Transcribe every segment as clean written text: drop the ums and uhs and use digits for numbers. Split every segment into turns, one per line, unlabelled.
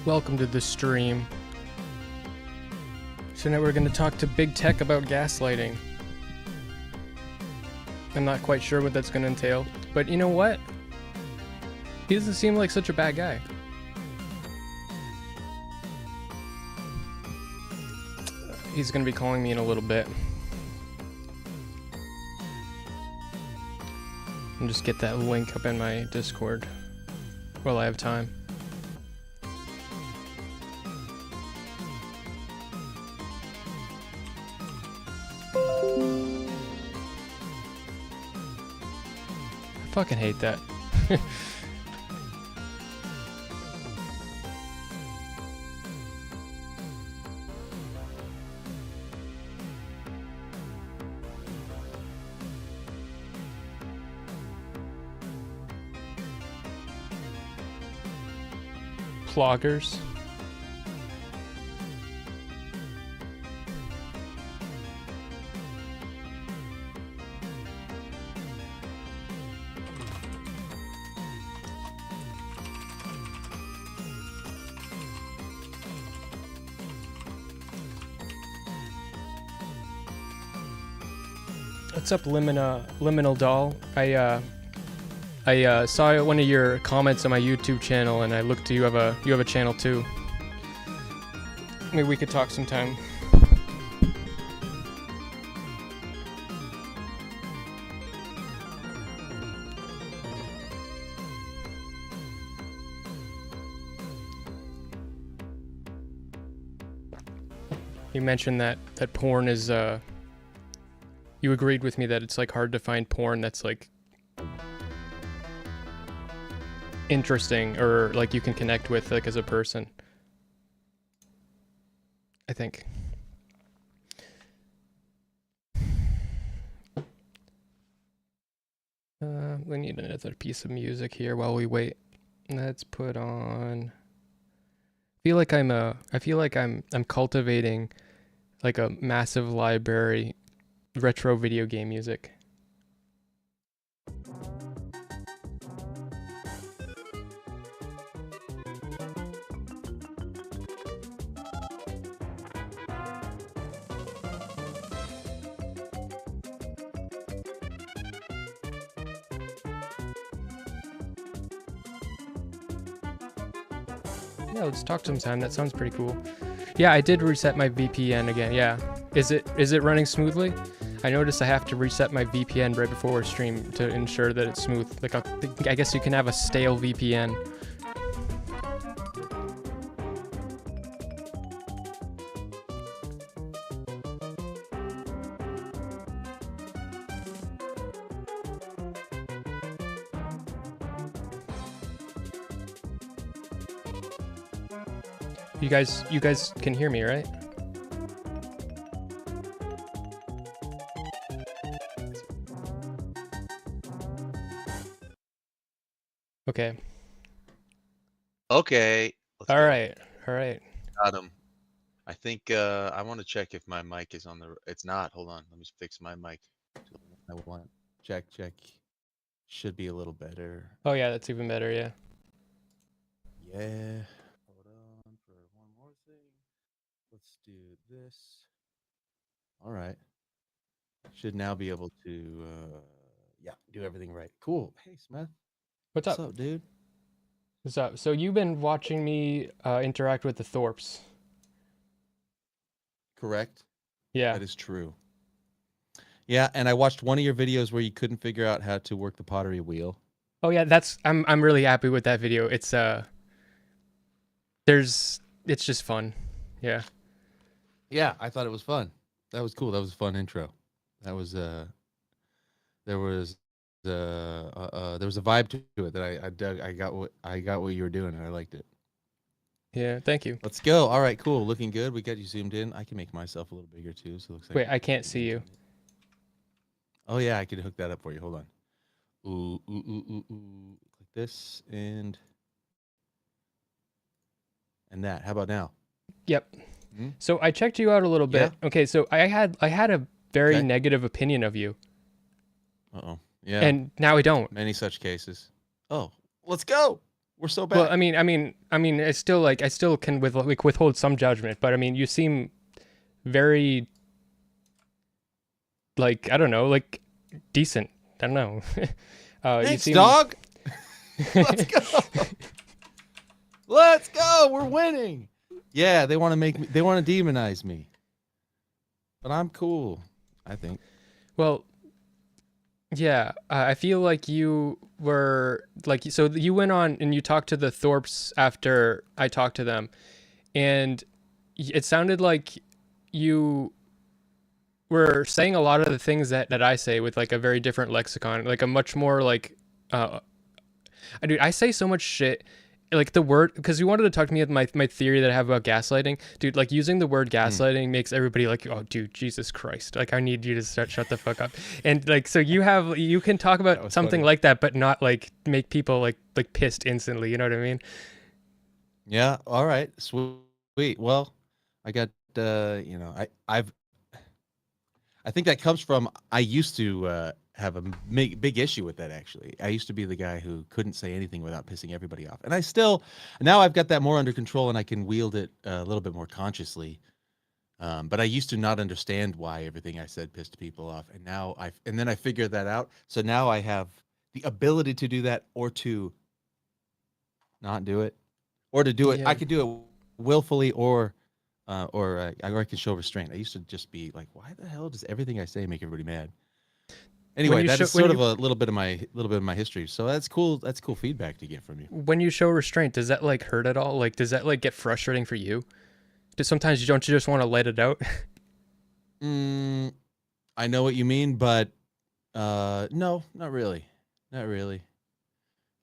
Welcome to the stream. So now we're going to talk to BigTech about gaslighting. I'm not quite sure what that's going to entail, but you know what? He doesn't seem like such a bad guy. He's going to be calling me in a little bit. And just get that link up in my Discord while I have time. I fucking hate that. Floggers. What's up, Liminal Doll? I saw one of your comments on my YouTube channel, and I looked. You have a channel too. Maybe we could talk sometime. You mentioned that porn is you agreed with me that it's like hard to find porn that's like interesting or like you can connect with like as a person. I think. We need another piece of music here while we wait. Let's put on. I feel like I'm cultivating like a massive library retro video game music. Yeah, let's talk sometime. That sounds pretty cool. Yeah, I did reset my VPN again. Yeah. Is it running smoothly? I noticed I have to reset my VPN right before stream to ensure that it's smooth. Like I guess you can have a stale VPN. You guys can hear me, right? Okay.
Okay.
All right.
Got him. I think I want to check if my mic is on the. It's not. Hold on. Let me fix my mic.
I want check. Should be a little better.
Oh yeah, that's even better. Yeah.
Yeah. Hold on for one more thing. Let's do this. All right. Should now be able to yeah, do everything right. Cool. Hey, Smith.
What's up?
What's up, dude?
What's up? So you've been watching me interact with the Thorpes.
Correct.
Yeah.
That is true. Yeah, and I watched one of your videos where you couldn't figure out how to work the pottery wheel.
Oh yeah, I'm really happy with that video. It's it's just fun. Yeah.
Yeah, I thought it was fun. That was cool. That was a fun intro. That was there was a vibe to it that I dug. I got what you were doing, and I liked it.
Yeah, thank you.
Let's go. All right, cool. Looking good. We got you zoomed in. I can make myself a little bigger too, so it looks like.
Wait, I can't see you.
Oh yeah, I could hook that up for you. Hold on. Ooh. Click this and that. How about now?
Yep. Mm-hmm. So I checked you out a little bit.
Yeah?
Okay, so I had a very negative opinion of you.
Uh-oh. Yeah.
And now I don't.
Many such cases. Oh, let's go. We're so
Well,
bad.
I still like I still can withhold some judgment, but I mean, you seem very like I don't know, like decent. I don't know. You
Thanks,
seem.
dog. Let's go. Let's go. We're winning. Yeah, they want to make me. They want to demonize me, but I'm cool. I think.
Well, yeah, I feel like you were like so you went on and you talked to the Thorpes after I talked to them, and it sounded like you were saying a lot of the things that I say with like a very different lexicon, like a much more like uh I say so much shit like the word because you wanted to talk to me with my theory that I have about gaslighting, dude. Like using the word gaslighting makes everybody like, oh, dude, Jesus Christ, like I need you to shut the fuck up. And like so you can talk
That
about
was
something
funny.
like that, but not like make people like pissed instantly. You know what I mean?
Yeah. All right. Sweet. Well, I got. I think that comes from I used to have a big issue with that. Actually, I used to be the guy who couldn't say anything without pissing everybody off, and I still now I've got that more under control, and I can wield it a little bit more consciously. But I used to not understand why everything I said pissed people off, and then I figured that out. So now I have the ability to do that, or to not do it, or to do it. I
Yeah.
could do it willfully, or I can show restraint. I used to just be like, why the hell does everything I say make everybody mad?
When
Anyway,
you
that
show
is sort of a little bit of my history. So that's cool. That's cool feedback to get from you.
when you show restraint, does that like hurt at all? Like does that like get frustrating for you? Does sometimes you don't you just want to let it out?
Mm, I know what you mean, but no, not really, not really.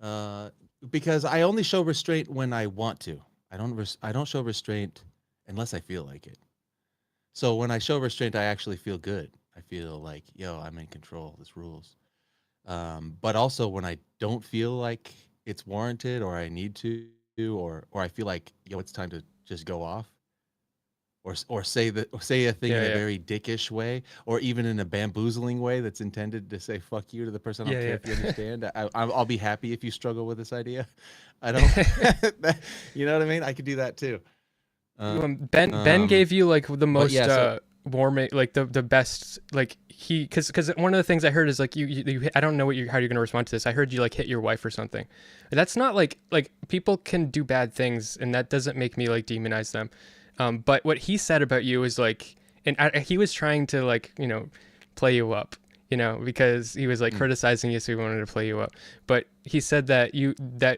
Uh, because I only show restraint when I want to. I don't show restraint unless I feel like it. So when I show restraint, I actually feel good. I feel like, yo, I'm in control. This rules. But also when I don't feel like it's warranted, or I need to, or I feel like, yo, it's time to just go off, or say a thing
Yeah,
in a
yeah,
very dickish way, or even in a bamboozling way that's intended to say fuck you to the person. I don't care
yeah,
if you understand. I'll be happy if you struggle with this idea. I don't.
yeah.
You know what I mean? I could do that too.
Ben gave you like the
But
most
yeah, so
warming like the best like he because one of the things I heard is like you I don't know how you're gonna respond to this. I heard you like hit your wife or something. That's not like people can do bad things and that doesn't make me like demonize them. But what he said about you is like and he was trying to like play you up. Because he was like
mm,
criticizing you, so he wanted to play you up. But he said that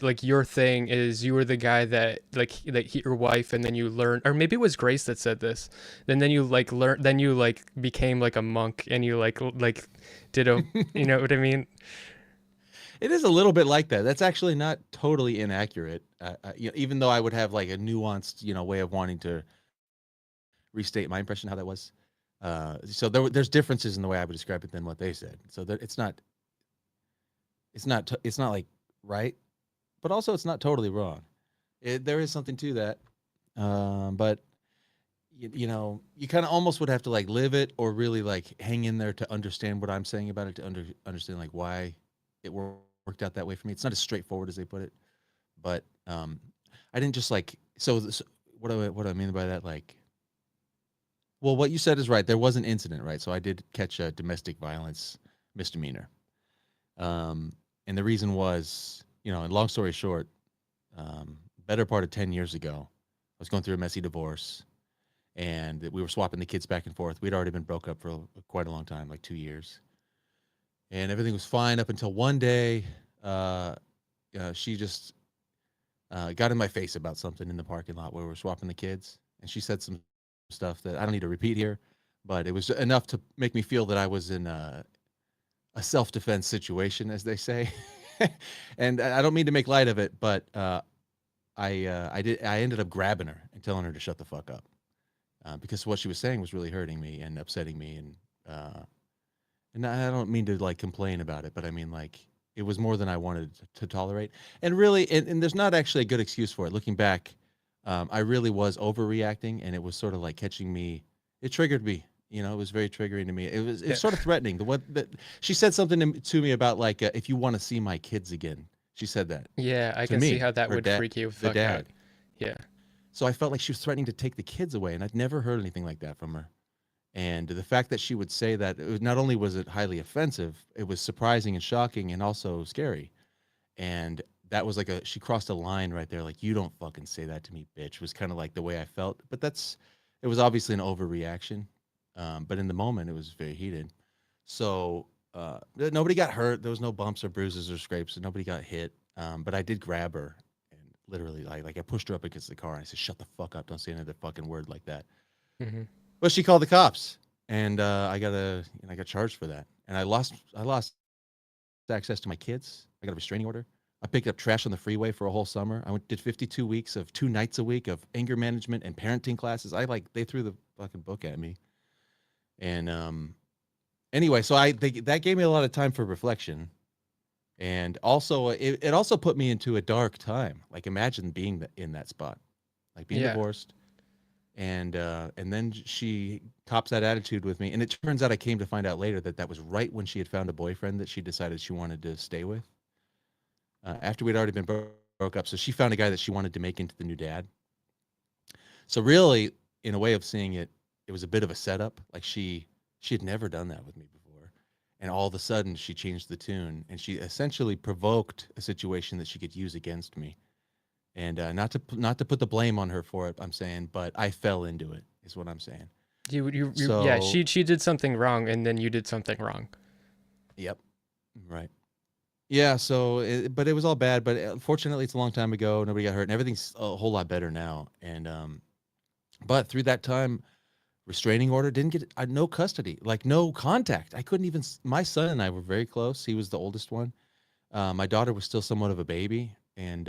like your thing is you were the guy that like hit your wife, and then you learned, or maybe it was Grace that said this. Then you like learned, then you like became like a monk, and you like did a, you know what I mean?
it is a little bit like that. That's actually not totally inaccurate. Even though I would have like a nuanced, way of wanting to restate my impression how that was. So there's differences in the way I would describe it than what they said. So that it's not like right, but also it's not totally wrong. There is something to that. But you kind of almost would have to like live it, or really like hang in there to understand what I'm saying about it, to understand like why it worked out that way for me. It's not as straightforward as they put it, but I didn't just like what do I mean by that? Like, well, what you said is right. There was an incident, right? So I did catch a domestic violence misdemeanor. And the reason was, and long story short, better part of 10 years ago, I was going through a messy divorce, and we were swapping the kids back and forth. We'd already been broke up for quite a long time, like 2 years. And everything was fine up until one day, she just got in my face about something in the parking lot where we were swapping the kids. And she said some stuff that I don't need to repeat here, but it was enough to make me feel that I was in a self-defense situation, as they say. And I don't mean to make light of it, but I ended up grabbing her and telling her to shut the fuck up, because what she was saying was really hurting me and upsetting me, and I don't mean to like complain about it, but I mean like it was more than I wanted to tolerate. And really, and there's not actually a good excuse for it. Looking back, I really was overreacting, and it was sort of like catching me. It triggered me. It was very triggering to me. It's
Yeah.
sort of threatening. She said something to me about like, if you want to see my kids again, She said that
Yeah, I
to
can see
me,
how that
her
would
dad,
freak you the
the
fuck out.
dad.
Yeah.
So I felt like she was threatening to take the kids away, and I'd never heard anything like that from her. And the fact that she would say that, not only was it highly offensive, it was surprising and shocking and also scary. And that was like she crossed a line right there. Like, you don't fucking say that to me, bitch, was kind of like the way I felt. But it was obviously an overreaction. But in the moment, it was very heated. So nobody got hurt. There was no bumps or bruises or scrapes. And nobody got hit. But I did grab her and literally, like I pushed her up against the car. And I said, "Shut the fuck up! Don't say another fucking word like that."
Hmm.
But she called the cops, and I got charged for that. And I lost access to my kids. I got a restraining order. I picked up trash on the freeway for a whole summer. Did 52 weeks of 2 nights a week of anger management and parenting classes. They threw the fucking book at me. And anyway, so that gave me a lot of time for reflection. And also it also put me into a dark time. Like, imagine being in that spot, like being
Yeah.
divorced. And then she cops that attitude with me. And it turns out, I came to find out later that was right when she had found a boyfriend that she decided she wanted to stay with. After we'd already been broke up. So she found a guy that she wanted to make into the new dad. So really, in a way of seeing it, it was a bit of a setup. Like, she had never done that with me before. And all of a sudden she changed the tune, and she essentially provoked a situation that she could use against me. And not to put the blame on her for it, I'm saying, but I fell into it, is what I'm saying.
Yeah,
So,
she did something wrong, and then you did something wrong.
yep, right. Yeah, so but it was all bad. But fortunately, it's a long time ago. Nobody got hurt, and everything's a whole lot better now. And but through that time, restraining order, didn't get no custody, like no contact. I couldn't even. My son and I were very close. He was the oldest one. My daughter was still somewhat of a baby, and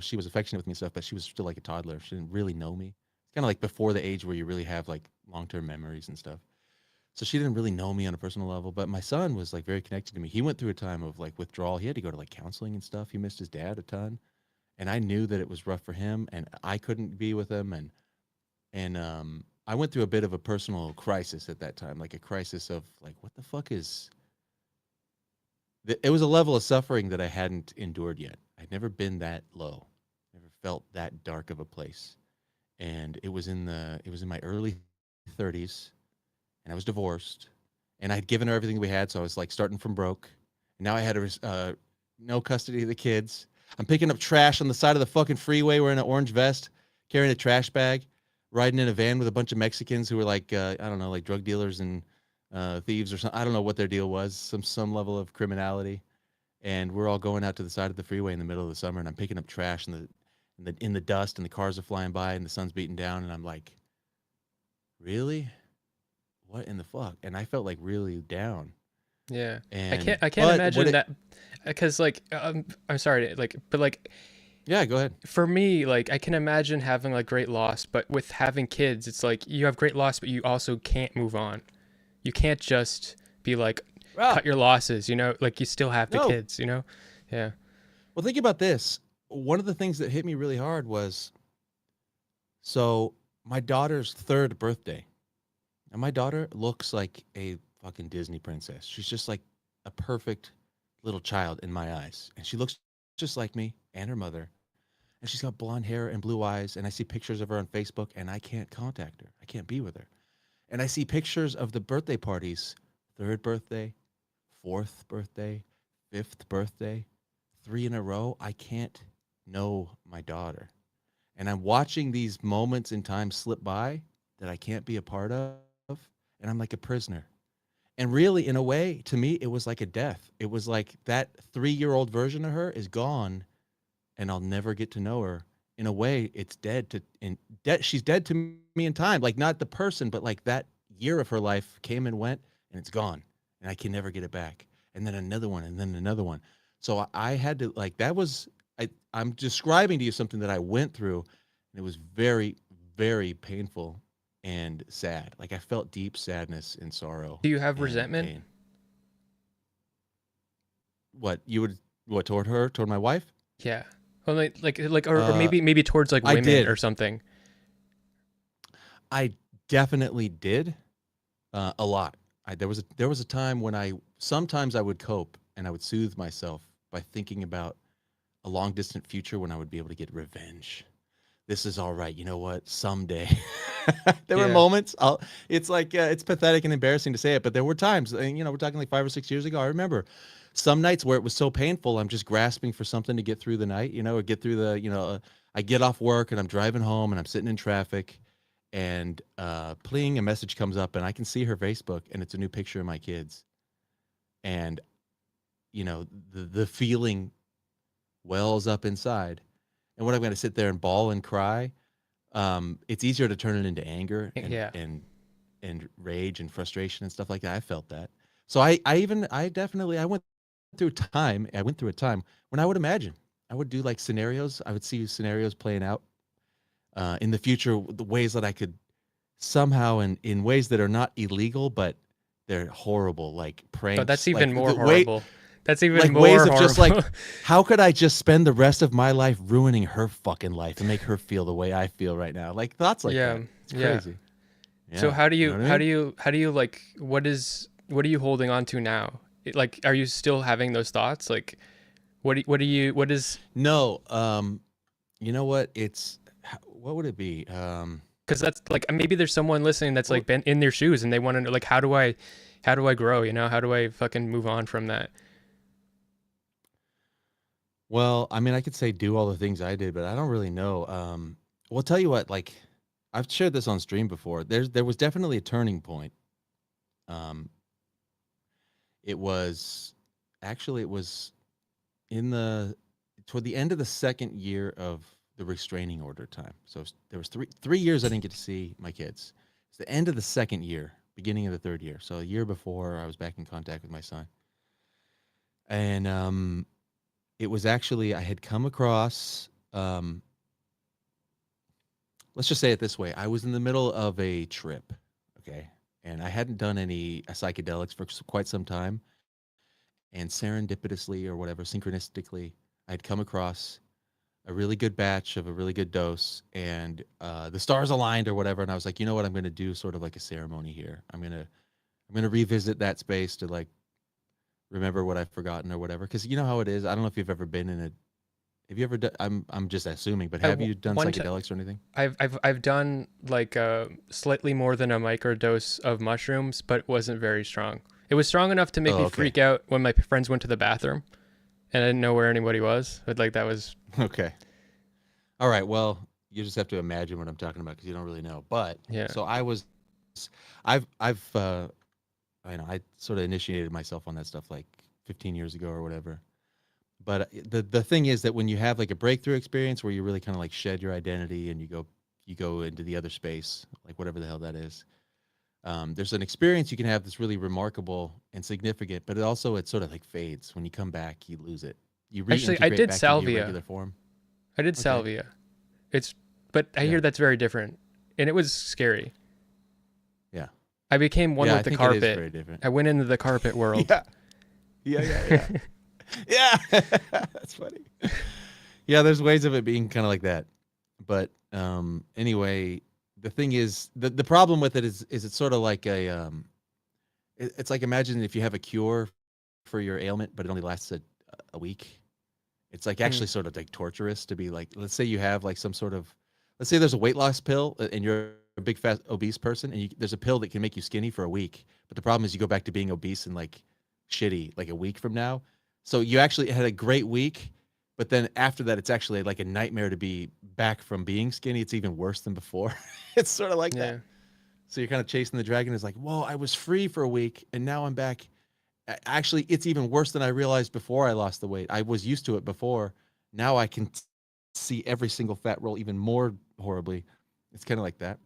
she was affectionate with me and stuff, but she was still like a toddler. She didn't really know me. It's kind of like before the age where you really have like long-term memories and stuff. So she didn't really know me on a personal level, but my son was like very connected to me. He went through a time of like withdrawal. He had to go to like counseling and stuff. He missed his dad a ton, and I knew that it was rough for him, and I couldn't be with him, and I went through a bit of a personal crisis at that time, like a crisis of like, what the fuck is. It was a level of suffering that I hadn't endured yet. I'd never been that low, never felt that dark of a place, and it was in my early 30s, and I was divorced, and I had given her everything we had, so I was like starting from broke. And now I had no custody of the kids. I'm picking up trash on the side of the fucking freeway wearing an orange vest, carrying a trash bag, riding in a van with a bunch of Mexicans who were like, I don't know, like drug dealers and thieves or something. I don't know what their deal was, some level of criminality. And we're all going out to the side of the freeway in the middle of the summer, and I'm picking up trash in the dust, and the cars are flying by, and the sun's beating down, and I'm like, really? What in the fuck? And I felt like really down.
Yeah.
And
I can't
but what
imagine
it
that, because like I'm sorry like, but like
Yeah, go ahead.
for me, like I can imagine having like great loss, but with having kids, it's like you have great loss, but you also can't move on. You can't just be like
Ah,
cut your losses, like you still have the
no.
kids. Yeah.
Well, think about this. One of the things that hit me really hard was, so my daughter's third birthday. And my daughter looks like a fucking Disney princess. She's just like a perfect little child in my eyes. And she looks just like me and her mother. And she's got blonde hair and blue eyes. And I see pictures of her on Facebook, and I can't contact her. I can't be with her. And I see pictures of the birthday parties: third birthday, fourth birthday, fifth birthday, 3 in a row. I can't know my daughter. And I'm watching these moments in time slip by that I can't be a part of. And I'm like a prisoner. And really, in a way, to me, it was like a death. It was like that 3-year-old version of her is gone, and I'll never get to know her. In a way, it's dead she's dead to me in time. Like, not the person, but like that year of her life came and went, and it's gone, and I can never get it back. And then another one, and then another one. So I had to, like, I'm describing to you something that I went through, and it was very, very painful and sad. Like, I felt deep sadness and sorrow
Do you have
and
resentment?
pain. What, toward her, toward my wife?
Yeah. Well, like or
Uh,
maybe towards like
I
women
did.
or something.
I definitely did, a lot. There was a time when sometimes I would cope and I would soothe myself by thinking about a long distant future when I would be able to get revenge. This is all right. You know what? Someday. There were
Yeah.
moments. It's like it's pathetic and embarrassing to say it, but there were times. And, we're talking like 5 or 6 years ago. I remember some nights where it was so painful. I'm just grasping for something to get through the night. Or get through the. I get off work and I'm driving home and I'm sitting in traffic, and pling, a message comes up and I can see her Facebook and it's a new picture of my kids, and the feeling wells up inside. And what I'm going to sit there and bawl and cry, it's easier to turn it into anger and
Yeah.
and rage and frustration and stuff like that. I felt that. So I went through a time when I would imagine. I would do like scenarios. I would see scenarios playing out in the future, the ways that I could somehow, in ways that are not illegal, but they're horrible, like pranks.
Oh, that's even
like
more
the way,
horrible. That's even
like
more
ways of
horrible.
just like, how could I just spend the rest of my life ruining her fucking life and make her feel the way I feel right now? Like thoughts like
Yeah,
that. It's
yeah.
crazy.
So
Yeah,
how do you
know what I
how
mean?
do you how do you like what are you holding on to now? Like, are you still having those thoughts? Like, what is?
No, you know what? What would it be?
Because that's like, maybe there's someone listening that's
Well,
like been in their shoes and they want to know, like, how do I grow? How do I fucking move on from that?
well, I mean, I could say do all the things I did, but I don't really know. Well, tell you what, like I've shared this on stream before. There was definitely a turning point. Um, it was it was in the toward the end of the second year of the restraining order time. So there was three years I didn't get to see my kids. It's the end of the second year, beginning of the third year. So a year before I was back in contact with my son, and it was actually I had come across. Let's just say it this way: I was in the middle of a trip, okay, and I hadn't done any psychedelics for quite some time, and serendipitously or whatever, synchronistically, I'd come across a really good batch of a really good dose, and the stars aligned or whatever. And I was like, you know what, I'm going to do sort of like a ceremony here. I'm gonna revisit that space to like remember what I've forgotten or whatever. Because you know how it is. I don't know if you've ever been in a. Have you ever done? I'm just assuming, but have you done
One time
psychedelics or anything?
I've done like slightly more than a microdose of mushrooms, but it wasn't very strong. It was strong enough to make
Oh,
me
okay.
freak out when my friends went to the bathroom, and I didn't know where anybody was. But like that was
Okay. All right. Well, you just have to imagine what I'm talking about because you don't really know. But
yeah.
so I've I sort of initiated myself on that stuff like 15 years ago or whatever. But the thing is that when you have like a breakthrough experience where you really kind of like shed your identity and you go into the other space, like whatever the hell that is. There's an experience you can have that's really remarkable and significant, but it sort of like fades. When you come back, you lose it. You
Actually, I
reintegrate
did
back into your
salvia.
regular form.
I did
Okay.
salvia. But I
Yeah.
hear that's very different, and it was scary.
Yeah.
I became one
Yeah,
with
I
the
think it is
carpet.
very different.
I went into the carpet world.
Yeah. Yeah. Yeah. That's funny. Yeah, there's ways of it being kind of like that. But anyway, the thing is the problem with it is it's sort of like it's like imagine if you have a cure for your ailment, but it only lasts a week. It's like
Mm.
actually sort of like torturous to be like, let's say you have like some sort of, let's say there's a weight loss pill and you're a big fat obese person and there's a pill that can make you skinny for a week. But the problem is you go back to being obese and like shitty like a week from now. So you actually had a great week, but then after that, it's actually like a nightmare to be back from being skinny. It's even worse than before. It's sort of like
Yeah.
that. So you're kind of chasing the dragon. It's like, whoa, I was free for a week and now I'm back. Actually, it's even worse than I realized before I lost the weight. I was used to it before. Now I can see every single fat roll even more horribly. It's kind of like that.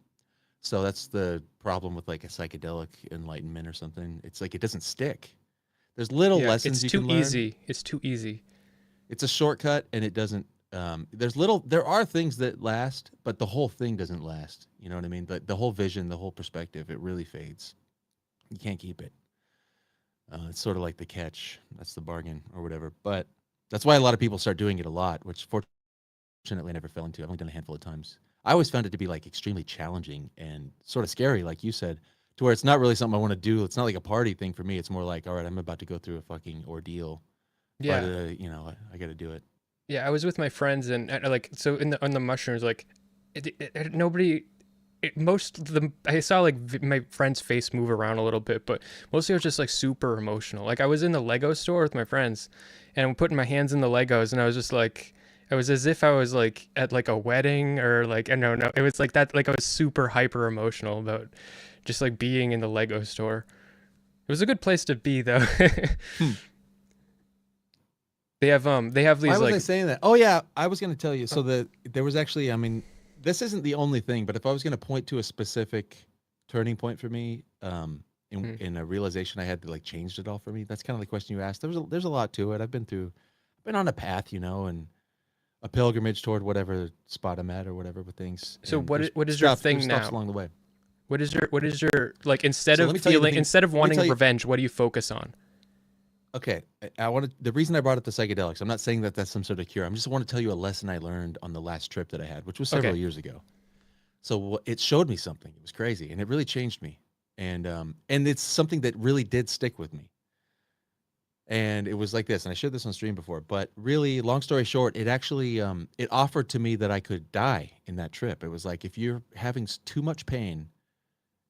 So that's the problem with like a psychedelic enlightenment or something. It's like it doesn't stick. There's little
Yeah.
lessons
It's
you
too
can learn.
easy. It's too easy.
It's a shortcut and it doesn't there are things that last, but the whole thing doesn't last. You know what I mean? The whole vision, the whole perspective, it really fades. You can't keep it. It's sort of like the catch. That's the bargain or whatever. But that's why a lot of people start doing it a lot, which fortunately I never fell into. I've only done a handful of times. I always found it to be like extremely challenging and sort of scary, like you said, to where it's not really something I want to do. It's not like a party thing for me. It's more like, all right, I'm about to go through a fucking ordeal
Yeah.
But you know, I got to do it.
Yeah, I was with my friends and like so in the on the mushrooms like nobody most of the I saw like my friend's face move around a little bit, but mostly I was just like super emotional. Like I was in the Lego store with my friends and I'm putting my hands in the Legos and I was just like it was as if I was like at like a wedding or like I don't know, it was like that like I was super hyper emotional about just like being in the Lego store. It was a good place to be though.
Hmm.
They have
Why
these
was I
like
saying that? Oh yeah, I was going to tell you. So there was actually, I mean, this isn't the only thing, but if I was going to point to a specific turning point for me, in a realization I had that like changed it all for me. That's kind of the question you asked. There's a lot to it. I've been on a path, you know, and a pilgrimage toward whatever spot I'm at or whatever with things.
so
And
what is your thing
there's stops
now?
along the way.
What is your like instead
So
of
let me tell you the
feeling
thing.
instead of
Let me
wanting
tell you.
revenge, what do you focus on?
Okay, I wanted the reason I brought up the psychedelics. I'm not saying that that's some sort of cure. I'm just want to tell you a lesson I learned on the last trip that I had, which was several
Okay.
years ago. So it showed me something. It was crazy, and it really changed me. And it's something that really did stick with me. And it was like this, and I shared this on stream before. But really, long story short, it actually it offered to me that I could die in that trip. It was like if you're having too much pain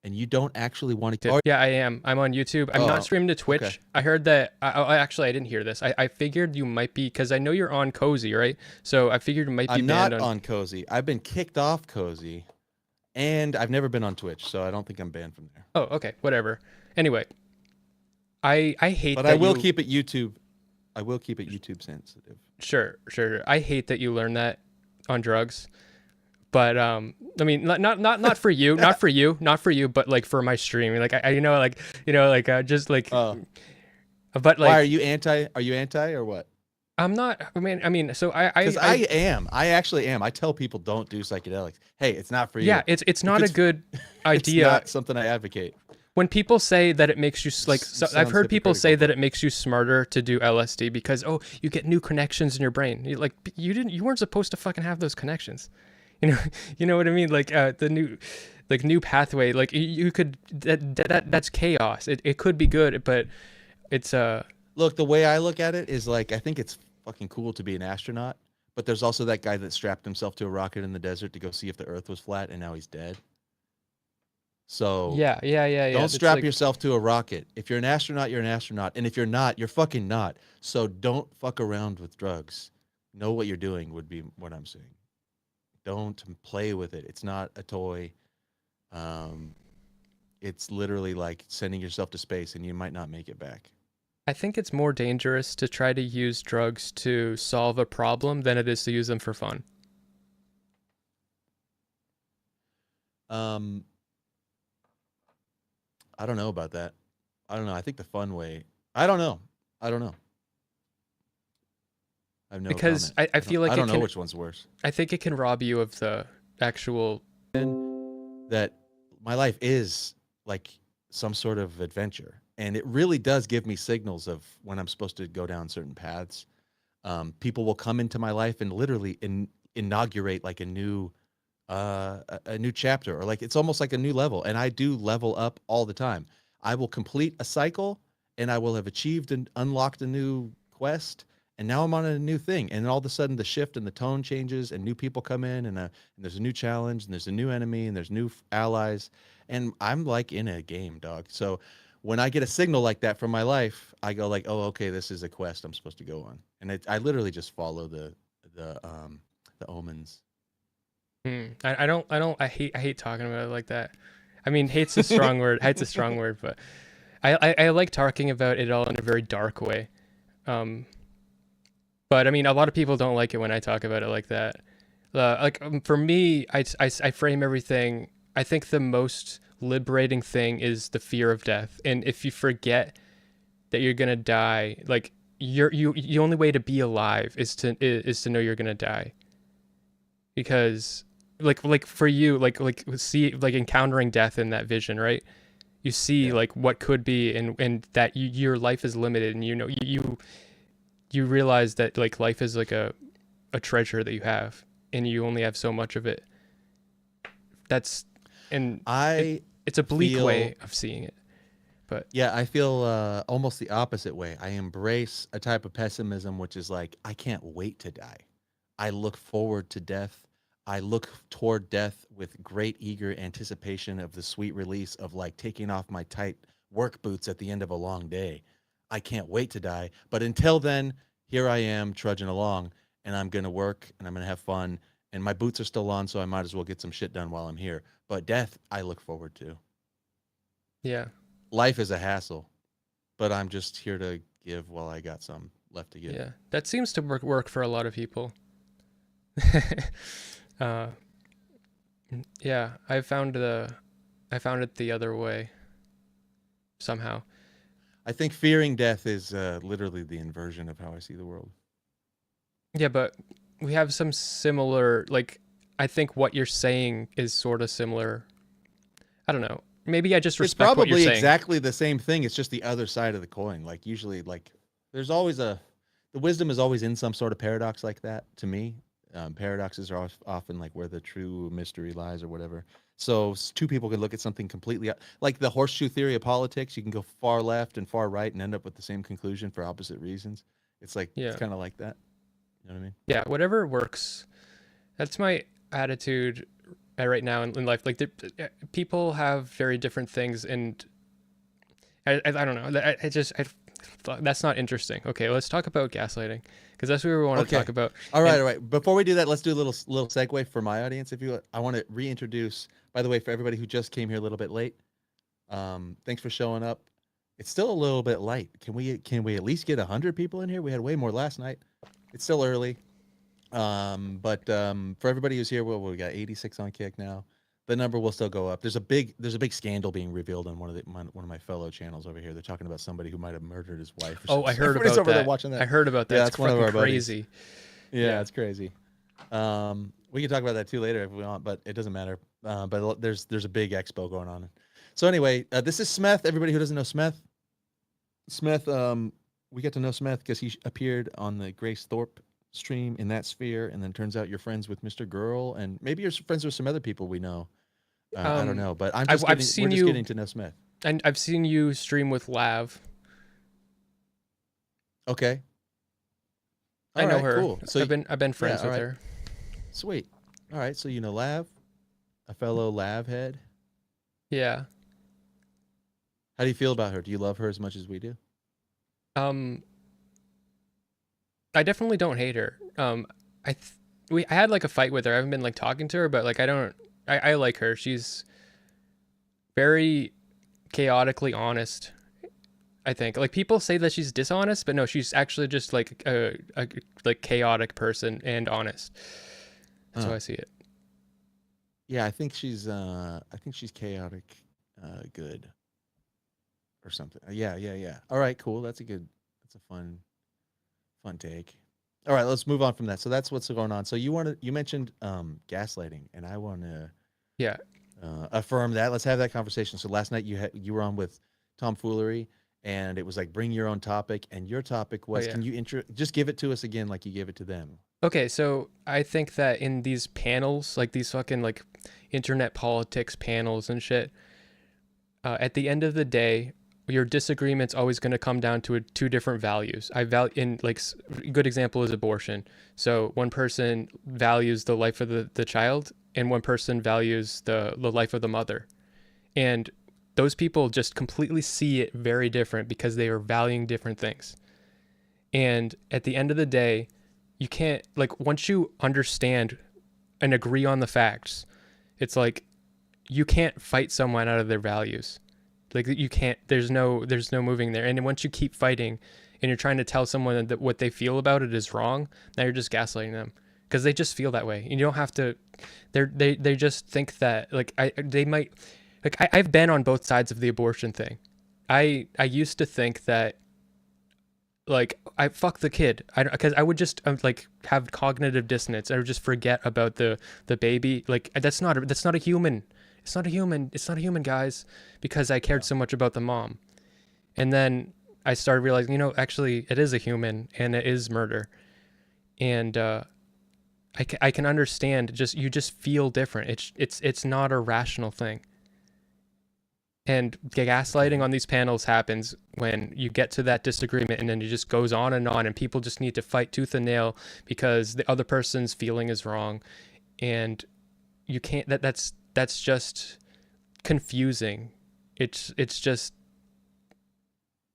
and you don't actually want to. Oh,
Yeah, I am. I'm on YouTube. I'm not streaming to Twitch.
okay.
I heard that. Actually, I didn't hear this. I figured you might be because I know you're on Cozy, right? So I figured you might be
I'm
banned
not
on.
on Cozy. I've been kicked off Cozy. And I've never been on Twitch, so I don't think I'm banned from there.
Oh, okay, whatever. Anyway, I hate
But
that
I will
you.
keep it YouTube. I will keep it YouTube sensitive.
Sure. I hate that you learned that on drugs. But I mean, not for you, not for you, but like for my stream, like I just like,
Oh,
but
why are
like
you anti? Are you anti or what?
I'm not. I mean, so
Because I am. I actually am. I tell people don't do psychedelics. Hey, it's not for you.
yeah, it's not a good
It's
idea.
not something I advocate.
When people say that it makes you like, so I've
Sounds
heard people say
hypocritical,
that it makes you smarter to do LSD because oh, you get new connections in your brain. Like you weren't supposed to fucking have those connections. You know, you know what I mean? Like the new pathway. Like you could that's chaos. It could be good, but it's
Look, the way I look at it is like I think it's fucking cool to be an astronaut, but there's also that guy that strapped himself to a rocket in the desert to go see if the Earth was flat, and now he's dead. So
yeah.
don't
It's
strap
like,
yourself to a rocket. If you're an astronaut, you're an astronaut, and if you're not, you're fucking not. So don't fuck around with drugs. Know what you're doing would be what I'm saying. Don't play with it. It's not a toy. It's literally like sending yourself to space, and you might not make it back.
I think it's more dangerous to try to use drugs to solve a problem than it is to use them for fun.
Um, I don't know about that. I don't know. I think the fun way. I don't know. I don't know. I have no
Because
comment.
I feel like
I
it
don't know
can,
which one's worse.
I think it can rob you of the actual.
That my life is like some sort of adventure, and it really does give me signals of when I'm supposed to go down certain paths. People will come into my life and literally inaugurate like a new chapter, or like it's almost like a new level, and I do level up all the time. I will complete a cycle, and I will have achieved and unlocked a new quest, and now I'm on a new thing, and all of a sudden the shift and the tone changes, and new people come in, and there's a new challenge, and there's a new enemy, and there's new allies, and I'm like in a game, dog. So when I get a signal like that from my life, I go like, oh, okay, this is a quest I'm supposed to go on, and I literally just follow the omens.
I hate talking about it like that. I mean, hate's a strong word. Hate's a strong word, but I like talking about it all in a very dark way. But I mean, a lot of people don't like it when I talk about it like that. For me, I frame everything. I think the most liberating thing is the fear of death. And if you forget that you're gonna die, like the only way to be alive is to know you're gonna die. Because like for you, like see like encountering death in that vision, right? You see like what could be, and that your life is limited, and you know you realize that like life is like a treasure that you have, and you only have so much of it. That's it's a bleak way of seeing it. But
Yeah, I feel almost the opposite way. I embrace a type of pessimism, which is like, I can't wait to die. I look forward to death. I look toward death with great eager anticipation of the sweet release of like taking off my tight work boots at the end of a long day. I can't wait to die. But until then, here I am trudging along, and I'm going to work and I'm going to have fun. And my boots are still on, so I might as well get some shit done while I'm here. But death, I look forward to.
yeah,
Life is a hassle, but I'm just here to give while I got some left to give.
yeah, that seems to work for a lot of people. uh, yeah, I found it the other way somehow.
I think fearing death is literally the inversion of how I see the world.
Yeah, but we have some similar, like, I think what you're saying is sort of similar. I don't know. Maybe I just
It's
respect what you're
probably
saying.
exactly the same thing. It's just the other side of the coin. Like usually, like there's always the wisdom is always in some sort of paradox like that. To me, paradoxes are often like where the true mystery lies or whatever. So two people can look at something completely like the horseshoe theory of politics. You can go far left and far right and end up with the same conclusion for opposite reasons. It's like
Yeah.
it's kind of like that. You know what I mean?
Yeah, whatever works. That's my attitude right now in life. Like, people have very different things, and I don't know. That's not interesting. Okay, let's talk about gaslighting, because that's what we want to talk about.
All right. Before we do that, let's do a little segue for my audience. If you, I want to reintroduce. By the way, for everybody who just came here a little bit late, thanks for showing up. It's still a little bit light. Can we at least get 100 people in here? We had way more last night. It's still early. But for everybody who's here, we got 86 on Kick now. The number will still go up. There's a big scandal being revealed on one of my fellow channels over here. They're talking about somebody who might have murdered his wife.
Oh, I heard
Everybody's
about
over
that.
there watching that.
I heard about that.
Yeah,
It's
that's one of our
crazy.
Yeah, it's crazy. We can talk about that too later if we want, but it doesn't matter. But there's a big expo going on. So anyway, this is Smith. Everybody who doesn't know Smith, we get to know Smith because he appeared on the Grace Thorpe stream in that sphere, and then turns out you're friends with Mr. Girl, and maybe you're friends with some other people we know. I don't know, but we're just getting to know Smith.
And I've seen you stream with Lav.
Okay.
I know her.
Cool. So
I've been friends with her.
Sweet. All right. So you know Lav, a fellow Lav head.
Yeah.
How do you feel about her? Do you love her as much as we do?
I definitely don't hate her. I had like a fight with her. I haven't been like talking to her, but like I like her. She's very chaotically honest. I think like people say that she's dishonest, but no, she's actually just like a like chaotic person and honest. That's how I see it.
Yeah, I think she's chaotic, good, or something. Yeah. All right, cool. That's a fun take. All right, let's move on from that. So that's what's going on. So you mentioned gaslighting, and I want to affirm that. Let's have that conversation. So last night you were on with Tomfoolery, and it was like bring your own topic, and your topic was can you just give it to us again like you gave it to them.
Okay, so I think that in these panels, like these fucking like internet politics panels and shit, at the end of the day, your disagreement's always going to come down to two different values. A good example is abortion. So one person values the life of the child, and one person values the life of the mother. And those people just completely see it very different because they are valuing different things. And at the end of the day, you can't, like, once you understand and agree on the facts, it's like you can't fight someone out of their values. Like you can't, there's no moving there. And once you keep fighting and you're trying to tell someone that what they feel about it is wrong, now you're just gaslighting them because they just feel that way. And you don't have to, they just think that like I've been on both sides of the abortion thing. I used to think that like I fuck the kid because I would just like have cognitive dissonance. I would just forget about the baby. Like that's not a human. It's not a human, guys, because I cared so much about the mom. And then I started realizing, actually it is a human and it is murder. And I can understand you just feel different. It's not a rational thing. And gaslighting on these panels happens when you get to that disagreement, and then it just goes on, and people just need to fight tooth and nail because the other person's feeling is wrong. And you can't, that's just confusing. It's just,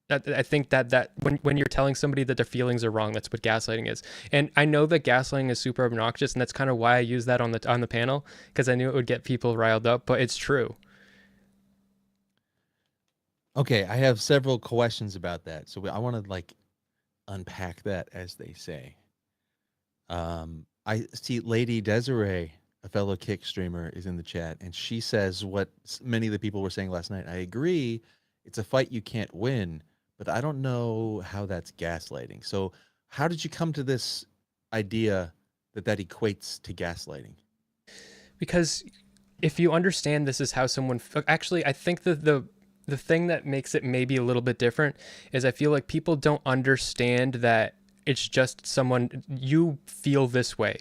I think that when you're telling somebody that their feelings are wrong, that's what gaslighting is. And I know that gaslighting is super obnoxious, and that's kind of why I use that on the panel, because I knew it would get people riled up, but it's true.
Okay, I have several questions about that. So I want to like unpack that, as they say. I see Lady Desiree, a fellow Kick streamer, is in the chat, and she says what many of the people were saying last night. I agree, it's a fight you can't win, but I don't know how that's gaslighting. So how did you come to this idea that equates to gaslighting?
Because if you understand this is how someone, actually, I think that the thing that makes it maybe a little bit different is I feel like people don't understand that it's just someone, you feel this way.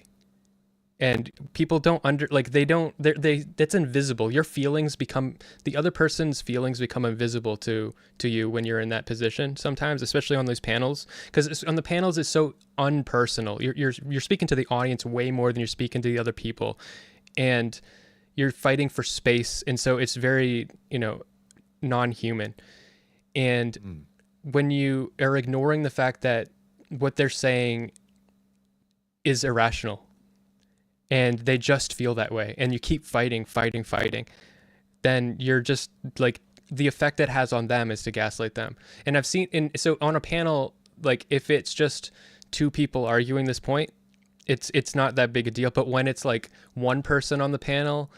And people don't that's invisible. Your feelings become, the other person's feelings become invisible to you when you're in that position sometimes, especially on those panels. Because on the panels, it's so unpersonal. You're speaking to the audience way more than you're speaking to the other people. And you're fighting for space. And so it's very, non-human. And when you are ignoring the fact that what they're saying is irrational and they just feel that way, and you keep fighting, then you're just like, the effect it has on them is to gaslight them. And I've seen so on a panel, like if it's just two people arguing this point, it's not that big a deal. But when it's like one person on the panel,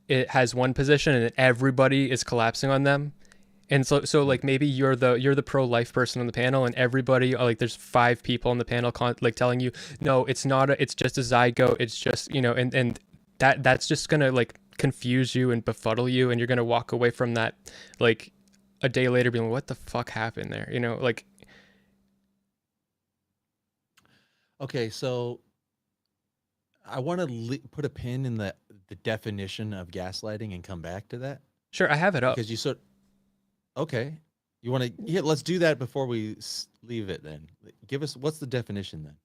it has one position and everybody is collapsing on them. And so like maybe you're the pro-life person on the panel, and everybody, like there's 5 people on the panel like telling you, no, it's not, it's just a zygote, it's just, and that's just gonna like confuse you and befuddle you, and you're gonna walk away from that like a day later being like, what the fuck happened there, like.
Okay, so I want to put a pin in the definition of gaslighting and come back to that.
Sure, I have it up.
Because you okay, you want to? Yeah, let's do that before we leave it. Then give us, what's the definition then?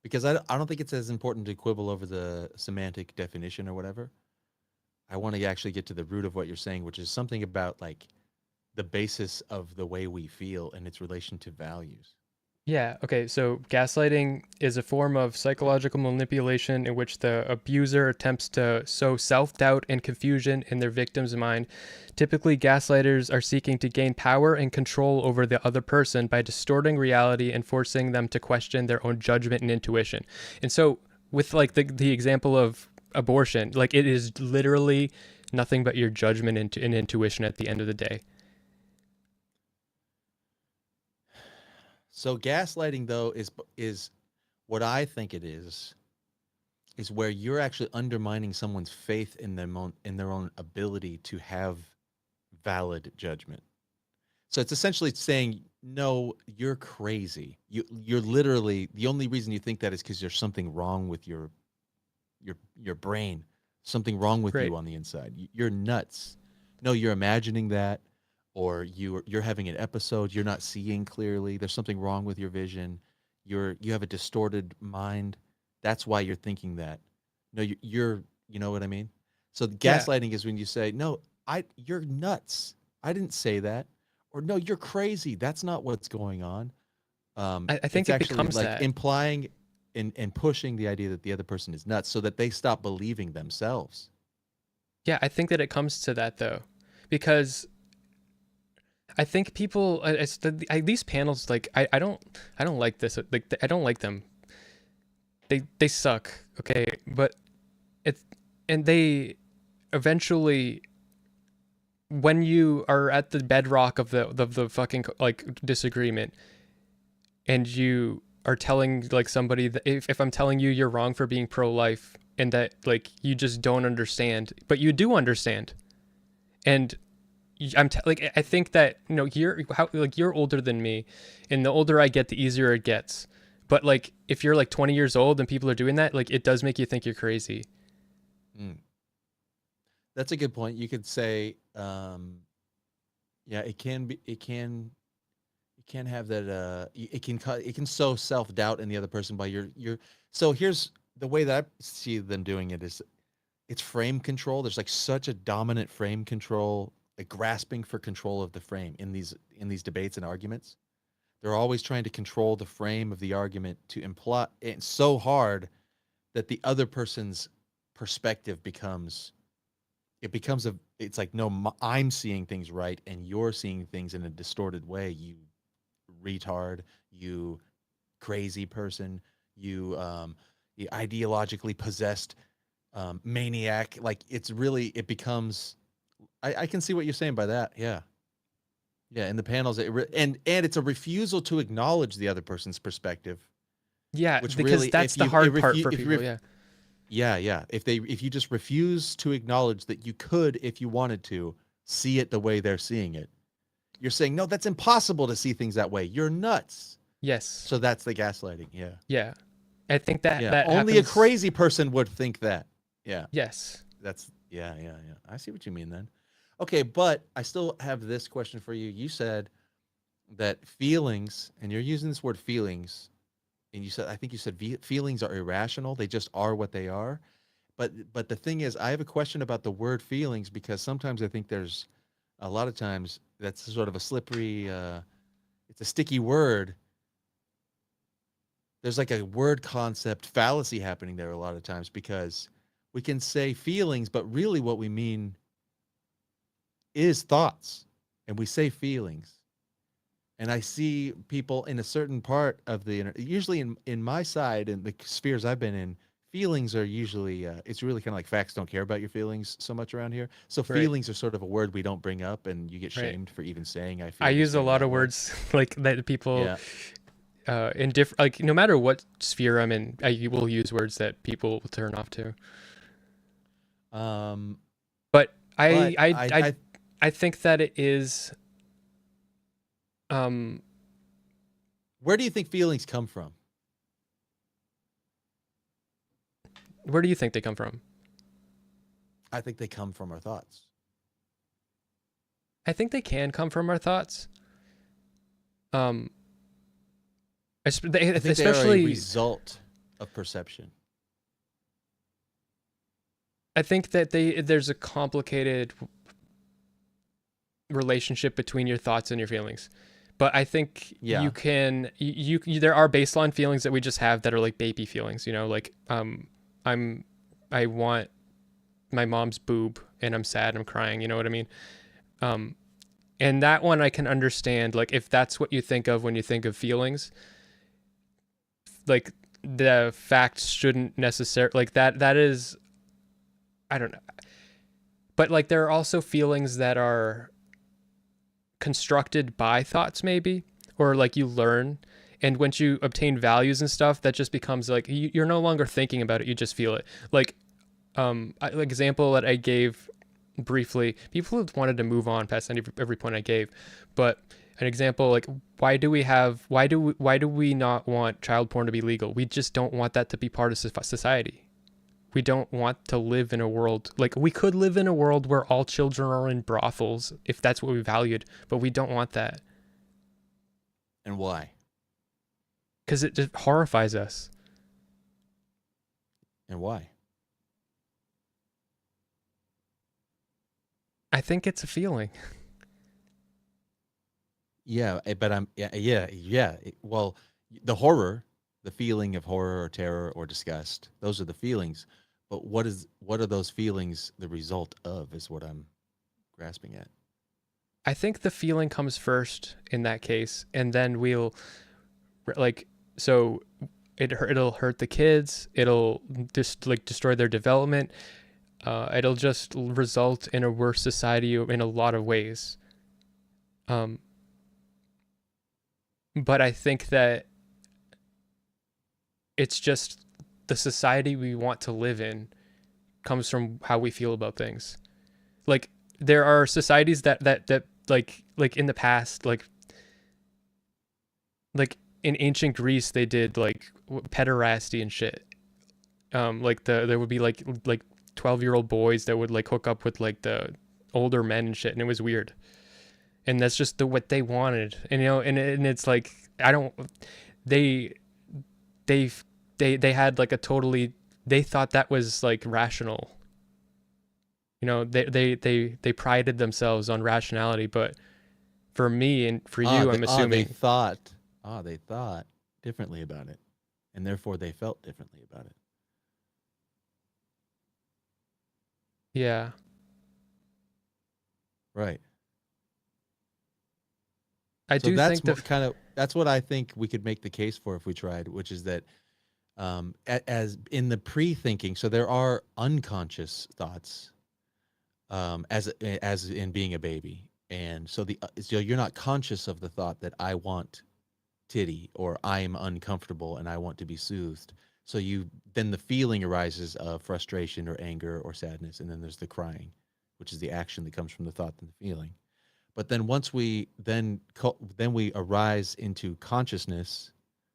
Because I don't think it's as important to quibble over the semantic definition or whatever. I want to actually get to the root of what you're saying, which is something about like the basis of the way we feel and its relation to values.
Yeah, okay, so gaslighting is a form of psychological manipulation in which the abuser attempts to sow self-doubt and confusion in their victim's mind. Typically, gaslighters are seeking to gain power and control over the other person by distorting reality and forcing them to question their own judgment and intuition. And so, with like the example of abortion, like it is literally nothing but your judgment and intuition at the end of the day.
So gaslighting, though, is what I think it is where you're actually undermining someone's faith in their own ability to have valid judgment. So it's essentially saying, no, you're crazy. You're literally, the only reason you think that is because there's something wrong with your brain, something wrong with you on the inside. You're nuts. No, you're imagining that. Or you're having an episode, you're not seeing clearly, there's something wrong with your vision, you have a distorted mind, that's why you're thinking that. No, you're you know what I mean? So gaslighting is when you say, no, you're nuts, I didn't say that. Or no, you're crazy, that's not what's going on.
I think it becomes
like
that.
Implying and pushing the idea that the other person is nuts so that they stop believing themselves.
Yeah, I think that it comes to that though, because I think people, these panels, like I don't like this. Like I don't like them. They suck. Okay, but they eventually, when you are at the bedrock of the fucking like disagreement, and you are telling like somebody that if I'm telling you you're wrong for being pro-life, and that like you just don't understand, but you do understand, and I think that you're older than me, and the older I get, the easier it gets. But like if you're like 20 years old and people are doing that, like it does make you think you're crazy.
That's a good point. You could say Yeah, it can be. It can have that. It can sow self doubt in the other person by your. So here's the way that I see them doing it is it's frame control. There's like such a dominant frame control, a grasping for control of the frame in these debates and arguments. They're always trying to control the frame of the argument to imply it's so hard that the other person's perspective becomes it becomes a it's like no I'm seeing things right and you're seeing things in a distorted way, you retard, you crazy person, you ideologically possessed maniac. Like it becomes I can see what you're saying by that. Yeah. Yeah, in the panels and it's a refusal to acknowledge the other person's perspective,
Yeah,
which
because
really
that's the hard part for people. Yeah.
yeah, yeah. If you just refuse to acknowledge that you could, if you wanted to, see it the way they're seeing it, you're saying, no, that's impossible to see things that way. You're nuts.
Yes.
So that's the gaslighting. Yeah.
Yeah. I think that
Yeah.
that
Only
happens.
a crazy person would think that. Yeah.
Yes.
That's yeah, yeah, yeah. I see what you mean then. Okay, but I still have this question for you. You said that feelings, and you're using this word feelings, and you said I think you said feelings are irrational. They just are what they are. But the thing is, I have a question about the word feelings because sometimes I think there's a lot of times that's sort of a slippery it's a sticky word. There's like a word concept fallacy happening there a lot of times because we can say feelings, but really what we mean is thoughts, and we say feelings. And I see people in a certain part of the usually in my side in the spheres I've been in, feelings are usually it's really kind of like facts don't care about your feelings so much around here. So
Right.
feelings are sort of a word we don't bring up, and you get
Right.
shamed for even saying I feel.
I
this
use a
thing
lot
that
of
way.
words like that people
Yeah.
in different, like no matter what sphere I'm in, I will use words that people will turn off to.
Um.
But
But
I think that it is
where do you think feelings come from?
where do you think they come from?
I think they come from our thoughts.
I think they can come from our thoughts.
I think they are a
Especially
result of perception.
I think that there's a complicated relationship between your thoughts and your feelings. But I think
Yeah.
you can you there are baseline feelings that we just have that are like baby feelings, you know, like I want my mom's boob and I'm sad, I'm crying, you know what I mean? And that one I can understand, like if that's what you think of when you think of feelings, like the facts shouldn't necessarily like that is I don't know. But like there are also feelings that are constructed by thoughts maybe, or like you learn, and once you obtain values and stuff, that just becomes like you're no longer thinking about it, you just feel it. Like example that I gave briefly, people have wanted to move on past every point I gave, but an example, like why do we not want child porn to be legal? We just don't want that to be part of society. We don't want to live in a world, like we could live in a world where all children are in brothels if that's what we valued, but we don't want that.
And why?
Because it just horrifies us.
And why?
I think it's a feeling.
Yeah, but yeah. Well, the horror, the feeling of horror or terror or disgust, those are the feelings. But what are those feelings the result of is what I'm grasping at.
I think the feeling comes first in that case, and then we'll like so it'll hurt the kids. It'll just like destroy their development. It'll just result in a worse society in a lot of ways. But I think that it's just the society we want to live in comes from how we feel about things. Like there are societies that like in the past, like in ancient Greece, they did like pederasty and shit. Like there would be like 12-year-old boys that would like hook up with like the older men and shit, and it was weird. and that's just what they wanted. And and it's like, I don't, they they they had like a totally, they thought that was like rational. They prided themselves on rationality, but for me and for you, I'm
They
assuming,
thought, they thought differently about it, and therefore they felt differently about it.
yeah.
Right.
I
So
do think that,
that's what I think we could make the case for if we tried, which is that as in the pre-thinking, so there are unconscious thoughts, as in being a baby, and so you're not conscious of the thought that I want titty or I'm uncomfortable and I want to be soothed. So then the feeling arises of frustration or anger or sadness, and then there's the crying, which is the action that comes from the thought and the feeling. But then once then we arise into consciousness,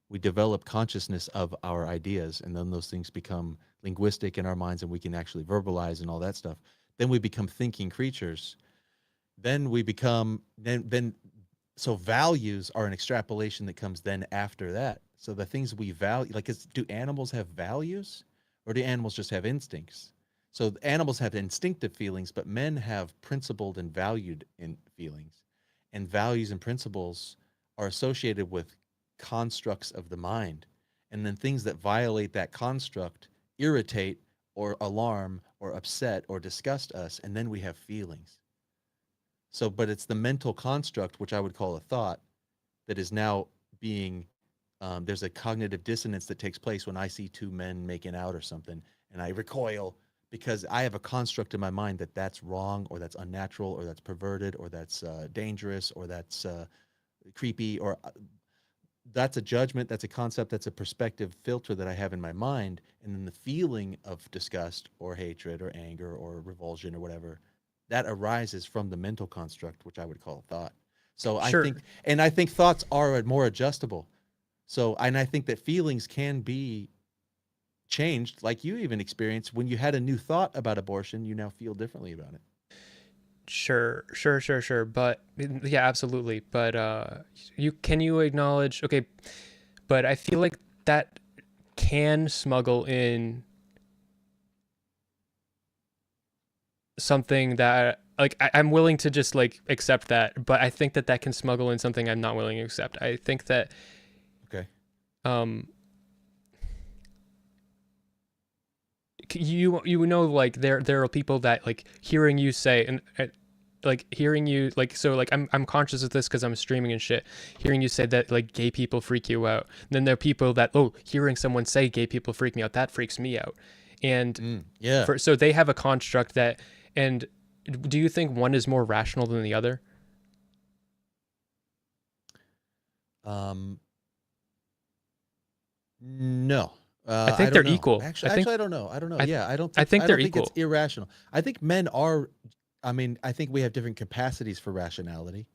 we develop consciousness of our ideas, and then those things become linguistic in our minds, and we can actually verbalize and all that stuff. Then we become thinking creatures. Then we become then so values are an extrapolation that comes then after that. So the things we value, like, do animals have values, or do animals just have instincts? So animals have instinctive feelings, but men have principled and valued in feelings. And values and principles are associated with constructs of the mind. And then things that violate that construct irritate or alarm or upset or disgust us, and then we have feelings. So, but it's the mental construct, which I would call a thought, that is now being, there's a cognitive dissonance that takes place when I see two men making out or something, and I recoil because I have a construct in my mind that that's wrong, or that's unnatural, or that's perverted, or that's dangerous, or that's creepy, or that's a judgment, that's a concept, that's a perspective filter that I have in my mind. And then the feeling of disgust or hatred or anger or revulsion or whatever, that arises from the mental construct, which I would call thought. So I
sure.
think thoughts are more adjustable. So, and I think that feelings can be changed, like you even experienced when you had a new thought about abortion, you now feel differently about it.
Sure. But yeah, absolutely. But you acknowledge, okay, but I feel like that can smuggle in something that, like, I'm willing to just like accept that, but I think that can smuggle in something I'm not willing to accept. I think that
Okay.
um like there are people that, like, hearing you say, and like hearing you, like, so like I'm conscious of this because I'm streaming and shit, hearing you say that like gay people freak you out, and then there are people that, oh, hearing someone say gay people freak me out, that freaks me out. And
Yeah.
so they have a construct that, and do you think one is more rational than the other?
No.
I
I
think
don't
they're
know.
equal.
Actually, I don't know. I don't know.
I,
Yeah,
I think
I
they're
don't think it's
equal.
irrational. I think men are. I mean, I think we have different capacities for rationality,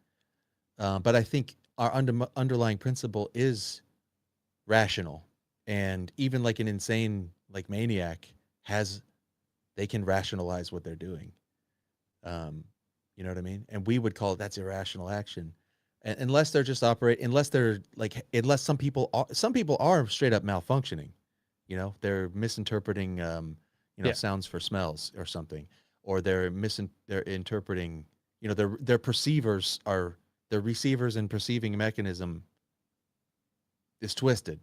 but I think our underlying principle is rational, and even like an insane, like maniac, has they can rationalize what they're doing. Um, you know what I mean? And we would call it that's irrational action, unless they're just unless they're like, unless some people are straight up malfunctioning. You know, they're misinterpreting,
Yeah.
sounds for smells or something, or they're interpreting, their perceivers are their receivers and perceiving mechanism is twisted,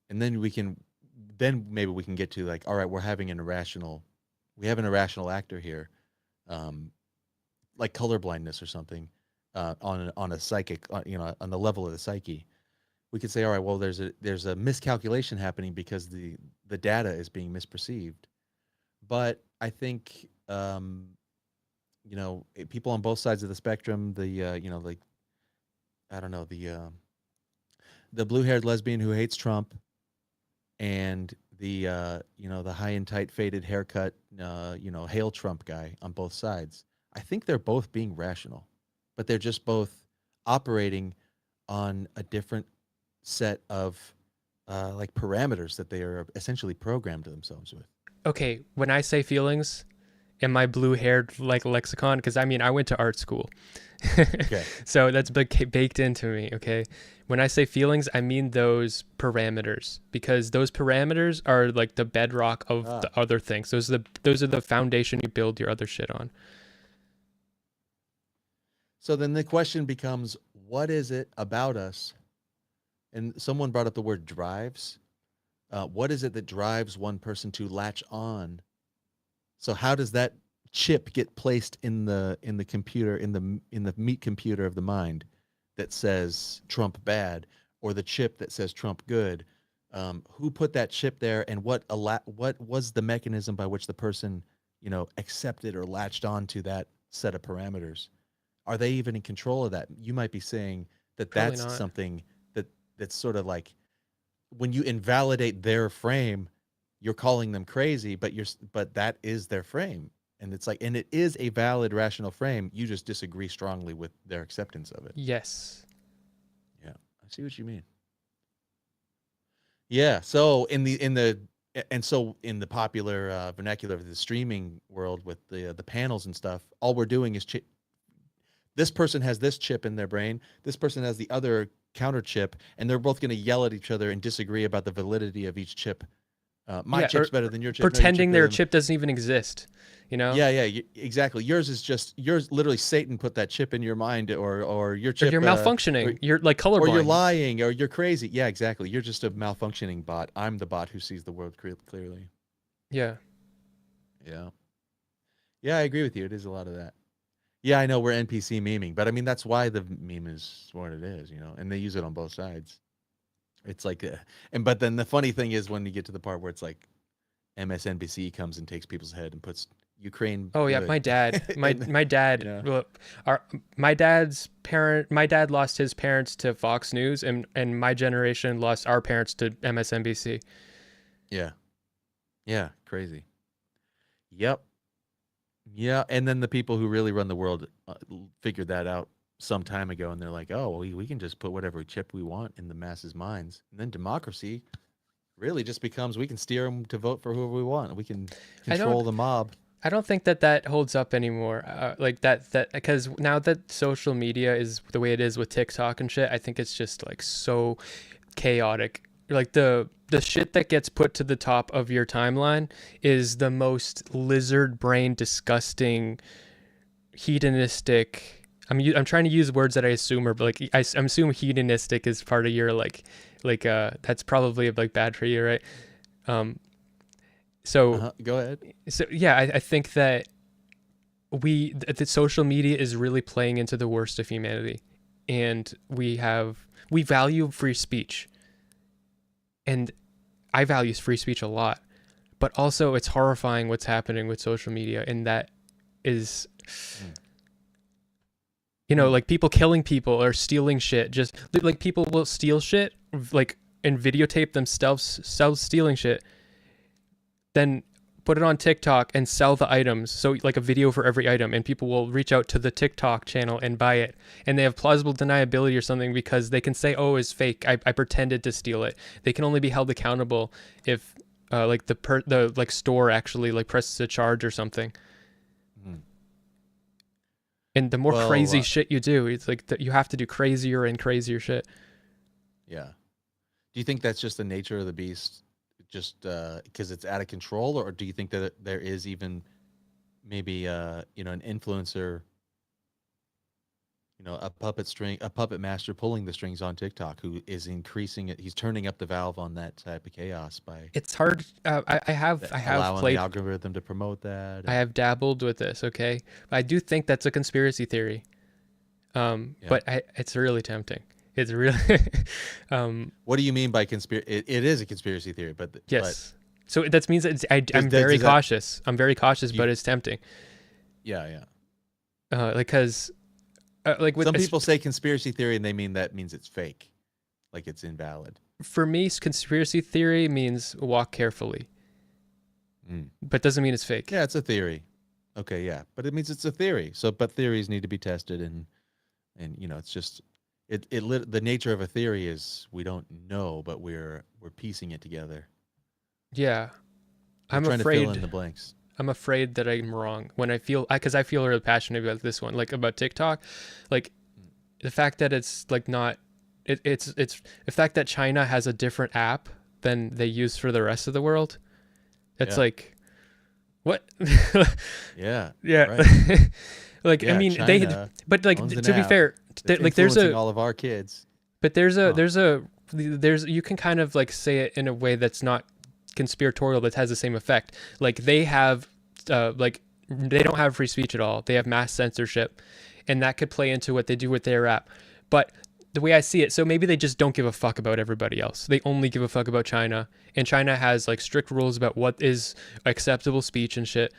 and then maybe we can get to like, all right, we have an irrational actor here, um, like colorblindness or something, on a psychic, on the level of the psyche. We could say, all right, well, there's a miscalculation happening because the data is being misperceived. But I think, people on both sides of the spectrum, like, I don't know, the blue-haired lesbian who hates Trump, and the high and tight faded haircut, hail Trump guy on both sides. I think they're both being rational, but they're just both operating on a different set of like parameters that they are essentially programmed themselves with.
Okay, when I say feelings, in my blue-haired like lexicon, because I mean I went to art school.
Okay.
So that's baked into me, okay? When I say feelings, I mean those parameters, because those parameters are like the bedrock of the other things. Those are the foundation you build your other shit on.
So then the question becomes, what is it about us? And someone brought up the word drives. What is it that drives one person to latch on? So how does that chip get placed in the computer, in the meat computer of the mind that says Trump bad, or the chip that says Trump good? Who put that chip there, and what was the mechanism by which the person, accepted or latched on to that set of parameters? Are they even in control of that? You might be saying that
Probably
that's
not.
something that's sort of like, when you invalidate their frame, you're calling them crazy, but that is their frame. And it's like, and it is a valid, rational frame. You just disagree strongly with their acceptance of it.
Yes.
Yeah, I see what you mean. Yeah. So in the popular vernacular of the streaming world with the panels and stuff, all we're doing is this person has this chip in their brain, this person has the other counter chip, and they're both going to yell at each other and disagree about the validity of each chip. My chip's better than your chip.
Pretending their chip doesn't even exist,
Yeah, exactly. Yours, literally Satan put that chip in your mind, or your chip.
Or you're malfunctioning. You're like colorblind.
Or you're lying, or you're crazy. Yeah, exactly. You're just a malfunctioning bot. I'm the bot who sees the world clearly.
Yeah.
Yeah. Yeah, I agree with you. It is a lot of that. Yeah, I know we're NPC meming, but I mean, that's why the meme is what it is, and they use it on both sides. It's like, but then the funny thing is when you get to the part where it's like MSNBC comes and takes people's head and puts Ukraine.
Oh yeah,
good.
my dad, my dad, my dad lost his parents to Fox News, and my generation lost our parents to MSNBC.
Yeah, crazy. Yep. Yeah, and then the people who really run the world figured that out some time ago, and they're like, oh, we can just put whatever chip we want in the masses' minds. And then democracy really just becomes, we can steer them to vote for whoever we want. We can control the mob.
I don't think that holds up anymore. Like that because now that social media is the way it is with TikTok and shit, I think it's just like so chaotic. Like the shit that gets put to the top of your timeline is the most lizard brain disgusting, hedonistic. I'm trying to use words that I assume are like I'm assuming hedonistic is part of your like that's probably like bad for you, right? So
go ahead.
So yeah, I think that the social media is really playing into the worst of humanity, and we value free speech, and I value free speech a lot, but also it's horrifying what's happening with social media, and that is, like people killing people or stealing shit. Just like people will steal shit, like, and videotape themselves stealing shit, then put it on TikTok and sell the items. So like a video for every item, and people will reach out to the TikTok channel and buy it. And they have plausible deniability or something because they can say, oh, it's fake. I pretended to steal it. They can only be held accountable if like the like store actually like presses a charge or something. And the more crazy shit you do, it's like you have to do crazier and crazier shit.
Yeah. Do you think that's just the nature of the beast? Just because it's out of control, or do you think that there is even maybe an influencer, a puppet master pulling the strings on TikTok who is increasing it? He's turning up the valve on that type of chaos by.
It's hard. I have
allowing
played
the algorithm to promote that.
I have dabbled with this. Okay, I do think that's a conspiracy theory. But it's really tempting. It's really.
What do you mean by conspiracy? It is a conspiracy theory, but
yes. So that means I'm very cautious. I'm very cautious, but it's tempting.
Yeah.
Because, like with
some people say conspiracy theory, and they mean it's fake, like it's invalid.
For me, conspiracy theory means walk carefully, but doesn't mean it's fake.
Yeah, it's a theory. Okay, yeah, but it means it's a theory. So, but theories need to be tested, and it's just. The nature of a theory is we don't know, but we're piecing it together.
Yeah, I'm
trying
afraid
to fill in the blanks.
I'm afraid that I'm wrong when I feel, because I feel really passionate about this one, like about TikTok, like the fact that it's like not, it's the fact that China has a different app than they use for the rest of the world. It's
Yeah.
like, what?
Yeah.
Yeah.
Right.
Like,
Yeah,
I mean,
China
but like,
owns an
to be
app
fair,
that's
like there's
influencing
a,
all of our kids.
but there's
Huh.
you can kind of like say it in a way that's not conspiratorial, that has the same effect. Like they have, like they don't have free speech at all. They have mass censorship, and that could play into what they do with their app. But the way I see it, so maybe they just don't give a fuck about everybody else. They only give a fuck about China, and China has like strict rules about what is acceptable speech and shit.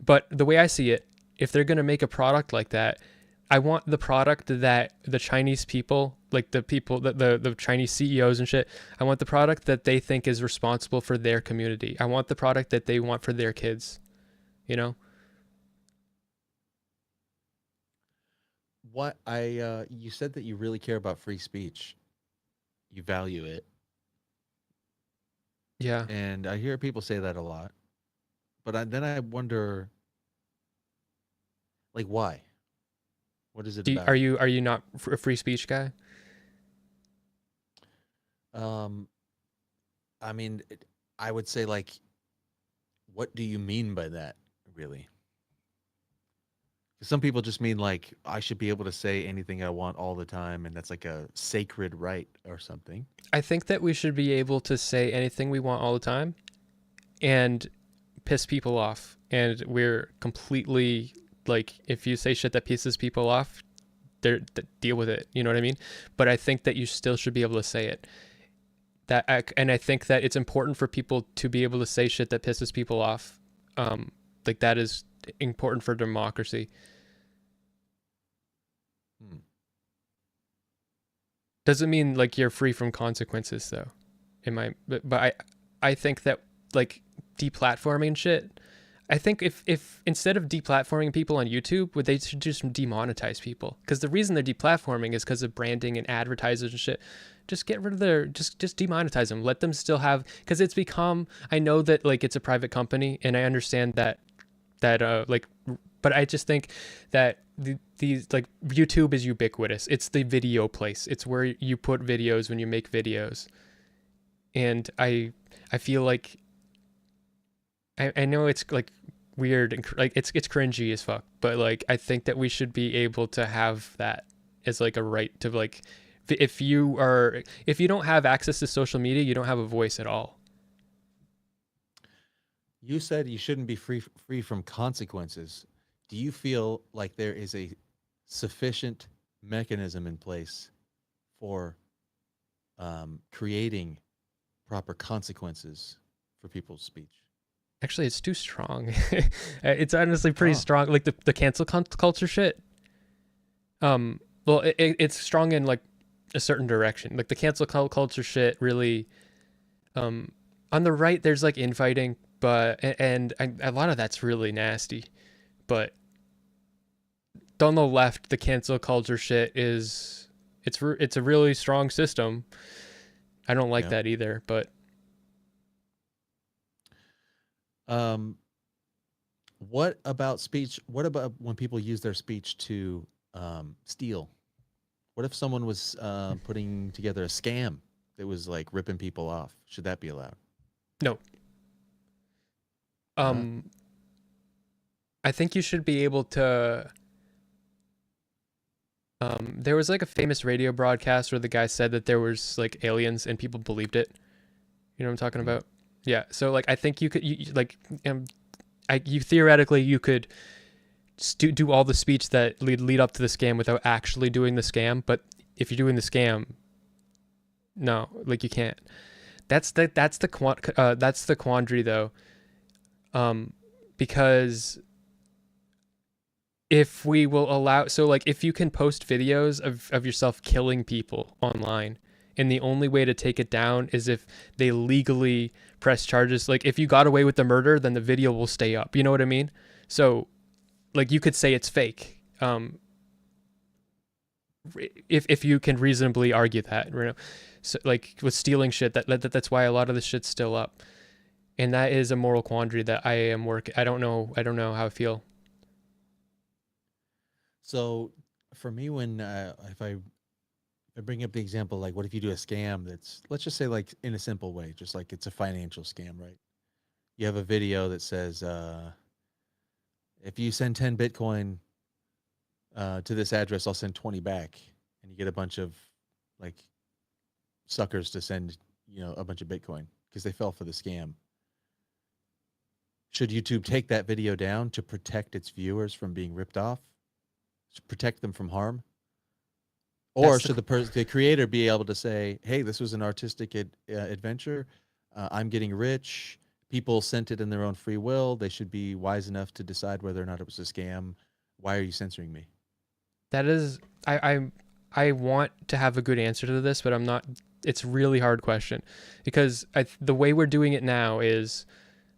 But the way I see it, if they're gonna make a product like that, I want the product that the Chinese people, like the people that the Chinese CEOs and shit, I want the product that they think is responsible for their community. I want the product that they want for their kids, you know?
What you said that you really care about free speech. You value it.
Yeah.
And I hear people say that a lot. But then I wonder, like, why? What is it about?
Are you not a free speech guy?
Um, I mean, I would say, like, what do you mean by that, really? 'Cause some people just mean, like, I should be able to say anything I want all the time, and that's like a sacred right or something.
I think that we should be able to say anything we want all the time and piss people off. And we're completely like, if you say shit that pisses people off, deal with it. You know what I mean? But I think that you still should be able to say it. And I think that it's important for people to be able to say shit that pisses people off. Like that is important for democracy. Doesn't mean like you're free from consequences though. But I think that like deplatforming shit, I think if instead of deplatforming people on YouTube, would they should just demonetize people? Because the reason they're deplatforming is because of branding and advertisers and shit. Just get rid of their, just demonetize them. Let them still have, because it's become, I know that like it's a private company and I understand that like, but I just think that these like YouTube is ubiquitous. It's the video place. It's where you put videos when you make videos. And I feel like I know it's like weird and like it's cringy as fuck, but like I think that we should be able to have that as like a right to like, if you don't have access to social media, you don't have a voice at all.
You said you shouldn't be free from consequences. Do you feel like there is a sufficient mechanism in place for creating proper consequences for people's speech?
Actually, it's too strong. It's honestly pretty strong. Like the cancel culture shit. Well, it's strong in like a certain direction. Like the cancel culture shit really. On the right, there's like infighting, but a lot of that's really nasty. But on the left, the cancel culture shit it's a really strong system. I don't like that either, but.
What about speech? What about when people use their speech to steal? What if someone was putting together a scam that was like ripping people off? Should that be allowed?
No. I think you should be able to. There was like a famous radio broadcast where the guy said that there was like aliens and people believed it. You know what I'm talking about? Yeah. So like, I think you could, you theoretically you could do all the speech that lead up to the scam without actually doing the scam. But if you're doing the scam, no, like you can't. That's the quandary though. Because if we will allow, so like if you can post videos of yourself killing people online, and the only way to take it down is if they legally press charges. Like if you got away with the murder, then the video will stay up. You know what I mean? So like you could say it's fake. If you can reasonably argue that, you know, so like with stealing shit, that's why a lot of this shit's still up. And that is a moral quandary that I am working. I don't know how I feel.
So for me, when if I bring up the example, like, what if you do a scam that's, let's just say, like, in a simple way, just like it's a financial scam, right? You have a video that says, if you send 10 Bitcoin to this address, I'll send 20 back, and you get a bunch of like suckers to send, a bunch of Bitcoin because they fell for the scam. Should YouTube take that video down to protect its viewers from being ripped off, to protect them from harm? Or
That's
should the creator be able to say, "Hey, this was an artistic adventure. I'm getting rich. People sent it in their own free will. They should be wise enough to decide whether or not it was a scam. Why are you censoring me?"
that is I want to have a good answer to this, but I'm not. It's a really hard question because the way we're doing it now is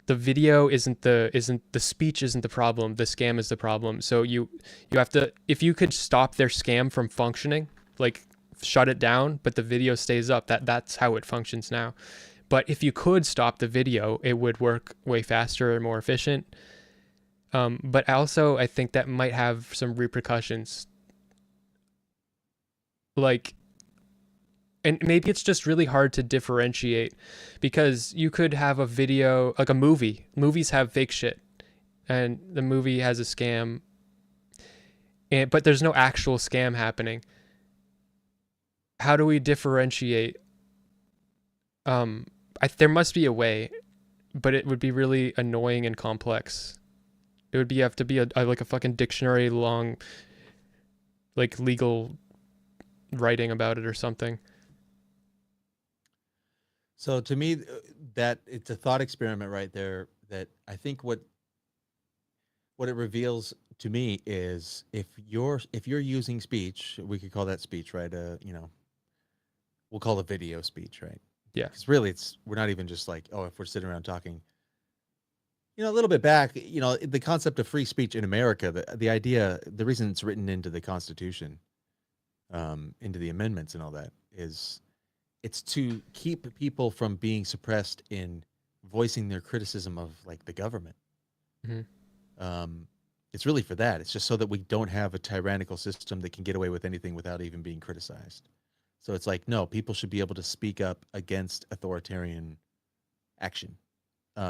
the video isn't the speech isn't the problem. The scam is the problem. So you have to, if you could stop their scam from functioning, like shut it down, but the video stays up. That's how it functions now. But if you could stop the video, it would work way faster and more efficient. But also, I think that might have some repercussions. Like, and maybe it's just really hard to differentiate because you could have a video, like a movie. Movies have fake shit, and the movie has a scam, but there's no actual scam happening. How do we differentiate? There must be a way, but it would be really annoying and complex. It would have to be like a fucking dictionary long, like legal writing about it or something.
So to me, that it's a thought experiment right there. That I think what it reveals to me is if you're using speech, we could call that speech, right? We'll call it video speech, right?
Yeah.
Because really, we're not even just like, oh, if we're sitting around talking. A little bit back, the concept of free speech in America, the idea, the reason it's written into the Constitution, into the amendments and all that, is it's to keep people from being suppressed in voicing their criticism of like the government.
Mm-hmm.
It's really for that. It's just so that we don't have a tyrannical system that can get away with anything without even being criticized. So it's like, no, people should be able to speak up against authoritarian action.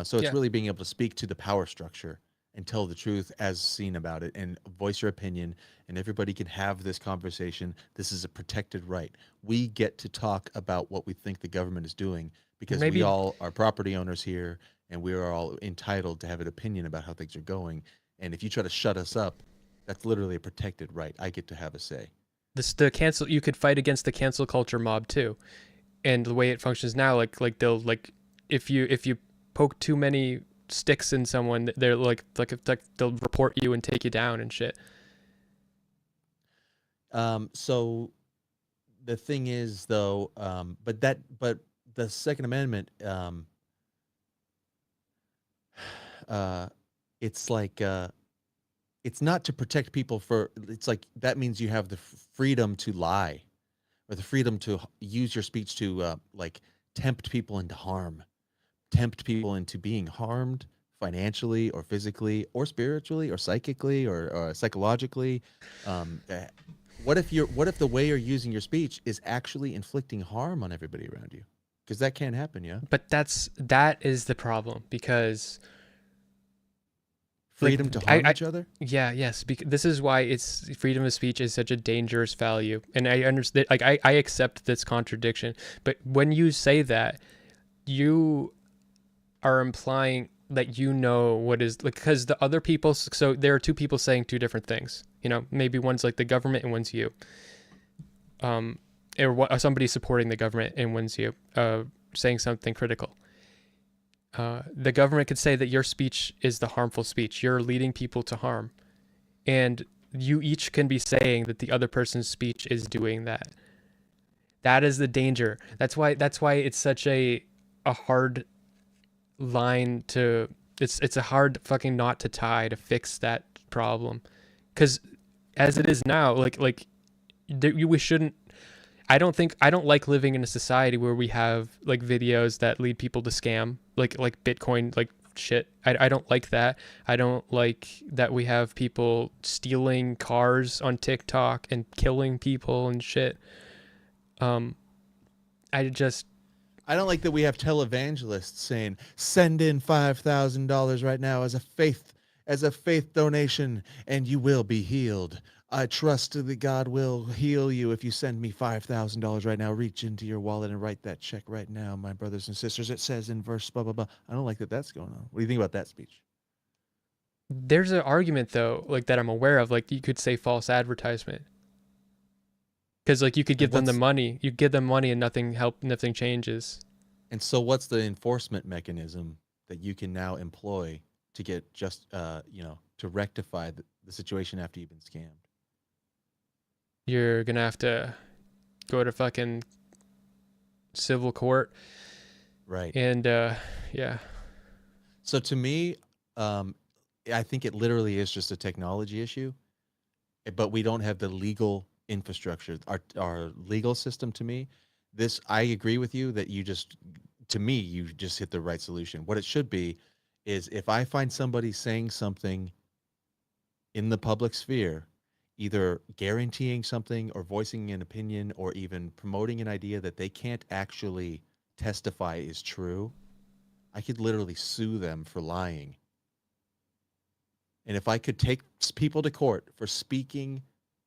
So it's really being able to speak to the power structure and tell the truth as seen about it and voice your opinion, and everybody can have this conversation. This is a protected right. We get to talk about what we think the government is doing because we all are property owners here, and we are all entitled to have an opinion about how things are going. And if you try to shut us up, that's literally a protected right. I get to have a say.
You could fight against the cancel culture mob too. And the way it functions now, like they'll, like, if you poke too many sticks in someone, they're like they'll report you and take you down and shit.
So the thing is, though, but the Second Amendment, it's like it's not to protect people it's like that means you have the freedom to lie, or the freedom to use your speech to like tempt people into harm, tempt people into being harmed financially or physically or spiritually or psychically or psychologically. What if the way you're using your speech is actually inflicting harm on everybody around you? Because that can happen, yeah.
But that is the problem, because
freedom to harm each other.
Yeah, yes. This is why freedom of speech is such a dangerous value, and I understand. Like I accept this contradiction, but when you say that, you are implying that what is, like, because the other people. So there are two people saying two different things. Maybe one's like the government and one's you. Or somebody supporting the government and one's you, saying something critical. The government could say that your speech is the harmful speech. You're leading people to harm. And you each can be saying that the other person's speech is doing that. That is the danger. That's why it's such a hard line to, it's a hard fucking knot to tie to fix that problem. Because as it is now, we shouldn't, I don't like living in a society where we have like videos that lead people to scam, like Bitcoin, like shit. I don't like that. I don't like that we have people stealing cars on TikTok and killing people and shit. Um, I just
I don't like that we have televangelists saying, "Send in $5,000 right now as a faith donation, and you will be healed. I trust that God will heal you if you send me $5,000 right now. Reach into your wallet and write that check right now, my brothers and sisters." It says in verse blah blah blah. I don't like that that's going on. What do you think about that speech?
there's an argument though, like that I'm aware of, like you could say false advertisement. Because like you could
And
give them the
what's
money, you give them money and nothing changes.
and so what's the enforcement mechanism that you can now employ to get just to rectify the situation after you've been scammed?
You're gonna have to go to fucking civil court
Right.
and yeah.
So to me, I think it literally is just a technology issue, but we don't have the legal infrastructure. Our legal system, to me, this I agree with you that to me, you just hit the right solution. What it should be is if I find somebody saying something in the public sphere, either guaranteeing something or voicing an opinion or even promoting an idea that they can't actually testify is true, I could literally sue them for lying. And if I could take people to court for speaking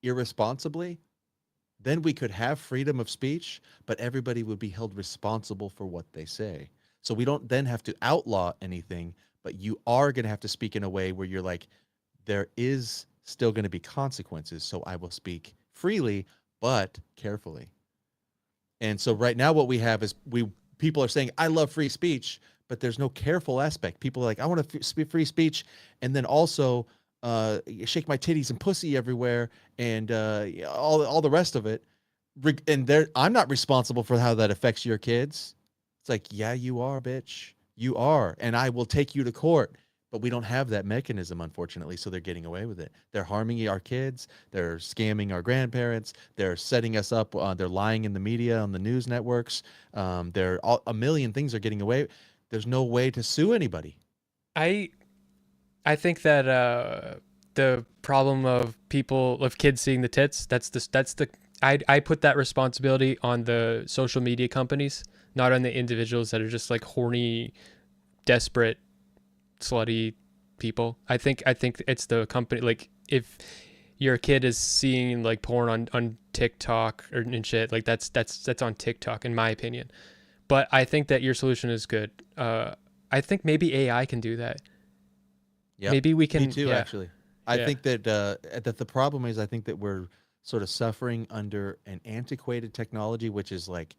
irresponsibly, then we could have freedom of speech, but everybody would be held responsible for what they say. So we don't then have to outlaw anything, but you are going to have to speak in a way where you're like, there is still going to be consequences. So I will speak freely, but carefully. And so right now what we have is people are saying, I love free speech, but there's no careful aspect. People are like, I want to speak free speech, and then also shake my titties and pussy everywhere, and all the rest of it. And I'm not responsible for how that affects your kids. It's like, yeah, you are, bitch. You are, and I will take you to court. But we don't have that mechanism, unfortunately, so they're getting away with it. They're harming our kids. They're scamming our grandparents. They're setting us up. They're lying in the media, on the news networks. A million things are getting away. There's no way to sue anybody.
I think that the problem of kids seeing the tits, that's the I put that responsibility on the social media companies, not on the individuals that are just like horny, desperate, slutty people. I think it's the company. Like if your kid is seeing like porn on TikTok and shit, like that's on TikTok in my opinion. But I think that your solution is good. I think maybe AI can do that.
Yeah,
Maybe we can.
me too,
Yeah,
actually. I
yeah,
think that the problem is I think that we're sort of suffering under an antiquated technology, which is like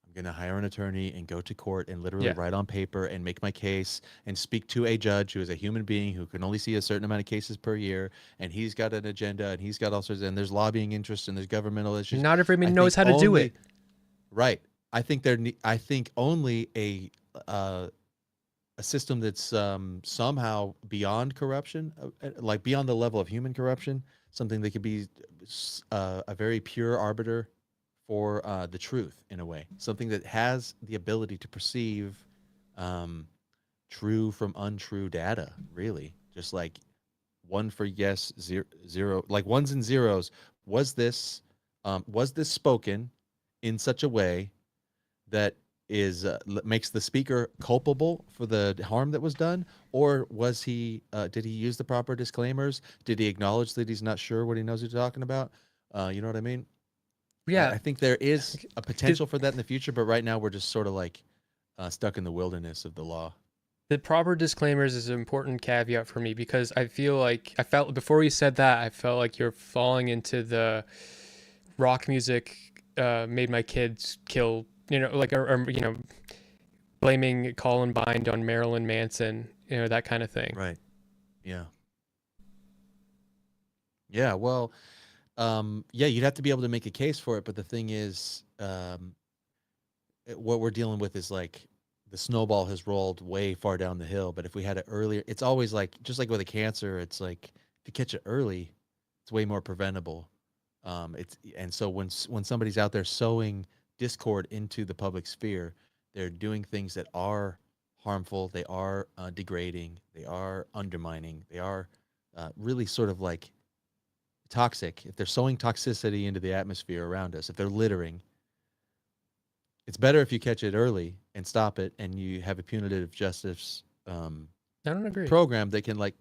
I'm going to hire an attorney and go to court and literally
yeah.
write on paper and make my case and speak to a judge who is a human being who can only see a certain amount of cases per year, and he's got an agenda and he's got all sorts, and there's lobbying interests and there's governmental issues.
Not
I
everyone knows
think
how to do
only
it.
right. I think only a system that's somehow beyond corruption, like beyond the level of human corruption, something that could be a very pure arbiter for the truth in a way, something that has the ability to perceive true from untrue data, really, just like one for yes, zero, like ones and zeros. Was this spoken in such a way that makes the speaker culpable for the harm that was done, or was he did he use the proper disclaimers? Did he acknowledge that he's not sure what he knows he's talking about? You know what I mean?
Yeah,
I think there is a potential for that in the future, but right now we're just sort of like stuck in the wilderness of the law.
the proper disclaimers is an important caveat for me because I felt before you said that, I felt like you're falling into the rock music made my kids kill, like, or blaming Columbine on Marilyn Manson, that kind of thing.
Right. Yeah. Yeah. Well, yeah, you'd have to be able to make a case for it, but the thing is, what we're dealing with is like the snowball has rolled way far down the hill. But if we had it earlier, it's always like just like with a cancer, it's like if you catch it early, it's way more preventable. And so when somebody's out there sowing discord into the public sphere, they're doing things that are harmful, they are degrading, they are undermining, they are really sort of like toxic. If they're sowing toxicity into the atmosphere around us, if they're littering, it's better if you catch it early and stop it, and you have a punitive justice
I don't agree.
program that can like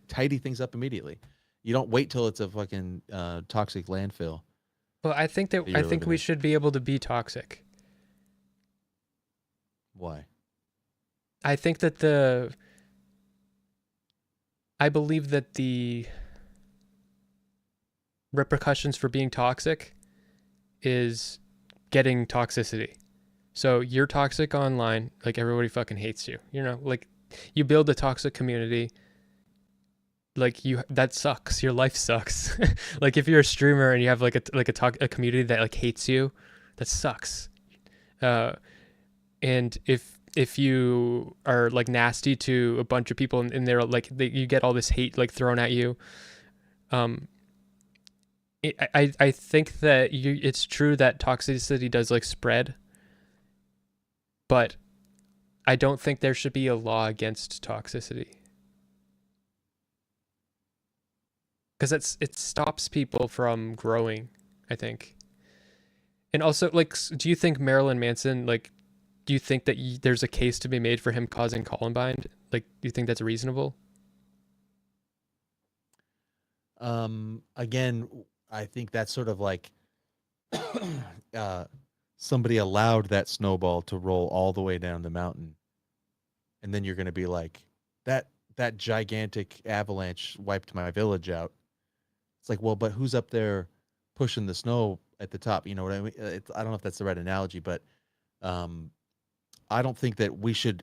tidy things up immediately. You don't wait till it's a fucking toxic landfill.
Well, I think
that you're
I think
living
we
in.
should be able to be toxic.
Why?
I think that I believe that the repercussions for being toxic is getting toxicity. So you're toxic online, like everybody fucking hates you. You know, like you build a toxic community, like that sucks. Your life sucks. Like if you're a streamer and you have like a community that like hates you, that sucks. And if you are like nasty to a bunch of people and they're like you get all this hate like thrown at you, I think that it's true that toxicity does like spread, but I don't think there should be a law against toxicity, because it stops people from growing, I think. And also, like, do you think Marilyn Manson, like, do you think that there's a case to be made for him causing Columbine? Like, do you think that's reasonable?
Again, I think that's sort of like somebody allowed that snowball to roll all the way down the mountain, and then you're going to be like, that gigantic avalanche wiped my village out. It's like, well, but who's up there pushing the snow at the top? You know what I mean? I don't know if that's the right analogy, but I don't think that we should.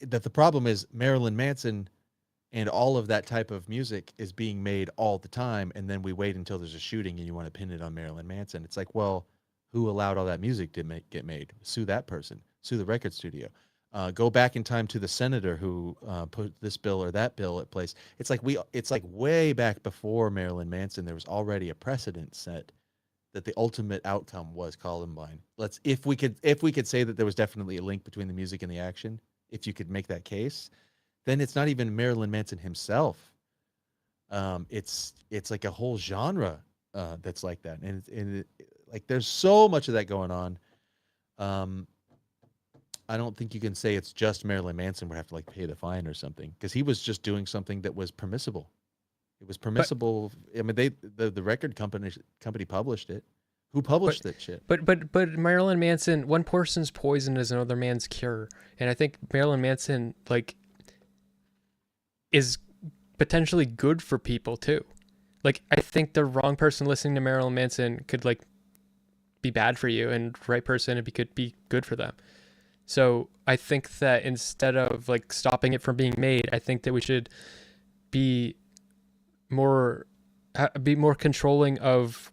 That the problem is Marilyn Manson and all of that type of music is being made all the time, and then we wait until there's a shooting and you want to pin it on Marilyn Manson. It's like, well, who allowed all that music to get made? Sue that person. Sue the record studio. Go back in time to the senator who put this bill or that bill at place. It's like way back before Marilyn Manson, there was already a precedent set that the ultimate outcome was Columbine. If we could say that there was definitely a link between the music and the action, if you could make that case, then it's not even Marilyn Manson himself. It's like a whole genre that's like that, and like there's so much of that going on. I don't think you can say it's just Marilyn Manson would have to like pay the fine or something, because he was just doing something that was permissible. It was permissible. I mean, the record company published it. Who published that shit?
But Marilyn Manson, one person's poison is another man's cure, and I think Marilyn Manson like is potentially good for people too. Like I think the wrong person listening to Marilyn Manson could like be bad for you, and the right person it could be good for them. So I think that instead of like stopping it from being made, I think that we should be more controlling of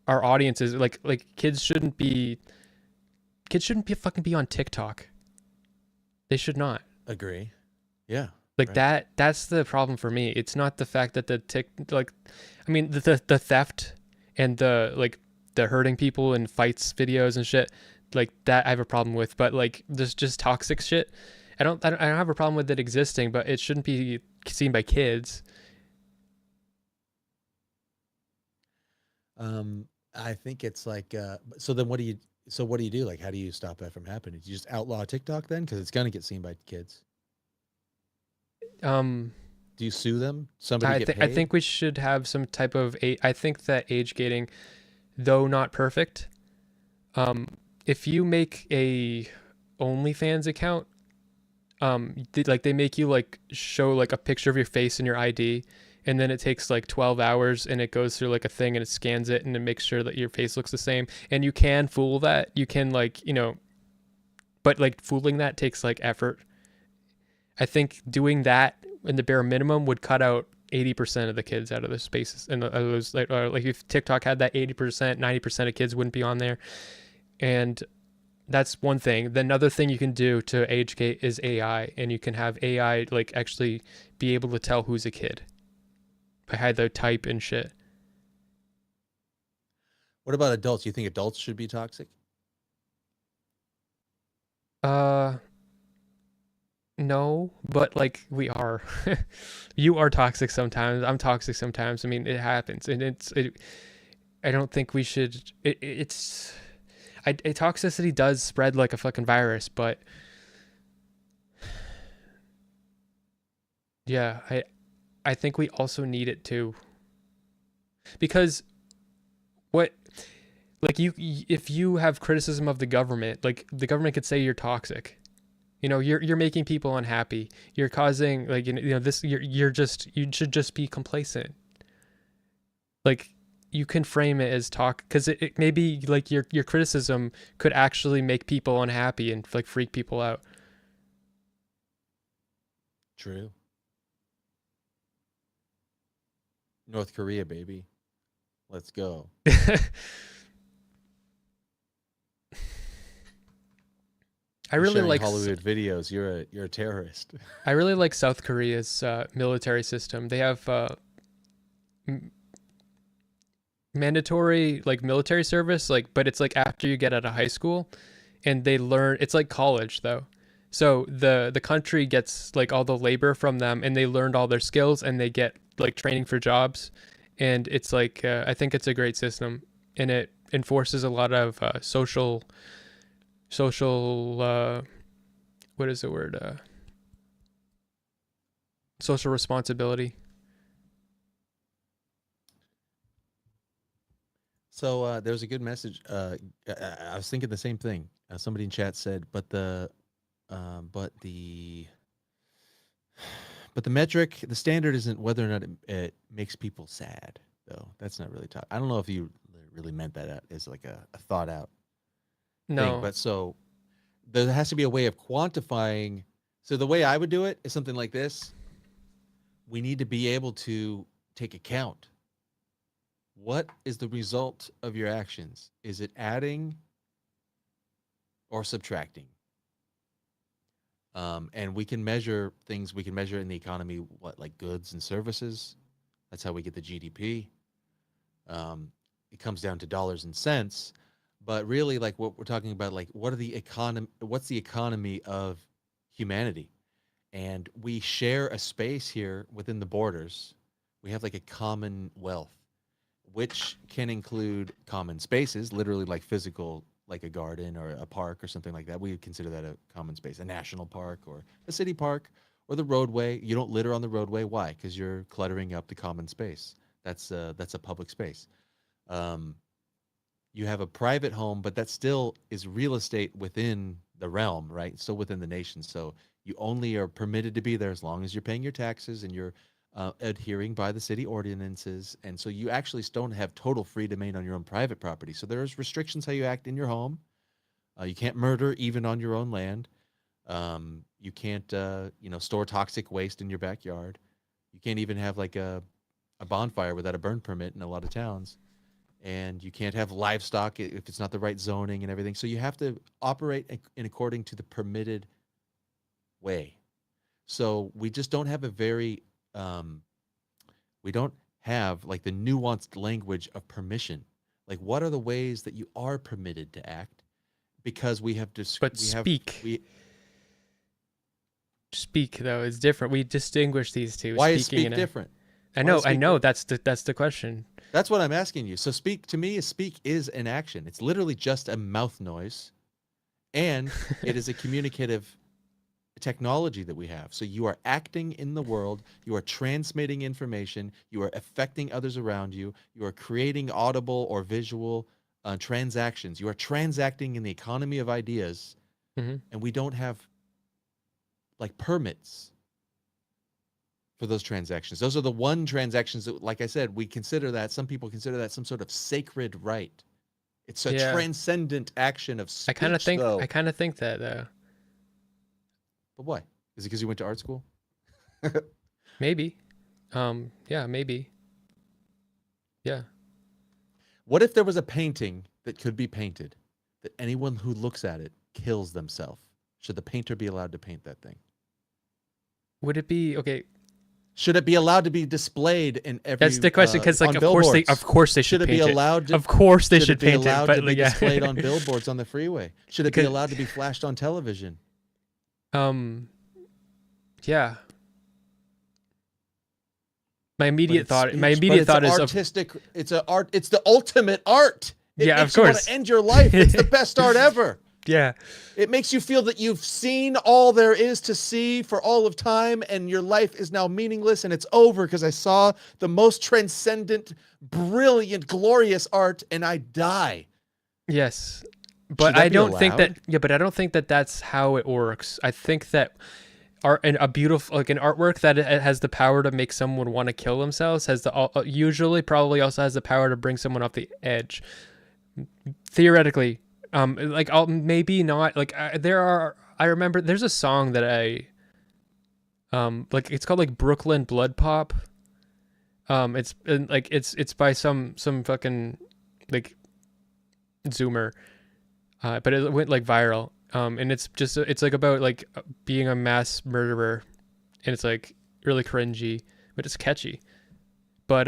our audiences. Like kids shouldn't fucking be on TikTok. They should not.
Agree. Yeah.
Like right. That's the problem for me. It's not the fact that the theft and the hurting people in fights videos and shit, like that I have a problem with, but like there's just toxic shit. I don't have a problem with it existing, but it shouldn't be seen by kids.
I think it's like so then what do you do? Like how do you stop that from happening? Do you just outlaw TikTok then, because it's going to get seen by kids? Do you sue them? Somebody get paid?
I think we should have some type of I think that age gating, though not perfect, if you make a OnlyFans account, they make you like show like a picture of your face and your ID, and then it takes like 12 hours and it goes through like a thing and it scans it and it makes sure that your face looks the same. And you can fool that. You can like, but like fooling that takes like effort. I think doing that in the bare minimum would cut out 80% of the kids out of the spaces. And those like if TikTok had that 80%, 90% of kids wouldn't be on there. And that's one thing. The another thing you can do to age gate is AI, and you can have AI like actually be able to tell who's a kid by how they type and shit.
What about adults? You think adults should be toxic?
Uh, no, but like we are. You are toxic sometimes. I'm toxic sometimes. I mean, it happens, and I don't think we should. It's. Toxicity does spread like a fucking virus, but yeah, I think we also need it too, because what like if you have criticism of the government, like the government could say you're toxic. You're making people unhappy. You're causing like this. You should just be complacent. Like you can frame it as talk because it maybe like your criticism could actually make people unhappy and like freak people out.
True. North Korea, baby. Let's go.
I
You're
really
sharing
like
Hollywood videos. You're a terrorist.
I really like South Korea's military system. They have mandatory like military service, like, but it's like after you get out of high school, and they learn. It's like college though. So the country gets like all the labor from them, and they learned all their skills, and they get like training for jobs, and it's like I think it's a great system, and it enforces a lot of social what is the word social responsibility.
So there was a good message. I was thinking the same thing. Somebody in chat said, but the metric, the standard isn't whether or not it makes people sad, though. That's not really I don't know if you really meant that as like a thought out thing,
No.
but so there has to be a way of quantifying. So the way I would do it is something like this. We need to be able to take account. What is the result of your actions? Is it adding or subtracting? And we can measure things. We can measure in the economy like goods and services. That's how we get the GDP. It comes down to dollars and cents, but really, like what we're talking about, like what's the economy of humanity? And we share a space here within the borders. We have like a common wealth, which can include common spaces, literally like physical, like a garden or a park or something like that. We would consider that a common space, a national park or a city park or the roadway. You don't litter on the roadway. Why? Because you're cluttering up the common space. That's a public space. You have a private home, but that still is real estate within the realm, right? Still within the nation. So you only are permitted to be there as long as you're paying your taxes and you're adhering by the city ordinances. And so you actually don't have total free domain on your own private property. So there's restrictions how you act in your home. You can't murder even on your own land. You can't, store toxic waste in your backyard. You can't even have like a bonfire without a burn permit in a lot of towns. And you can't have livestock if it's not the right zoning and everything. So you have to operate in according to the permitted way. So we just don't have we don't have like the nuanced language of permission. Like what are the ways that you are permitted to act? Because we have
But speak though is different. We distinguish these two.
Why is speak different?
I know. That's the question.
That's what I'm asking you. So speak is an action. It's literally just a mouth noise, and it is a communicative technology that we have. So you are acting in the world, you are transmitting information, you are affecting others around you, you are creating audible or visual transactions. You are transacting in the economy of ideas, and we don't have like permits for those transactions. Those are the one transactions that, like I said, some people consider that some sort of sacred right. It's a transcendent action of speech. I
kind of think that though.
But why? Is it because you went to art school?
Maybe. Yeah, maybe. Yeah.
What if there was a painting that could be painted that anyone who looks at it kills themselves? Should the painter be allowed to paint that thing?
Would it be okay?
Should it be allowed to be displayed in every?
That's the question, because like
on
of course they
should
should
it
paint
be
it.
allowed to,
Of course they
should
should
it be
paint it,
allowed
but
to be
like, yeah.
displayed on billboards on the freeway? Should it be
Because-
allowed to be flashed on television?
Yeah. My immediate
But
thought
it's
is
artistic. It's a art. It's the ultimate art. It
Yeah, of
makes you want
course.
to end your life. It's the best art ever.
yeah.
It makes you feel that you've seen all there is to see for all of time, and your life is now meaningless, and it's over because I saw the most transcendent, brilliant, glorious art, and I die.
Yes.
Should
But
that
I
be
don't think that
allowed?
but I don't think that that's how it works. I think that art and a beautiful like an artwork that it has the power to make someone want to kill themselves has the usually probably also has the power to bring someone off the edge. Theoretically, like I'll maybe not like I remember there's a song that I like it's called like Brooklyn Blood Pop. It's like it's by some fucking like Zoomer, but it went like viral. And it's like about like being a mass murderer, and it's like really cringy, but it's catchy. But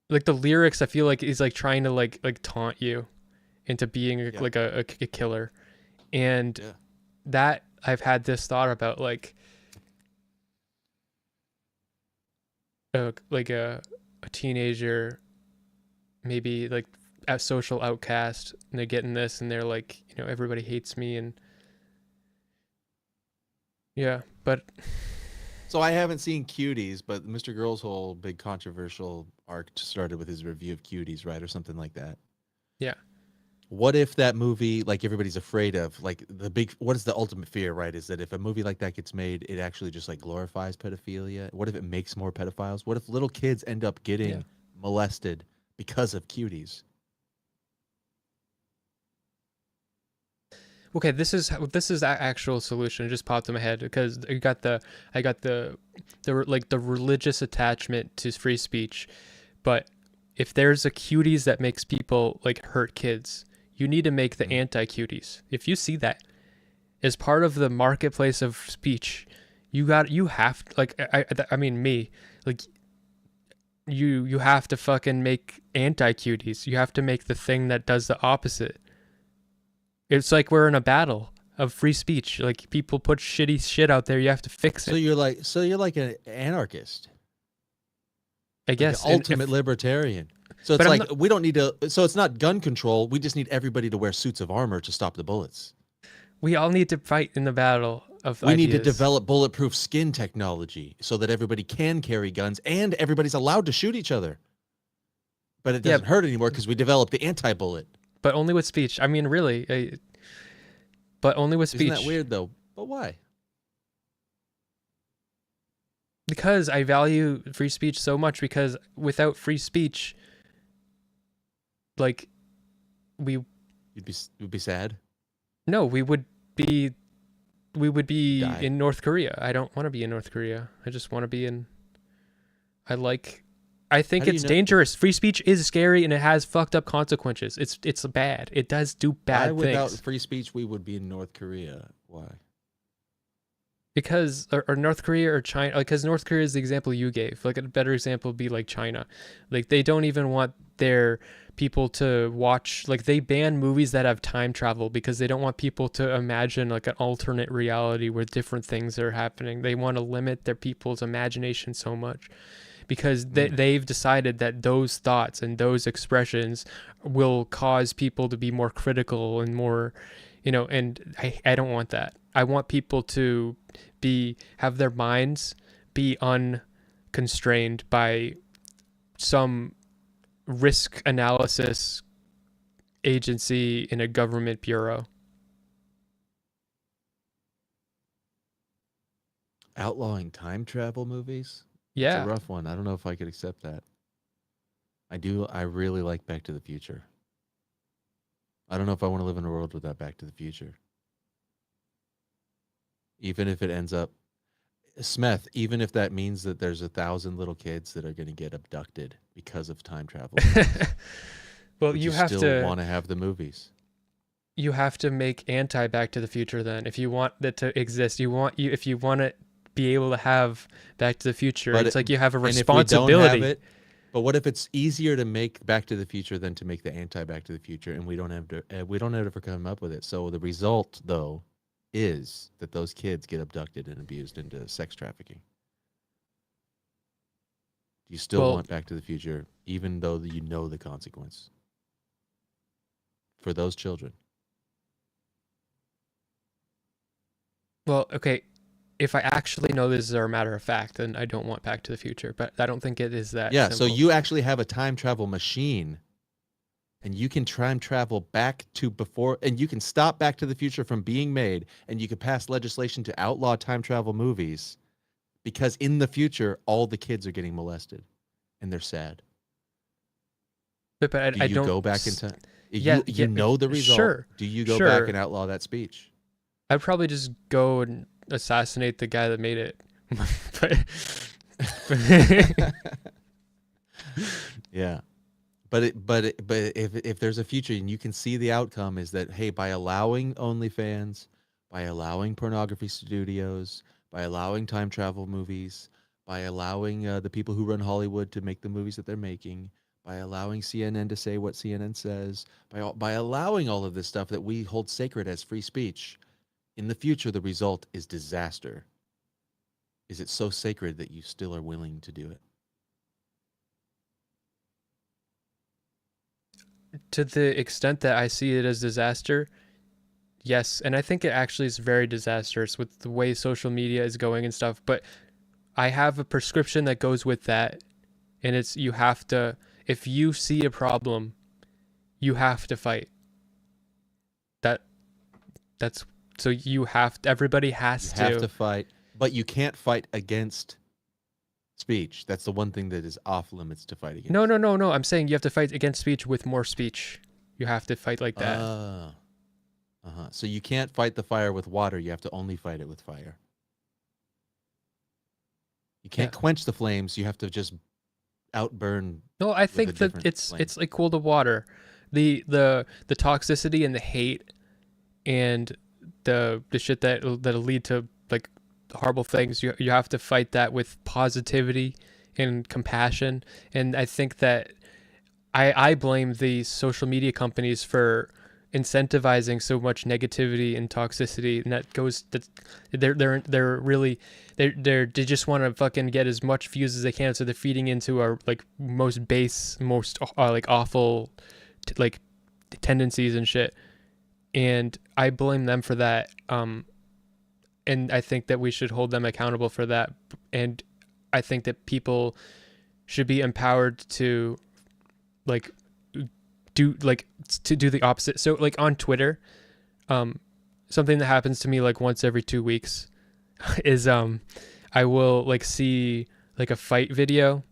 like the lyrics, I feel like is like trying to like taunt you into being
Yeah.
like a killer, and
Yeah.
that I've had this thought about like a teenager, maybe like a social outcast, and they're getting this, and they're like, everybody hates me, and yeah, but
So I haven't seen Cuties, but Mr. Girl's whole big controversial arc started with his review of Cuties, right, or something like that.
yeah,
What if that movie, like everybody's afraid of, like what is the ultimate fear, right? Is that if a movie like that gets made, it actually just like glorifies pedophilia? What if it makes more pedophiles? What if little kids end up getting
Yeah.
molested because of Cuties?
okay, this is the actual solution. It just popped in my head because I got the like the religious attachment to free speech, but if there's a cuties that makes people like hurt kids, you need to make the anti-cuties. If you see that as part of the marketplace of speech, you have like I mean me, like you have to fucking make anti-cuties. You have to make the thing that does the opposite. It's like we're in a battle of free speech. Like people put shitty shit out there, you have to fix it.
So you're like an anarchist.
I guess
Like an ultimate libertarian. So it's
But I'm
like we don't need to. So it's not gun control. We just need everybody to wear suits of armor to stop the bullets.
we all need to fight in the battle of
We need to
ideas.
develop bulletproof skin technology so that everybody can carry guns and everybody's allowed to shoot each other. But it
Yeah.
doesn't hurt anymore because we developed the anti-bullet.
But only with speech. I mean, really. But only with speech.
Isn't that weird though? But why?
Because I value free speech so much, because without free speech, like
You'd be sad.
no, we would be
Die.
in North Korea. I don't want to be in North Korea. I just want to be in I think
How do
it's
you know-
dangerous. Free speech is scary, and it has fucked up consequences. It's bad. It does do
Why
bad
without
things.
free speech we would be in North Korea? Why?
Because or North Korea or China, because North Korea is the example you gave. Like a better example would be like China. Like they don't even want their people to watch, like they ban movies that have time travel because they don't want people to imagine like an alternate reality where different things are happening. They want to limit their people's imagination so much because they've decided that those thoughts and those expressions will cause people to be more critical and more, and I don't want that. I want people to have their minds be unconstrained by some risk analysis agency in a government bureau.
Outlawing time travel movies? It's
Yeah.
a rough one. I don't know if I could accept that. I really like Back to the Future. I don't know if I want to live in a world without Back to the Future. Even if it ends up, Smeth, even if that means that there's 1,000 little kids that are going to get abducted because of time travel,
Well,
would
you have
still
to
want to have the movies.
you have to make anti Back to the Future then. If you want that to exist, if you want it be able to have Back to the Future.
But
it's like you have a
and if we don't
responsibility.
have it, but what if it's easier to make Back to the Future than to make the anti-Back to the Future, and we don't have to, we don't ever come up with it? So the result, though, is that those kids get abducted and abused into sex trafficking. Do you still want Back to the Future, even though you know the consequence for those children?
Well, okay, if I actually know this is a matter of fact, then I don't want Back to the Future. But I don't think it is that.
Yeah,
simple.
so you actually have a time travel machine, and you can time travel back to before, and you can stop Back to the Future from being made, and you can pass legislation to outlaw time travel movies, because in the future, all the kids are getting molested, and they're sad.
But I
Do you
don't
go back in time?
Yeah,
You know the result.
Sure.
Do you go back and outlaw that speech?
I'd probably just go and assassinate the guy that made it.
Yeah, but if there's a future and you can see the outcome is that, hey, by allowing OnlyFans, by allowing pornography studios, by allowing time travel movies, by allowing the people who run Hollywood to make the movies that they're making, by allowing CNN to say what CNN says, by allowing all of this stuff that we hold sacred as free speech, in the future, the result is disaster. Is it so sacred that you still are willing to do it?
To the extent that I see it as disaster, yes. And I think it actually is very disastrous with the way social media is going and stuff. But I have a prescription that goes with that. And it's, you have to, if you see a problem, you have to fight. That's, so you have to, everybody has
to. You have to fight, but you can't fight against speech. That's the one thing that is off limits to fight against.
No. I'm saying you have to fight against speech with more speech. You have to fight like that.
So you can't fight the fire with water. You have to only fight it with fire. You can't quench the flames. You have to just outburn.
No, I think that it's equal to water. The toxicity and the hate and the shit that'll lead to like horrible things, you have to fight that with positivity and compassion. And I think that I blame the social media companies for incentivizing so much negativity and toxicity, and that goes that they just want to fucking get as much views as they can, so they're feeding into our like most base, most like awful like tendencies and shit. And I blame them for that. And I think that we should hold them accountable for that. And I think that people should be empowered to do the opposite. So like on Twitter, something that happens to me like once every 2 weeks is I will like see like a fight video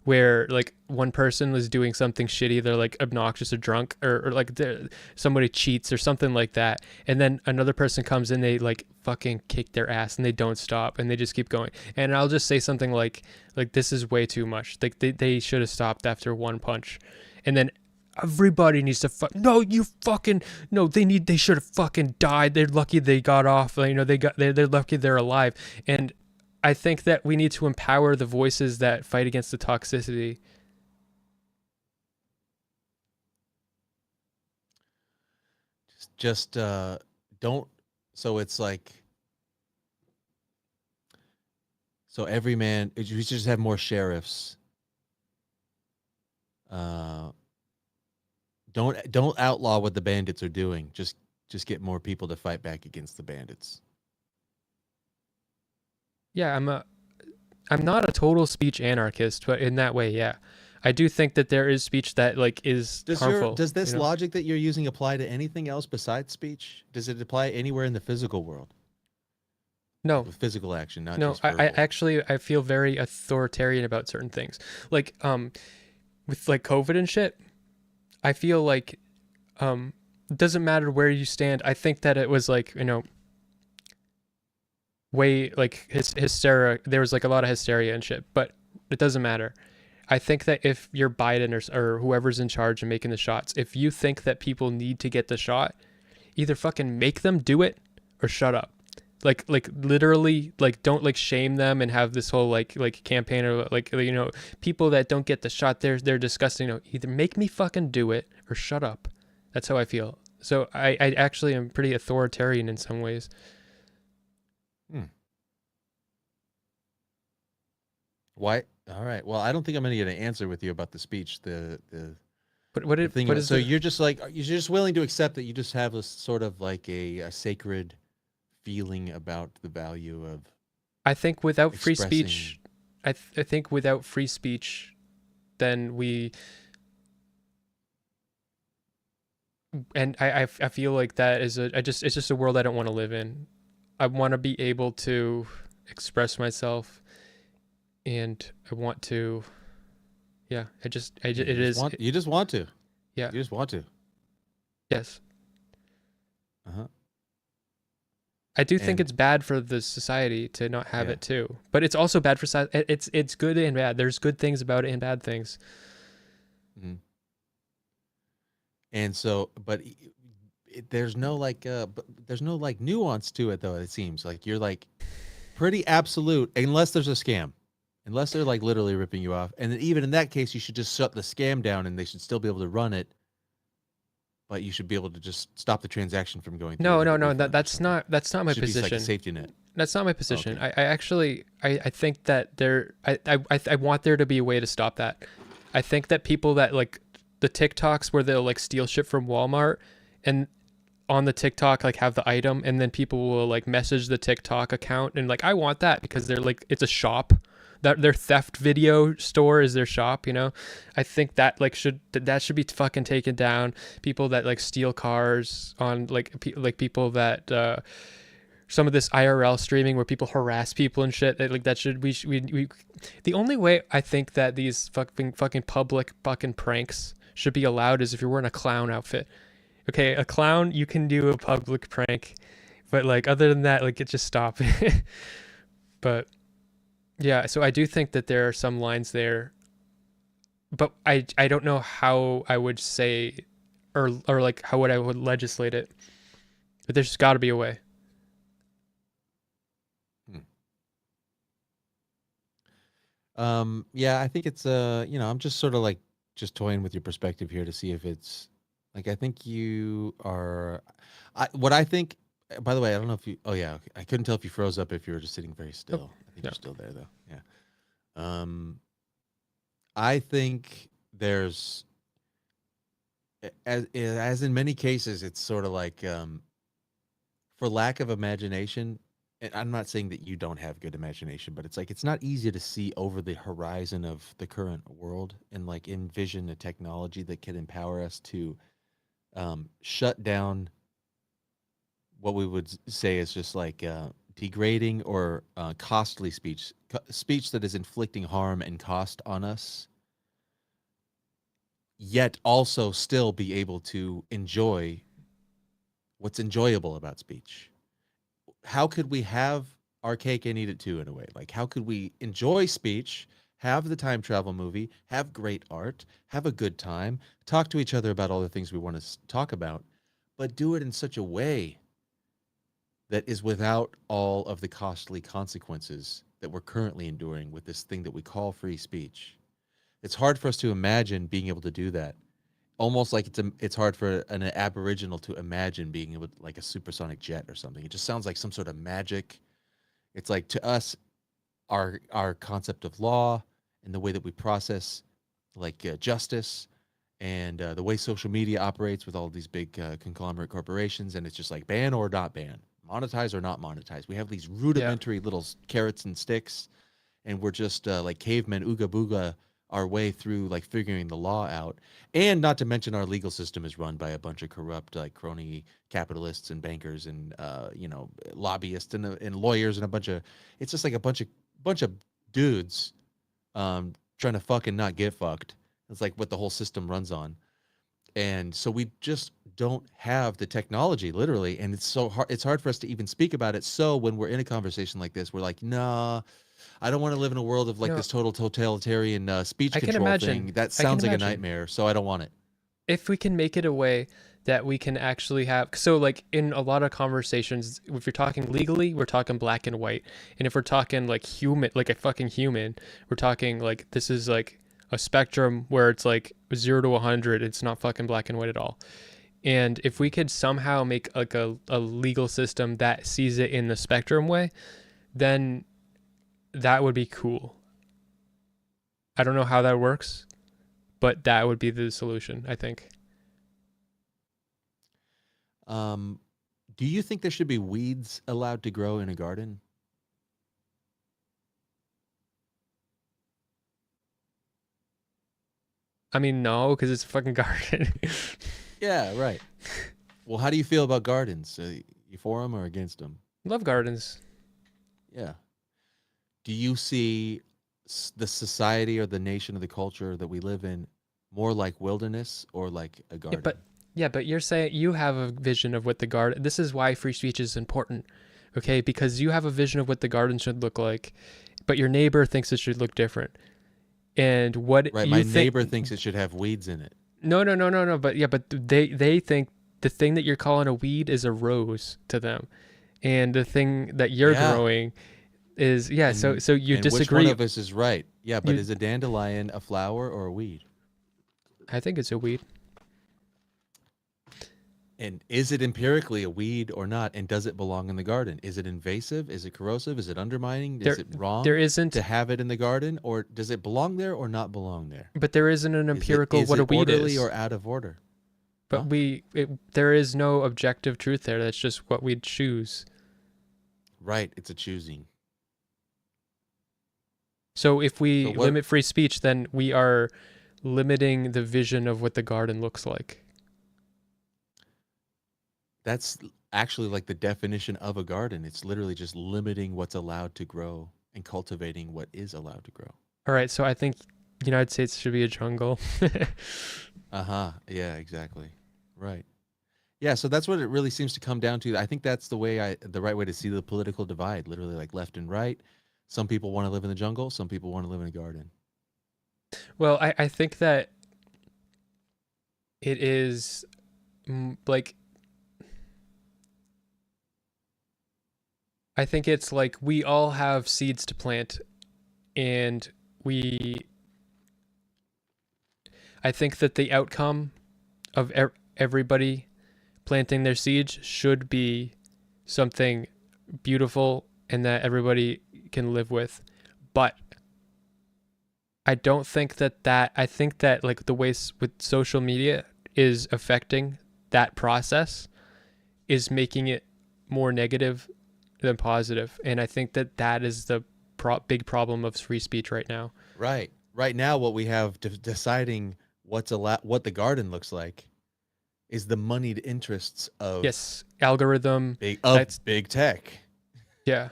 where like one person was doing something shitty, they're like obnoxious or drunk, or like somebody cheats or something like that, and then another person comes in, they like fucking kick their ass and they don't stop and they just keep going, and I'll just say something like this is way too much, like they should have stopped after one punch, and then everybody needs to they should have fucking died, they're lucky they got off, they're lucky they're alive. And I think that we need to empower the voices that fight against the toxicity.
Just don't. So it's like, so every man, we should just have more sheriffs. Don't outlaw what the bandits are doing. Just get more people to fight back against the bandits.
Yeah, I'm not a total speech anarchist, but in that way, yeah. I do think that there is speech that like is harmful.
Does this logic that you're using apply to anything else besides speech? Does it apply anywhere in the physical world?
No.
With physical action, not
no,
just verbal.
I feel very authoritarian about certain things. Like with like COVID and shit, I feel like it doesn't matter where you stand. I think that it was like, way like hysteria, there was like a lot of hysteria and shit, but it doesn't matter. I think that if you're Biden or whoever's in charge and making the shots, if you think that people need to get the shot, either fucking make them do it or shut up. like literally, like don't like shame them and have this whole like campaign, or like, you know, people that don't get the shot, they're disgusting. You know, either make me fucking do it or shut up. That's how I feel. So I actually am pretty authoritarian in some ways.
Why? All right. Well, I don't think I'm going to get an answer with you about the speech.
But what
The
it
thing
what
about,
is
so
the,
you're just like, you're just willing to accept that you just have a sort of like a sacred feeling about the value of
I think without free
expressing.
speech, I think without free speech, then I feel like that is it's just a world I don't want to live in. I want to be able to express myself, and I want to, yeah, it is,
You just want to.
yeah,
You just want to.
yes.
Uh-huh.
I do think
And
it's bad for the society to not have
yeah.
it too, but it's also bad for society. It's good and bad. There's good things about it and bad things.
Mhm. And so, but there's no like, there's no like nuance to it though. It seems like you're like pretty absolute, unless there's a scam, unless they're like literally ripping you off. And then even in that case, you should just shut the scam down, and they should still be able to run it. But you should be able to just stop the transaction from going through.
No,
Like
no,
a
no.
refund or
That's
something.
not my
Should be like a
position.
safety net.
That's not my position.
Okay.
I actually I think that I want there to be a way to stop that. I think that people that like the TikToks where they'll like steal shit from Walmart, and on the TikTok like have the item, and then people will like message the TikTok account and like, I want that, because they're like, it's a shop. That their theft video store is their shop, you know. I think that like that should be fucking taken down. People that like steal cars on like people that some of this IRL streaming where people harass people and shit. Like that should we the only way I think that these fucking public fucking pranks should be allowed is if you're wearing a clown outfit. Okay, a clown, you can do a public prank, but like other than that, like it just stop. But yeah, so I do think that there are some lines there, but I don't know how I would say, or like how would I would legislate it. But there's got to be a way.
Yeah, I think it's I'm just sort of like just toying with your perspective here to see if it's like, I think you are what I think, by the way, I don't know if you, oh yeah, okay. I couldn't tell if you froze up, if you were just sitting very still. I think
No.
you're still there though. Yeah. I think there's as in many cases, it's sort of like for lack of imagination, and I'm not saying that you don't have good imagination, but it's like it's not easy to see over the horizon of the current world and like envision a technology that can empower us to shut down what we would say is just like degrading or costly speech, speech that is inflicting harm and cost on us, yet also still be able to enjoy what's enjoyable about speech. How could we have our cake and eat it too, in a way? Like, how could we enjoy speech, have the time travel movie, have great art, have a good time, talk to each other about all the things we want to talk about, but do it in such a way that is without all of the costly consequences that we're currently enduring with this thing that we call free speech? It's hard for us to imagine being able to do that. Almost like it's hard for an Aboriginal to imagine being able to, like a supersonic jet or something. It just sounds like some sort of magic. It's like, to us, our concept of law and the way that we process like justice and the way social media operates with all these big conglomerate corporations, and it's just like ban or not ban, monetize or not monetize. We have these rudimentary little carrots and sticks, and we're just like cavemen ooga booga our way through like figuring the law out. And not to mention, our legal system is run by a bunch of corrupt like crony capitalists and bankers and lobbyists and lawyers and a bunch of, it's just like a bunch of dudes trying to fucking not get fucked. It's like what the whole system runs on. And so we just don't have the technology, literally, and it's hard for us to even speak about it. So when we're in a conversation like this, we're like, nah, I don't want to live in a world of like
No,
this total totalitarian speech
I can
control
imagine.
thing. That
I can
sounds like a
imagine.
nightmare, so I don't want it.
if we can make it a way that we can actually have, so like in a lot of conversations, if you're talking legally, we're talking black and white, and if we're talking like human, like a fucking human, we're talking like this is like a spectrum where it's like 0 to 100. It's not fucking black and white at all. And if we could somehow make like a legal system that sees it in the spectrum way, then that would be cool. I don't know how that works, but that would be the solution, I think.
Do you think there should be weeds allowed to grow in a garden?
I mean, no, because it's a fucking garden.
Yeah, right. Well, how do you feel about gardens? You for them or against them?
Love gardens.
Yeah. Do you see the society or the nation or the culture that we live in more like wilderness or like a garden?
But you're saying you have a vision of what the garden. This is why free speech is important, okay? Because you have a vision of what the garden should look like, but your neighbor thinks it should look different. And what
right,
you
my
think,
neighbor thinks it should have weeds in it.
No. But yeah, but they think the thing that you're calling a weed is a rose to them, and the thing that you're growing is so you
and
disagree.
Which one of us is right? Yeah, but is a dandelion a flower or a weed?
I think it's a weed.
And is it empirically a weed or not? And does it belong in the garden? Is it invasive? Is it corrosive? Is it undermining? Is it wrong to have it in the garden? Or does it belong there or not belong there?
But there isn't an empirical
is
what
it
a weed
orderly
is.
or out of order?
But there is no objective truth there. That's just what we choose.
Right. It's a choosing.
So if we limit free speech, then we are limiting the vision of what the garden looks like.
That's actually like the definition of a garden. It's literally just limiting what's allowed to grow and cultivating what is allowed to grow.
All right. So I think the United States should be a jungle.
Yeah, exactly. Right. Yeah. So that's what it really seems to come down to. I think that's the right way to see the political divide, literally like left and right. Some people want to live in the jungle. Some people want to live in a garden.
Well, I think that it is like, I think it's like we all have seeds to plant, and I think that the outcome of everybody planting their seeds should be something beautiful and that everybody can live with. But I don't think I think that like the way with social media is affecting that process is making it more negative than positive. And I think that is the big problem of free speech right now.
Right. Right now, what we have deciding what the garden looks like is the moneyed interests of
algorithm
big tech.
Yeah.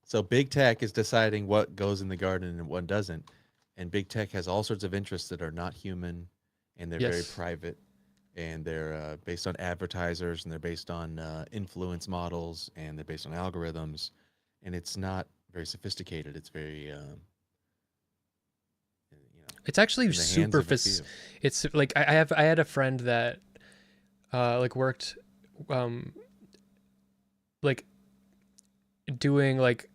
So big tech is deciding what goes in the garden and what doesn't, and big tech has all sorts of interests that are not human, and they're very private, and they're based on advertisers, and they're based on influence models, and they're based on algorithms, and it's not very sophisticated. It's very
it's actually super it's like I had a friend that like worked like doing like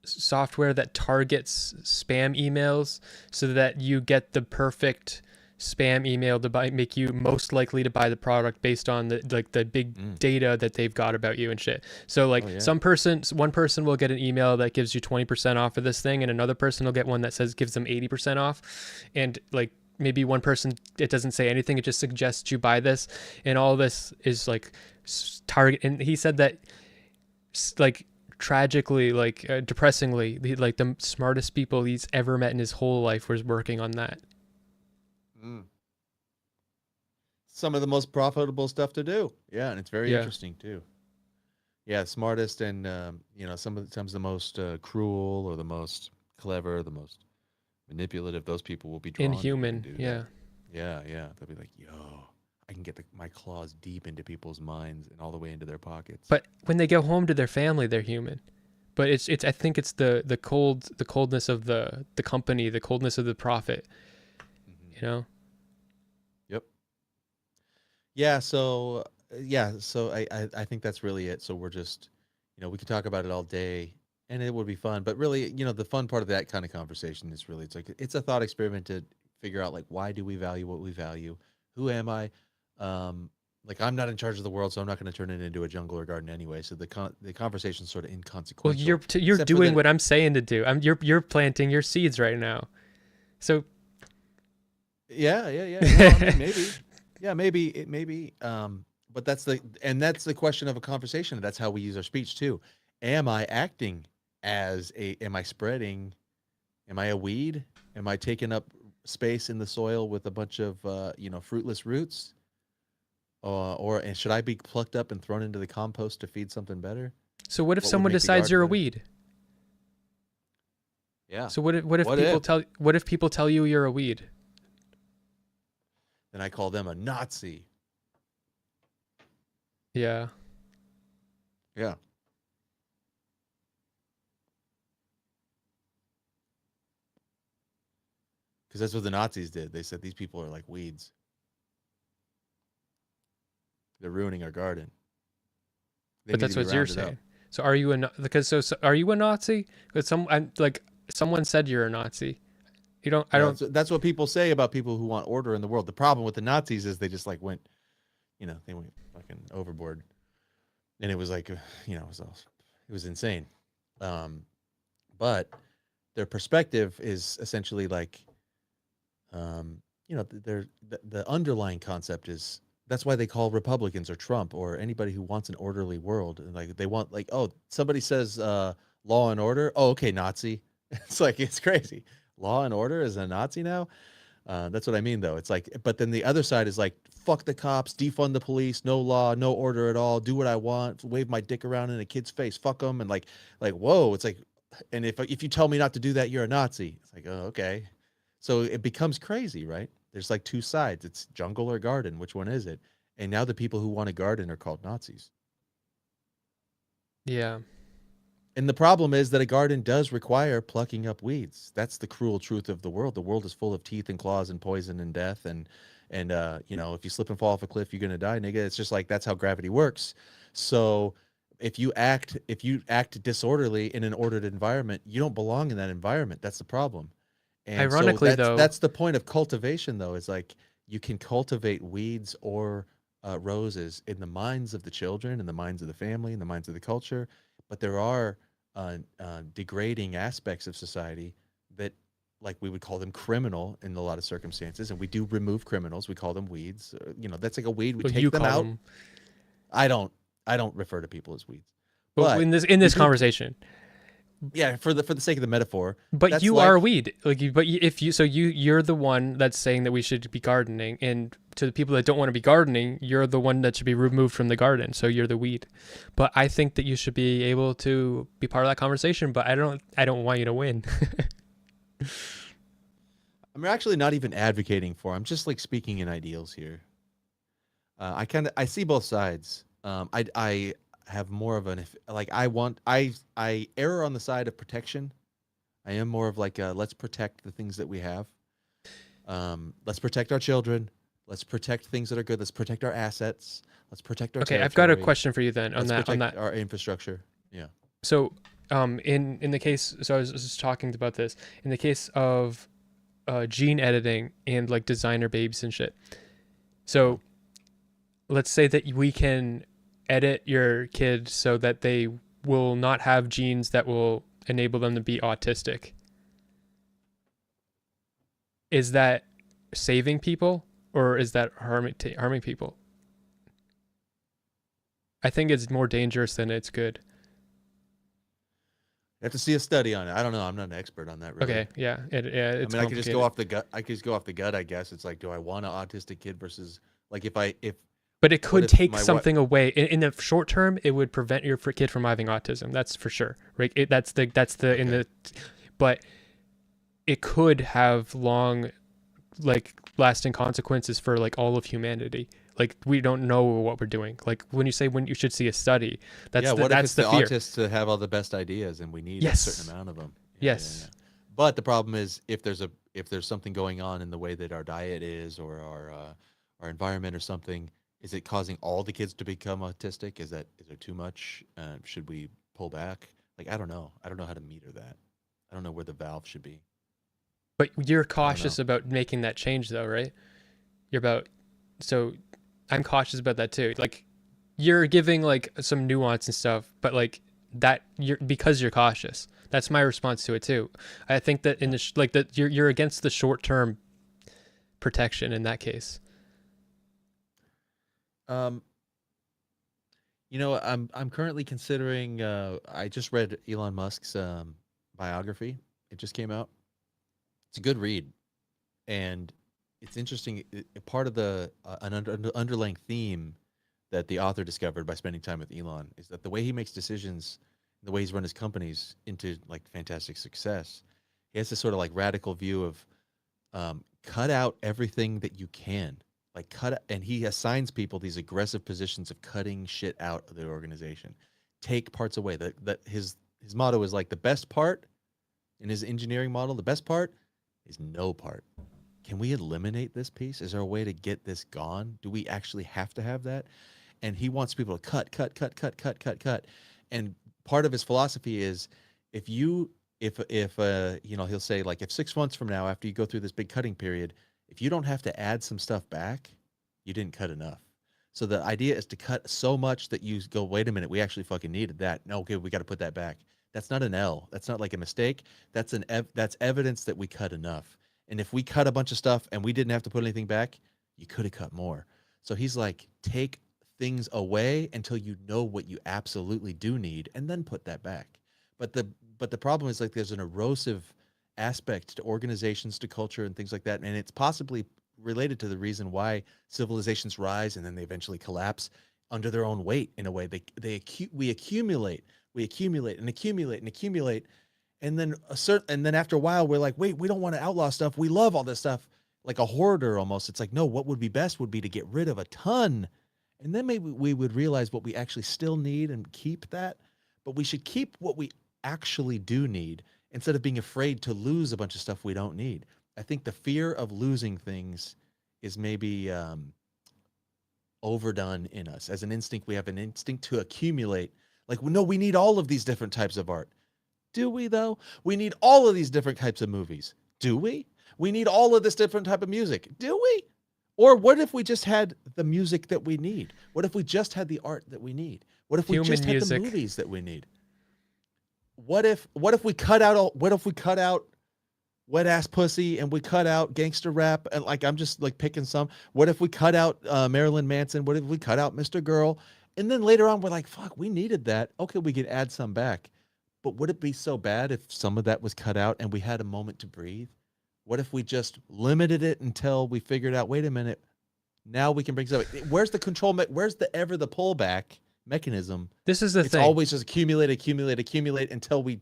software that targets spam emails so that you get the perfect spam email to make you most likely to buy the product based on the big data that they've got about you and shit. So like one person will get an email that gives you 20% off of this thing, and another person will get one that gives them 80% off. And like maybe one person, it doesn't say anything, it just suggests you buy this, and all this is like target. And he said that like tragically, like depressingly, like the smartest people he's ever met in his whole life was working on that.
Some of the most profitable stuff to do. Yeah, and it's very interesting too. Yeah, smartest and sometimes the most cruel or the most clever, the most manipulative. Those people will be drawn
inhuman.
To
Yeah.
They'll be like, yo, I can get my claws deep into people's minds and all the way into their pockets.
But when they go home to their family, they're human. But it's I think it's the coldness of the company, the coldness of the profit. You know?
Yeah, so I think that's really it. So we're just, we could talk about it all day and it would be fun. But really, the fun part of that kind of conversation is really it's a thought experiment to figure out like why do we value what we value? Who am I? Like I'm not in charge of the world, so I'm not going to turn it into a jungle or garden anyway. So the conversation's sort of
Well,
inconsequential.
you're
Except for
doing
that,
what I'm saying to do. You're planting your seeds right now. So
yeah. No, I mean, maybe. Yeah, maybe. But that's the question of a conversation. That's how we use our speech too. Am I acting am I spreading, am I a weed? Am I taking up space in the soil with a bunch of, fruitless roots? And should I be plucked up and thrown into the compost to feed something better?
so what if
What would
someone
make the
decides
garden
you're a
better?
weed?
Yeah.
So what if
What
people
if?
tell you you're a weed?
Then I call them a Nazi.
Yeah.
Yeah. Because that's what the Nazis did. They said these people are like weeds. They're ruining our garden. They
But
need
that's
to be
what you're
rounded up.
saying. So are you so are you a Nazi? Because someone said you're a Nazi. You don't. I
Yeah,
don't.
that's what people say about people who want order in the world. The problem with the Nazis is they just like went, they went fucking overboard, and it was like, it was insane. Um, but their perspective is essentially like, the underlying concept is that's why they call Republicans or Trump or anybody who wants an orderly world, and like they want like, oh, somebody says law and order, oh, okay, Nazi. It's like it's crazy. Law and order is a Nazi now. That's what I mean, though. It's like, but then the other side is like, fuck the cops, defund the police, no law, no order at all, do what I want, wave my dick around in a kid's face, fuck them, and like, whoa, it's like, and if you tell me not to do that, you're a Nazi. It's like, oh, okay. So it becomes crazy, right? There's like two sides. It's jungle or garden. Which one is it? And now the people who want a garden are called Nazis.
Yeah.
And the problem is that a garden does require plucking up weeds. That's the cruel truth of the world. The world is full of teeth and claws and poison and death. And if you slip and fall off a cliff, you're gonna die, nigga. It's just like that's how gravity works. So if you act disorderly in an ordered environment, you don't belong in that environment. That's the problem. And so
Ironically, though,
that's the point of cultivation, though, is like you can cultivate weeds or roses in the minds of the children, in the minds of the family, in the minds of the culture. But there are degrading aspects of society that, like, we would call them criminal in a lot of circumstances, and we do remove criminals. We call them weeds. That's like a weed. We
well,
take
you
them
call
out.
them.
I don't refer to people as weeds.
But
But
in this
we do-
conversation,
Yeah, for the sake of the metaphor.
but
that's
you
like-
are a weed. If you're the one that's saying that we should be gardening, and to the people that don't want to be gardening, you're the one that should be removed from the garden. So you're the weed. But I think that you should be able to be part of that conversation. But I don't want you to win.
I'm actually not even advocating for. I'm just like speaking in ideals here. I see both sides. I have more of I err on the side of protection. I am more of like let's protect the things that we have. Let's protect our children. Let's protect things that are good. Let's protect our assets. Let's protect our
Okay, I've got a
territory.
question for you then on
Let's protect
that.
our infrastructure. Yeah.
So, in the case, so I was just talking about this in the case of gene editing and like designer babies and shit. So, let's say that we can edit your kid so that they will not have genes that will enable them to be autistic. Is that saving people or is that harming people? I think it's more dangerous than it's good.
You have to see a study on it. I don't know. I'm not an expert on that. Really.
Okay, yeah, it's
I mean, I could just go
complicated.
off the gut. I could just go off the gut. I guess it's like, do I want an autistic kid versus like if
But it
what
could
if
take
my
something away. In the short term, it would prevent your kid from having autism. That's for sure. Right? But it could have long, like, lasting consequences for like all of humanity. Like, we don't know what we're doing. Like, when you say when you should see a study, that's
what if
that's
it's
the
the
fear.
autists to have all the best ideas and we need
Yes.
a certain amount of them?
Yes.
But the problem is if there's something going on in the way that our diet is or our environment or something, Is it causing all the kids to become autistic? Is there too much? Should we pull back? Like, I don't know. I don't know how to meter that. I don't know where the valve should be.
But you're
I don't know.
cautious about making that change, though, right? You're about, so I'm cautious about that too. Like, you're giving like some nuance and stuff, but like that because you're cautious. That's my response to it too. I think that in the like that you're against the short term protection in that case.
Um, I'm currently considering. I just read Elon Musk's biography. It just came out. It's a good read, and it's interesting. Part of the underlying theme that the author discovered by spending time with Elon is that the way he makes decisions, the way he's run his companies into like fantastic success, he has this sort of like radical view of cut out everything that you can. Like and he assigns people these aggressive positions of cutting shit out of their organization. Take parts away. That his motto is like the best part in his engineering model, the best part is no part. Can we eliminate this piece? Is there a way to get this gone? Do we actually have to have that? And he wants people to cut. And part of his philosophy is if he'll say like if 6 months from now, after you go through this big cutting period, if you don't have to add some stuff back, you didn't cut enough. So the idea is to cut so much that you go, wait a minute, we actually fucking needed that. No, okay, we got to put that back. That's not an L. That's not like a mistake. That's that's evidence that we cut enough. And if we cut a bunch of stuff and we didn't have to put anything back, you could have cut more. So he's like, take things away until you know what you absolutely do need, and then put that back. But the problem is like there's an erosive aspect to organizations, to culture, and things like that, and it's possibly related to the reason why civilizations rise and then they eventually collapse under their own weight. In a way, we accumulate and accumulate, and then after a while we're like, wait, we don't want to outlaw stuff. We love all this stuff, like a hoarder almost. It's like, no, what would be best would be to get rid of a ton, and then maybe we would realize what we actually still need and keep that. But we should keep what we actually do need instead of being afraid to lose a bunch of stuff we don't need. I think the fear of losing things is maybe overdone in us. As an instinct, we have an instinct to accumulate. Like, no, we need all of these different types of art. Do we, though? We need all of these different types of movies. Do we? We need all of this different type of music. Do we? Or what if we just had the music that we need? What if we just had the art that we need? What if we just had the movies that we need? What if we cut out Wet Ass Pussy and we cut out gangster rap, and like I'm just like picking some. What if we cut out Marilyn Manson? What if we cut out Mr. Girl? And then later on we're like, fuck, we needed that. Okay, we could add some back. But would it be so bad if some of that was cut out and we had a moment to breathe? What if we just limited it until we figured out, wait a minute, now we can bring something. Where's the control? Where's the pullback mechanism?
This is the thing.
It's always just accumulate until we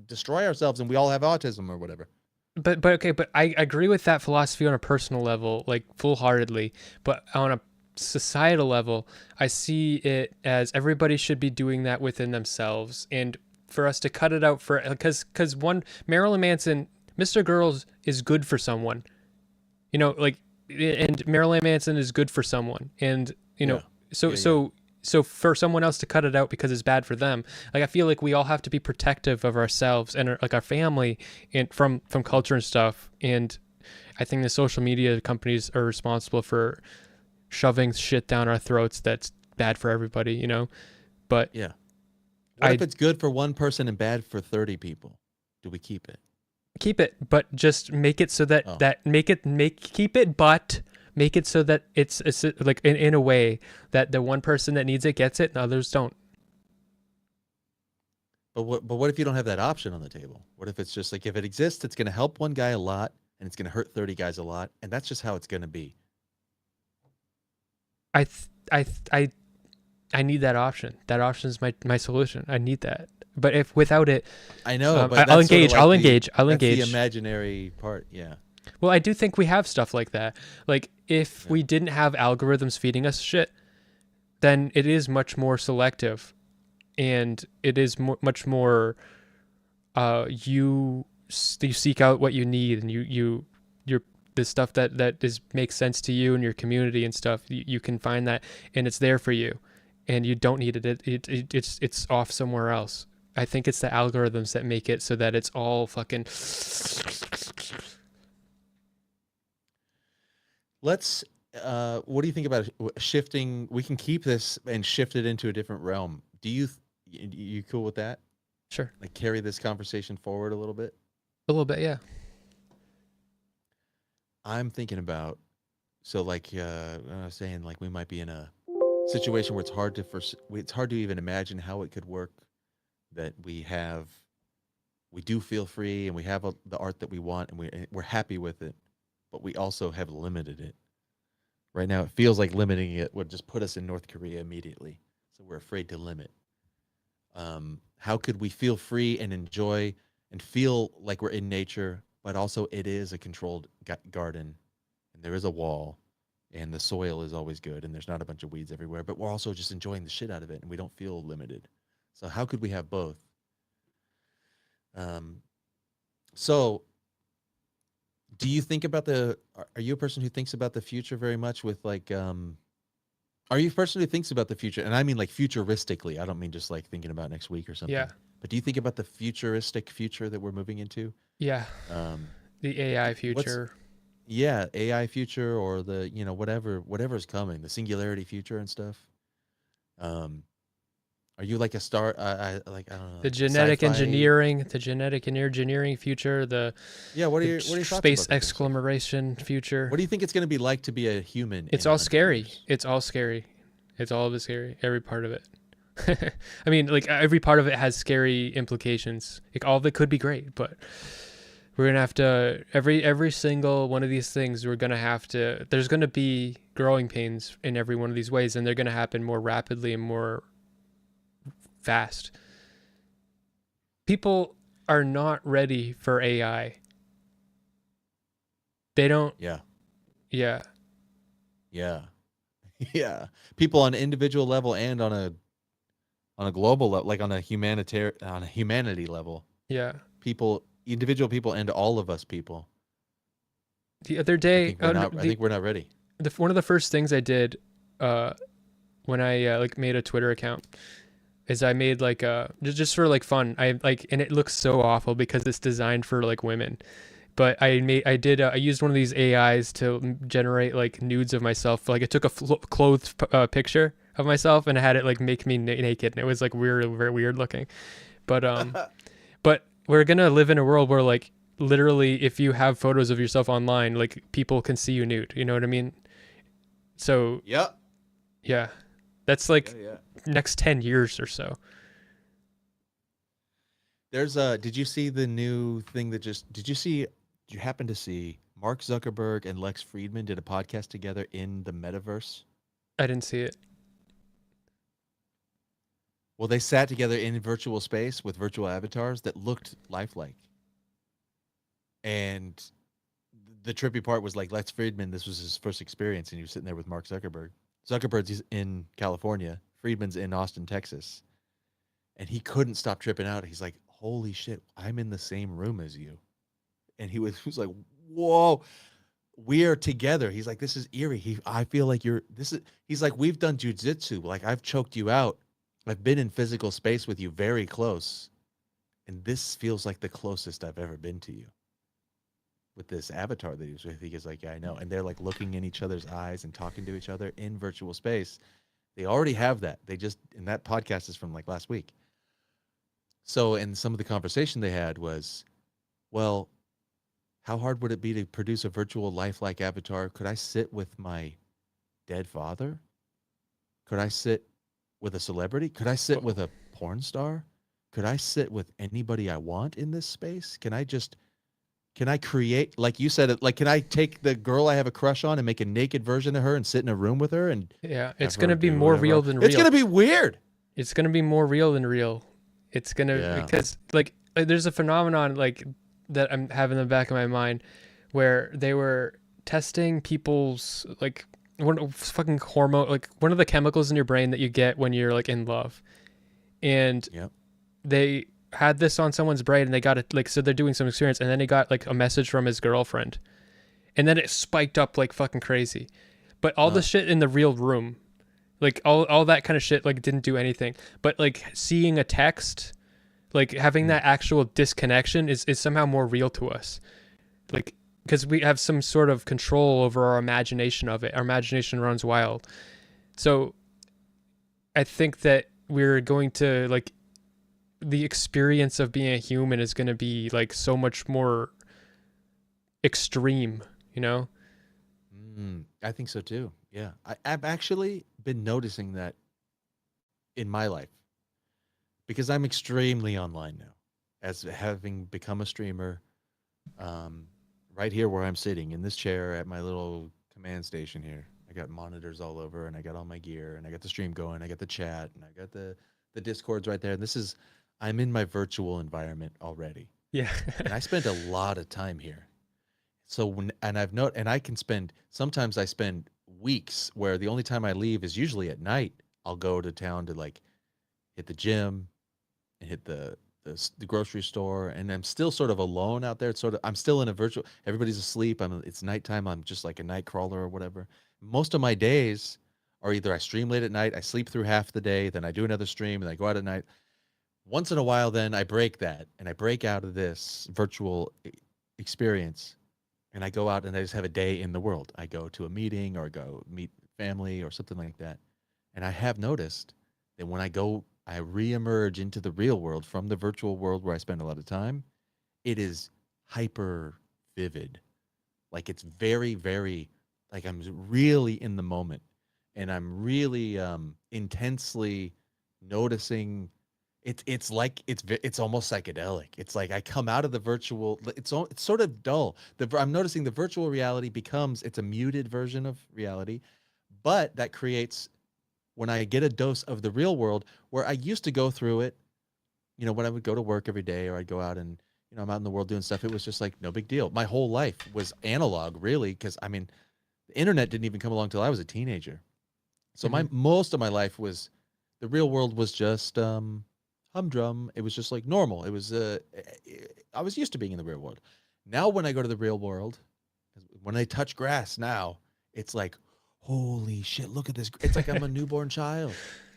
destroy ourselves and we all have autism or whatever.
But okay, but I agree with that philosophy on a personal level, like full-heartedly. But on a societal level, I see it as everybody should be doing that within themselves, and for us to cut it out for because one Marilyn Manson, Mr. Girls is good for someone, like, and Marilyn Manson is good for someone, and so for someone else to cut it out because it's bad for them, like I feel like we all have to be protective of ourselves and our family and from culture and stuff. And I think the social media companies are responsible for shoving shit down our throats that's bad for everybody, But
yeah, what if it's good for one person and bad for 30 people? Do we keep it?
Keep it, but just make it so that make it so that it's like in a way that the one person that needs it gets it and others don't.
But what if you don't have that option on the table? What if it's just like, if it exists, it's going to help one guy a lot and it's going to hurt 30 guys a lot, and that's just how it's going to be?
I need that option. That option is my solution. I need that. But if without it,
I know. But
I'll engage. I'll engage.
That's the imaginary part. Yeah.
Well, I do think we have stuff like that. Like if we didn't have algorithms feeding us shit, then it is much more selective, and it is much more. You seek out what you need, and the stuff that makes sense to you and your community and stuff. You can find that, and it's there for you, and you don't need it. It's off somewhere else. I think it's the algorithms that make it so that it's all fucking.
Let's. What do you think about shifting? We can keep this and shift it into a different realm. Do you cool with that?
Sure.
Like carry this conversation forward a little bit.
A little bit, yeah.
I'm thinking about, so like I was saying, like we might be in a situation where it's hard to even imagine how it could work. That we do feel free and we have the art that we want and we're happy with it, but we also have limited it. Right now, it feels like limiting it would just put us in North Korea immediately. So we're afraid to limit. How could we feel free and enjoy and feel like we're in nature, but also it is a controlled garden and there is a wall and the soil is always good and there's not a bunch of weeds everywhere, but we're also just enjoying the shit out of it and we don't feel limited. So how could we have both? So do you think about are you a person who thinks about the future very much with like, are you a person who thinks about the future? And I mean like futuristically, I don't mean just like thinking about next week or something.
Yeah.
But do you think about the futuristic future that we're moving into?
Yeah. The AI future.
Yeah, AI future or the, whatever's coming, the singularity future and stuff. Are you like a star? I don't know.
The genetic
sci-fi?
engineering, future,
What are your thoughts
space
about
exploration future.
What do you think it's going to be like to be a human?
It's all scary. It's all scary. It's all of it scary. Every part of it. I mean, like every part of it has scary implications. Like all of it could be great, but we're gonna have to every single one of these things. We're gonna have to. There's gonna be growing pains in every one of these ways, and they're gonna happen more rapidly and more fast. People are not ready for AI. They don't.
Yeah.
Yeah.
Yeah. Yeah. People on an individual level and on a global level, like on a humanity level.
Yeah.
Individual people and all of us people.
The other day,
I think we're not ready.
One of the first things I did when I made a Twitter account is I made like just for like fun. And it looks so awful because it's designed for like women. But I used one of these AIs to generate like nudes of myself. Like it took a clothed picture of myself and I had it like make me naked, and it was like weird, very weird looking. But but we're gonna live in a world where like literally if you have photos of yourself online, like people can see you nude. You know what I mean? So yeah, that's like next 10 years or so.
There's did you see the new thing that did you happen to see Mark Zuckerberg and Lex Friedman did a podcast together in the metaverse?
I didn't see it.
Well, they sat together in virtual space with virtual avatars that looked lifelike. And the trippy part was like Lex Friedman, this was his first experience, and he was sitting there with Mark Zuckerberg. Zuckerberg's in California, Friedman's in Austin, Texas. And he couldn't stop tripping out. He's like, holy shit, I'm in the same room as you. And he was like, whoa, we are together. He's like, this is eerie. I feel like he's like, we've done jujitsu. Like I've choked you out. I've been in physical space with you very close. And this feels like the closest I've ever been to you. With this avatar that he was with, he is like, yeah, I know. And they're like looking in each other's eyes and talking to each other in virtual space. They already have that. And that podcast is from like last week. So, and some of the conversation they had was, well, how hard would it be to produce a virtual lifelike avatar? Could I sit with my dead father? Could I sit with a celebrity? Could I sit with a porn star? Could I sit with anybody I want in this space? Can I create, like you said, like, can I take the girl I have a crush on and make a naked version of her and sit in a room with her? And
yeah, it's going to be more real than real.
It's going to be weird.
It's going to be more real than real. It's going to, because like there's a phenomenon like that I'm having in the back of my mind where they were testing people's like one fucking hormone, like one of the chemicals in your brain that you get when you're like in love. And they had this on someone's brain and they got it like, so they're doing some experience and then they got like a message from his girlfriend and then it spiked up like fucking crazy. But all the shit in the real room, like all that kind of shit, like didn't do anything. But like seeing a text, like having that actual disconnection is somehow more real to us. Like, because we have some sort of control over our imagination of it. Our imagination runs wild. So I think that we're going to, like, the experience of being a human is going to be like so much more extreme, you know?
I think so too. Yeah. I've actually been noticing that in my life because I'm extremely online now, as having become a streamer. Right here where I'm sitting in this chair at my little command station here, I got monitors all over, and I got all my gear, and I got the stream going, I got the chat, and I got the Discords right there. And I'm in my virtual environment already.
Yeah.
And I spend a lot of time here. So sometimes I spend weeks where the only time I leave is usually at night. I'll go to town to like hit the gym and hit the grocery store, and I'm still sort of alone out there. It's sort of, I'm still in a virtual, everybody's asleep. It's nighttime. I'm just like a night crawler or whatever. Most of my days are either I stream late at night, I sleep through half the day, then I do another stream, and I go out at night. Once in a while, then I break that and I break out of this virtual experience, and I go out and I just have a day in the world. I go to a meeting or go meet family or something like that. And I have noticed that when I reemerge into the real world from the virtual world where I spend a lot of time, it is hyper vivid. Like it's very, very, like I'm really in the moment, and I'm really intensely noticing. It's almost psychedelic. It's like I come out of the virtual. It's sort of dull. I'm noticing the virtual reality it's a muted version of reality, but that creates, when I get a dose of the real world, where I used to go through it, when I would go to work every day, or I'd go out and, I'm out in the world doing stuff. It was just like no big deal. My whole life was analog, really, because the internet didn't even come along till I was a teenager. So most of my life was, the real world was just humdrum. It was just like normal. It was I was used to being in the real world. Now when I go to the real world, when I touch grass now, it's like, holy shit, look at this. It's like I'm a newborn child.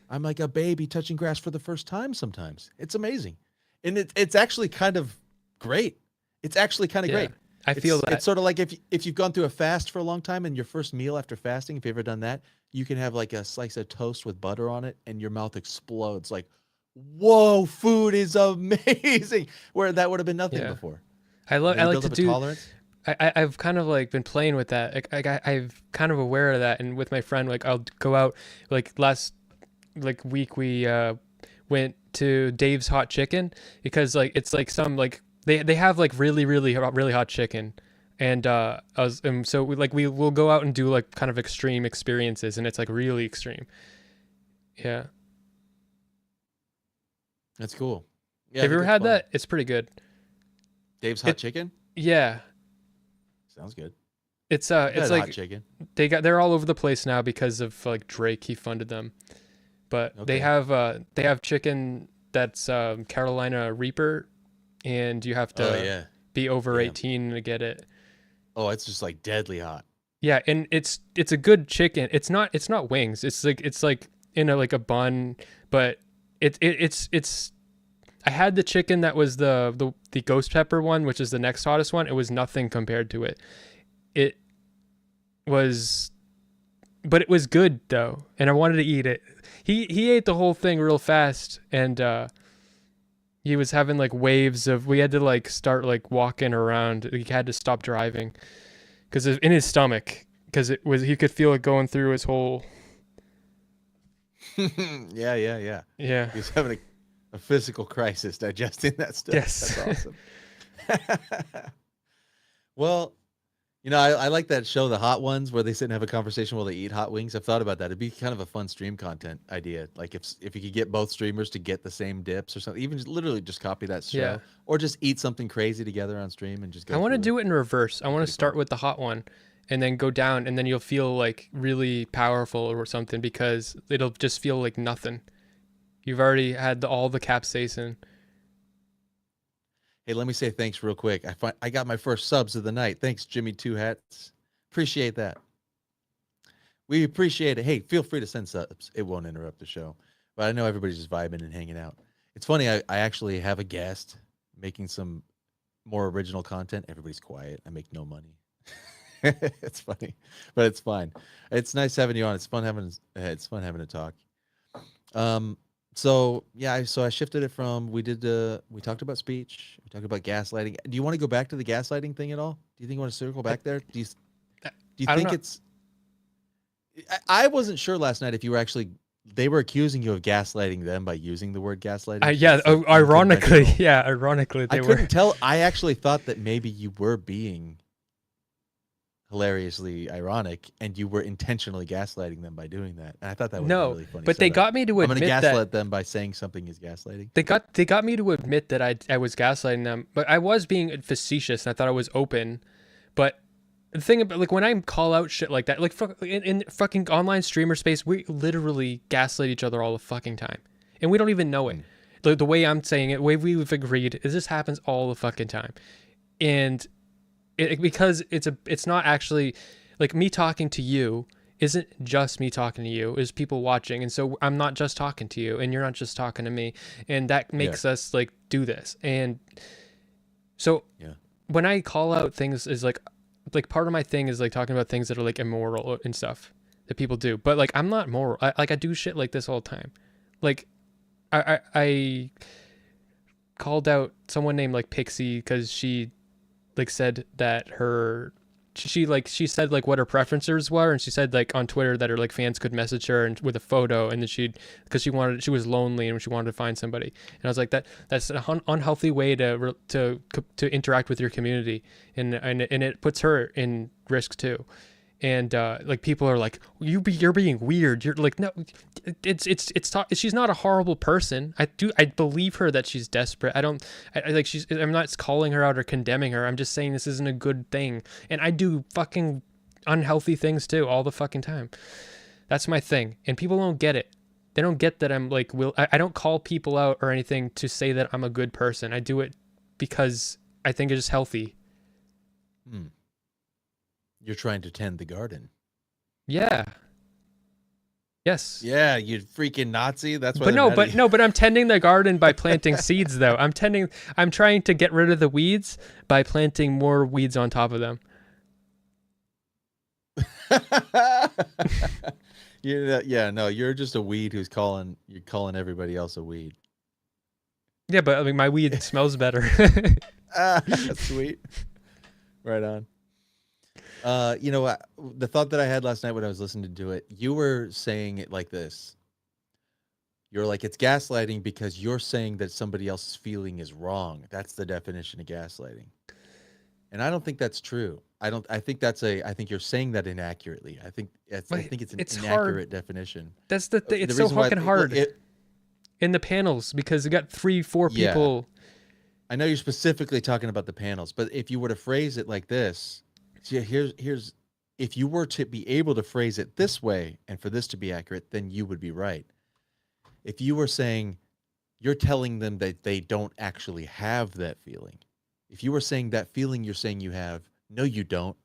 I'm like a baby touching grass for the first time sometimes. It's amazing. And it's actually kind of great. It's actually kind of great.
I feel that.
It's sort of like if you've gone through a fast for a long time, and your first meal after fasting, if you've ever done that, you can have like a slice of toast with butter on it and your mouth explodes like, whoa, food is amazing. Where that would have been nothing before.
I like to do tolerance. I've kind of like been playing with that. I've kind of aware of that, and with my friend, like I'll go out. Like last week we went to Dave's Hot Chicken, because like it's like some like they have like really really hot chicken, and so we'll go out and do like kind of extreme experiences, and it's like really extreme. Yeah,
that's cool. Yeah,
have you ever had that? It's pretty good.
Dave's Hot Chicken.
Yeah.
Sounds good.
It's like
hot chicken.
They're all over the place now because of like Drake. He funded them, but they have chicken that's Carolina Reaper, and you have to be over 18 to get it.
Oh, it's just like deadly hot.
Yeah, and it's a good chicken. It's not wings. It's like in a bun, but it's. I had the chicken that was the ghost pepper one, which is the next hottest one. It was nothing compared to it. It was good though, and I wanted to eat it. He ate the whole thing real fast, and he was having like waves of. We had to like start like walking around. He had to stop driving because in his stomach, because he could feel it going through his whole.
Yeah.
Yeah.
He was having a physical crisis digesting that stuff.
Yes.
That's awesome. Well, I like that show, The Hot Ones, where they sit and have a conversation while they eat hot wings. I've thought about that. It'd be kind of a fun stream content idea. Like if you could get both streamers to get the same dips or something, even literally just copy that show, or just eat something crazy together on stream and just go.
I want to do it in reverse. I want to start with the hot one and then go down, and then you'll feel like really powerful or something, because it'll just feel like nothing. You've already had all the capsaicin.
Hey, let me say thanks real quick. I got my first subs of the night. Thanks, Jimmy Two Hats. Appreciate that. We appreciate it. Hey, feel free to send subs. It won't interrupt the show. But I know everybody's just vibing and hanging out. It's funny. I actually have a guest making some more original content. Everybody's quiet. I make no money. It's funny, but it's fine. It's nice having you on. It's fun having a talk. So yeah, so I shifted it from we talked about speech, we talked about gaslighting. Do you want to go back to the gaslighting thing at all? Do you think you want to circle back there? Do you
I don't
think
know.
it's I wasn't sure last night if you were actually they were accusing you of gaslighting them by using the word gaslighting.
Yeah,
It's like
ironically,
unconventional.
yeah, ironically
I
they were.
couldn't tell. I actually thought that maybe you were being hilariously ironic and you were intentionally gaslighting them by doing that. And I thought that was a
No,
really funny
but they
setup.
got me to
I'm gonna
admit
gaslight
that
them by saying something is gaslighting.
they got me to admit that I was gaslighting them, but I was being facetious and I thought I was open. But the thing about like when I call out shit like that, like in fucking online streamer space, we literally gaslight each other all the fucking time, and we don't even know it. The way I'm saying it, the way we've agreed, is this happens all the fucking time, and because it's not actually like me talking to you isn't just me talking to you, is people watching, and so I'm not just talking to you, and you're not just talking to me, and that makes us like do this, and so when I call out things is like part of my thing is like talking about things that are like immoral and stuff that people do, but like I'm not moral. I do shit like this all the time. Like I called out someone named like Pixie because she like said that she said like what her preferences were, and she said like on Twitter that her like fans could message her and with a photo, and then because she was lonely and she wanted to find somebody, and I was like that's an unhealthy way to interact with your community, and it puts her in risk too. And like people are like, you're being weird. You're like, no, she's not a horrible person. I believe her that she's desperate. I'm not calling her out or condemning her. I'm just saying this isn't a good thing. And I do fucking unhealthy things too all the fucking time. That's my thing. And people don't get it. They don't get that I'm like, I don't call people out or anything to say that I'm a good person. I do it because I think it's just healthy.
You're trying to tend the garden.
Yeah. Yes.
Yeah, you freaking Nazi. That's why.
But I'm tending the garden by planting seeds though. I'm trying to get rid of the weeds by planting more weeds on top of them.
You're just a weed who's calling everybody else a weed.
Yeah, but I mean my weed smells better.
That's sweet. Right on. The thought that I had last night when I was listening to it, you were saying it like this. You're like, it's gaslighting because you're saying that somebody else's feeling is wrong. That's the definition of gaslighting. And I don't think that's true. I think you're saying that inaccurately. I think it's an inaccurate
hard.
definition.
That's the thing. It's so fucking hard in the panels because you got 3-4 people.
I know you're specifically talking about the panels, but if you were to phrase it like this, here's if you were to be able to phrase it this way and for this to be accurate, then you would be right. If you were saying you're telling them that they don't actually have that feeling. If you were saying that feeling you're saying you have, no, you don't.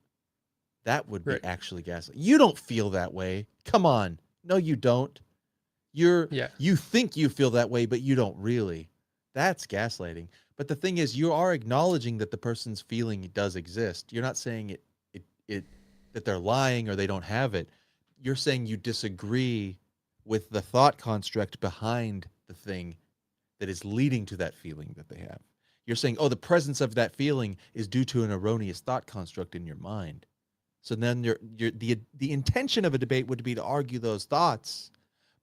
That would be actually gaslighting. You don't feel that way. Come on. No, you don't. You think you feel that way, but you don't really. That's gaslighting. But the thing is, you are acknowledging that the person's feeling does exist. You're not saying it that they're lying or they don't have it. You're saying you disagree with the thought construct behind the thing that is leading to that feeling that they have. You're saying, oh, the presence of that feeling is due to an erroneous thought construct in your mind. So then the intention of a debate would be to argue those thoughts.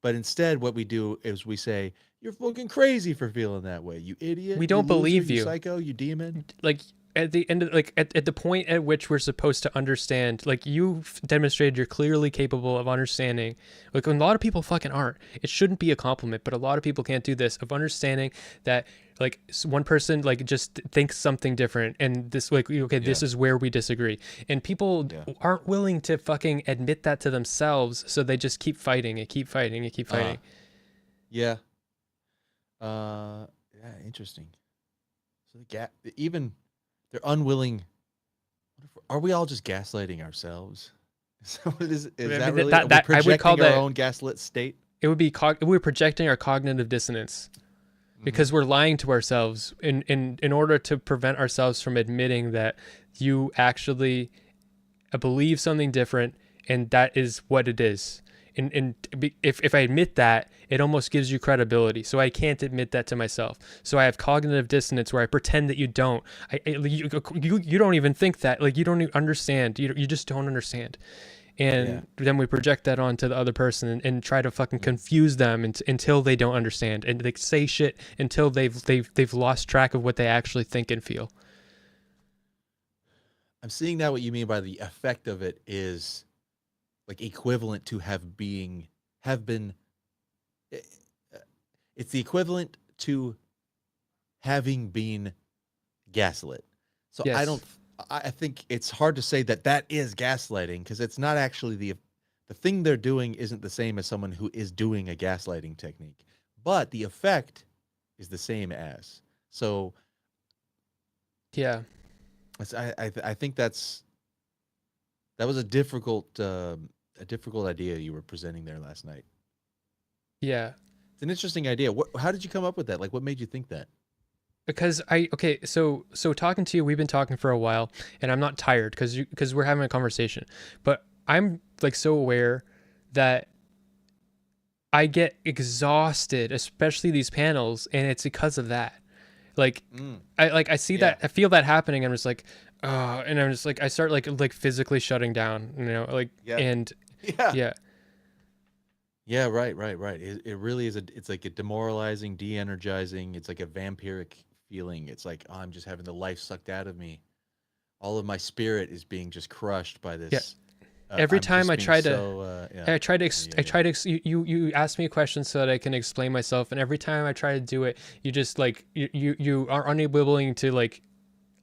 But instead, what we do is we say, you're fucking crazy for feeling that way, you idiot.
We don't believe you.
You psycho, you demon.
Like at the end of, like at the point at which we're supposed to understand, like you've demonstrated you're clearly capable of understanding. Like when a lot of people fucking aren't. It shouldn't be a compliment, but a lot of people can't do this, of understanding that like one person like just thinks something different, and this like this is where we disagree, and people aren't willing to fucking admit that to themselves, so they just keep fighting and keep fighting and keep fighting.
Yeah, interesting. So even they're unwilling. Are we all just gaslighting ourselves? Is that what it is? Is
I
that
mean,
really?
that
Are we
that I would call
projecting our
that,
own gaslit state?
it would be we're projecting our cognitive dissonance, because we're lying to ourselves in order to prevent ourselves from admitting that you actually believe something different, and that is what it is. If I admit that, it almost gives you credibility. So I can't admit that to myself. So I have cognitive dissonance where I pretend that you don't. You don't even think that. Like, you don't even understand. You just don't understand. And then we project that onto the other person, and try to fucking confuse them until they don't understand, and they say shit until they've lost track of what they actually think and feel.
I'm seeing now what you mean by the effect of it is like equivalent to have been. It's the equivalent to having been gaslit. So
Yes.
I think it's hard to say that that is gaslighting, because it's not actually the thing they're doing isn't the same as someone who is doing a gaslighting technique, but the effect is the same as. So
Yeah.
I think that was a difficult idea you were presenting there last night.
Yeah.
It's an interesting idea. How did you come up with that? Like, what made you think that?
Because so talking to you, we've been talking for a while, and I'm not tired because we're having a conversation, but I'm like so aware that I get exhausted, especially these panels, and it's because of that. Like, I see that, I feel that happening, and I'm just like, and I'm just like, I start like physically shutting down, like, and yeah.
Yeah, right. It really is it's like a demoralizing, de-energizing. It's like a vampiric feeling. It's like, oh, I'm just having the life sucked out of me. All of my spirit is being just crushed by this.
Every
I'm
time
just
I
being
try to,
so,
I try to, I try to, you ask me a question so that I can explain myself, and every time I try to do it, you just like, you are unable to like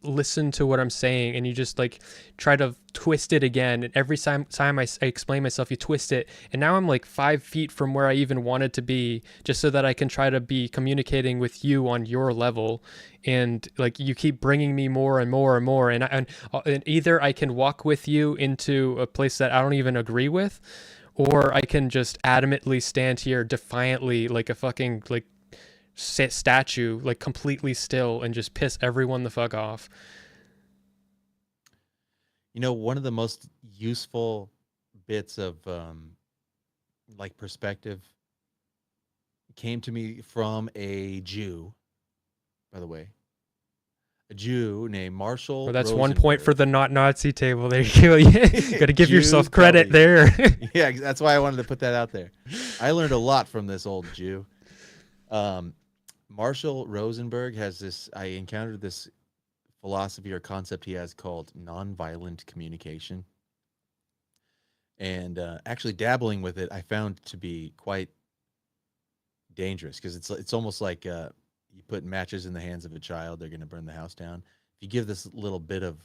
listen to what I'm saying, and you just like try to twist it again, and every time I explain myself, you twist it, and now I'm like 5 feet from where I even wanted to be, just so that I can try to be communicating with you on your level, and like you keep bringing me more and more and more, and either I can walk with you into a place that I don't even agree with, or I can just adamantly stand here defiantly like a fucking like statue, like completely still, and just piss everyone the fuck off.
One of the most useful bits of like perspective came to me from a Jew, by the way. A Jew named Marshall.
Well, that's
Rosenberg.
1 point for the not Nazi table. There you go. You gotta give yourself credit there.
Yeah, that's why I wanted to put that out there. I learned a lot from this old Jew. Marshall Rosenberg has this, I encountered this philosophy or concept he has called nonviolent communication. And actually dabbling with it, I found to be quite dangerous, because it's almost like you put matches in the hands of a child, they're going to burn the house down. If you give this little bit of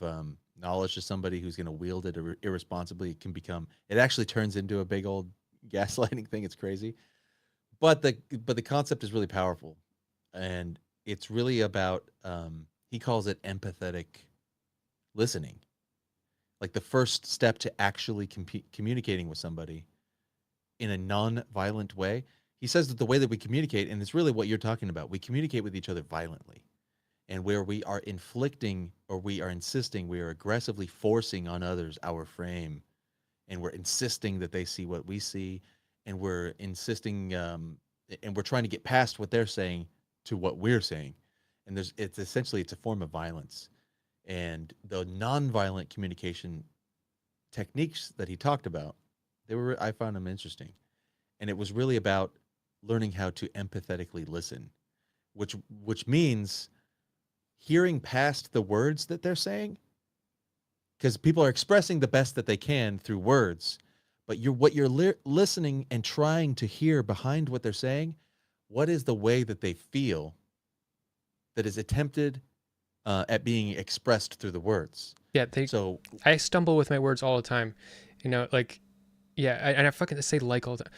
knowledge to somebody who's going to wield it irresponsibly, it actually turns into a big old gaslighting thing. It's crazy. But the concept is really powerful. And it's really about, he calls it empathetic listening. Like the first step to actually communicating with somebody in a non-violent way. He says that the way that we communicate, and it's really what you're talking about, we communicate with each other violently. And where we are inflicting, or we are insisting, we are aggressively forcing on others our frame. And we're insisting that they see what we see. And we're insisting, and we're trying to get past what they're saying to what we're saying. And it's a form of violence. And the nonviolent communication techniques that he talked about, I found them interesting. And it was really about learning how to empathetically listen, which means hearing past the words that they're saying, because people are expressing the best that they can through words, but what you're listening and trying to hear behind what they're saying, what is the way that they feel that is attempted at being expressed through the words.
Yeah,
so
I stumble with my words all the time, like, yeah, and I fucking say like all the time.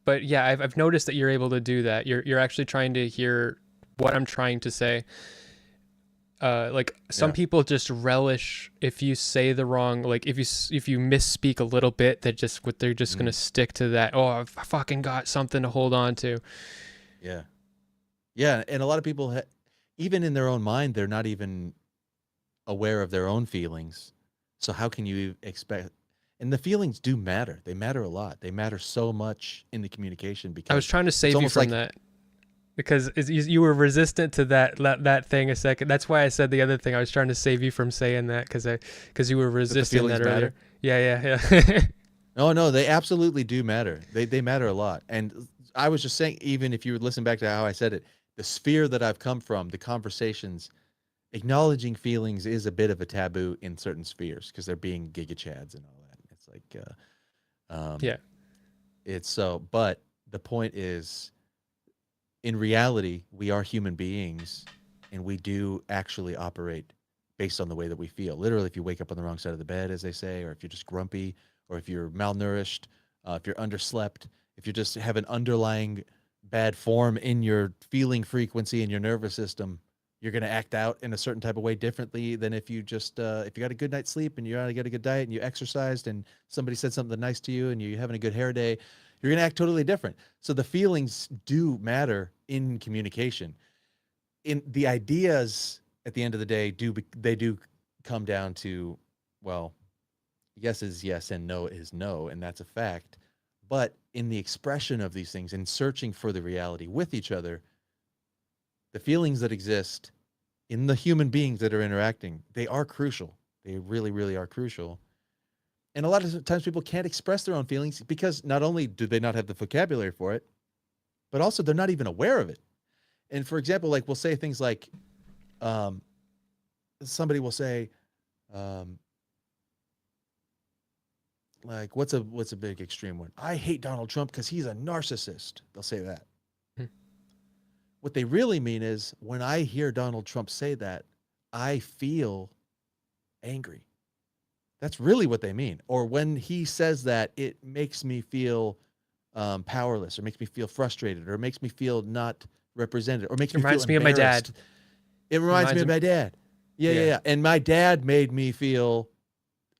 But yeah, I've noticed that you're able to do that. You're actually trying to hear what I'm trying to say. like some
Yeah.
people just relish if you say the wrong, like if you misspeak a little bit, they're just gonna stick to that. Oh, I fucking got something to hold on to.
Yeah. Yeah, and a lot of people, even in their own mind, they're not even aware of their own feelings. So how can you expect? And the feelings do matter. They matter a lot. They matter so much in the communication
I was
because
trying to
it's
save you
almost
from
like
that because you were resistant to that thing a second. That's why I said the other thing. I was trying to save you from saying that because you were
that the
resisting
feelings
that earlier.
matter.
Yeah.
No, they absolutely do matter. They matter a lot. And I was just saying, even if you would listen back to how I said it, the sphere that I've come from, the conversations, acknowledging feelings is a bit of a taboo in certain spheres because they're being giga chads and all that. It's like,
Yeah.
it's so, but the point is, in reality, we are human beings and we do actually operate based on the way that we feel. Literally, if you wake up on the wrong side of the bed, as they say, or if you're just grumpy, or if you're malnourished, if you're underslept, if you just have an underlying bad form in your feeling frequency in your nervous system, you're going to act out in a certain type of way differently than if you just if you got a good night's sleep and you got a good diet and you exercised and somebody said something nice to you and you're having a good hair day, you're going to act totally different. So the feelings do matter in communication. In the ideas at the end of the day they do come down to, well, yes is yes and no is no, and that's a fact. But in the expression of these things and searching for the reality with each other, the feelings that exist in the human beings that are interacting, they are crucial. They really, really are crucial. And a lot of times people can't express their own feelings because not only do they not have the vocabulary for it, but also they're not even aware of it. And for example, like we'll say things like, um, somebody will say, um, like what's a big extreme one? I hate Donald Trump because he's a narcissist. They'll say that.
Hmm.
What they really mean is when I hear Donald Trump say that, I feel angry. That's really what they mean. Or when he says that, it makes me feel powerless, or makes me feel frustrated, or makes me feel not represented, or makes
It
me feel
reminds me of my dad.
embarrassed. It reminds me of my dad. Yeah, yeah,
Yeah.
yeah. And my dad made me feel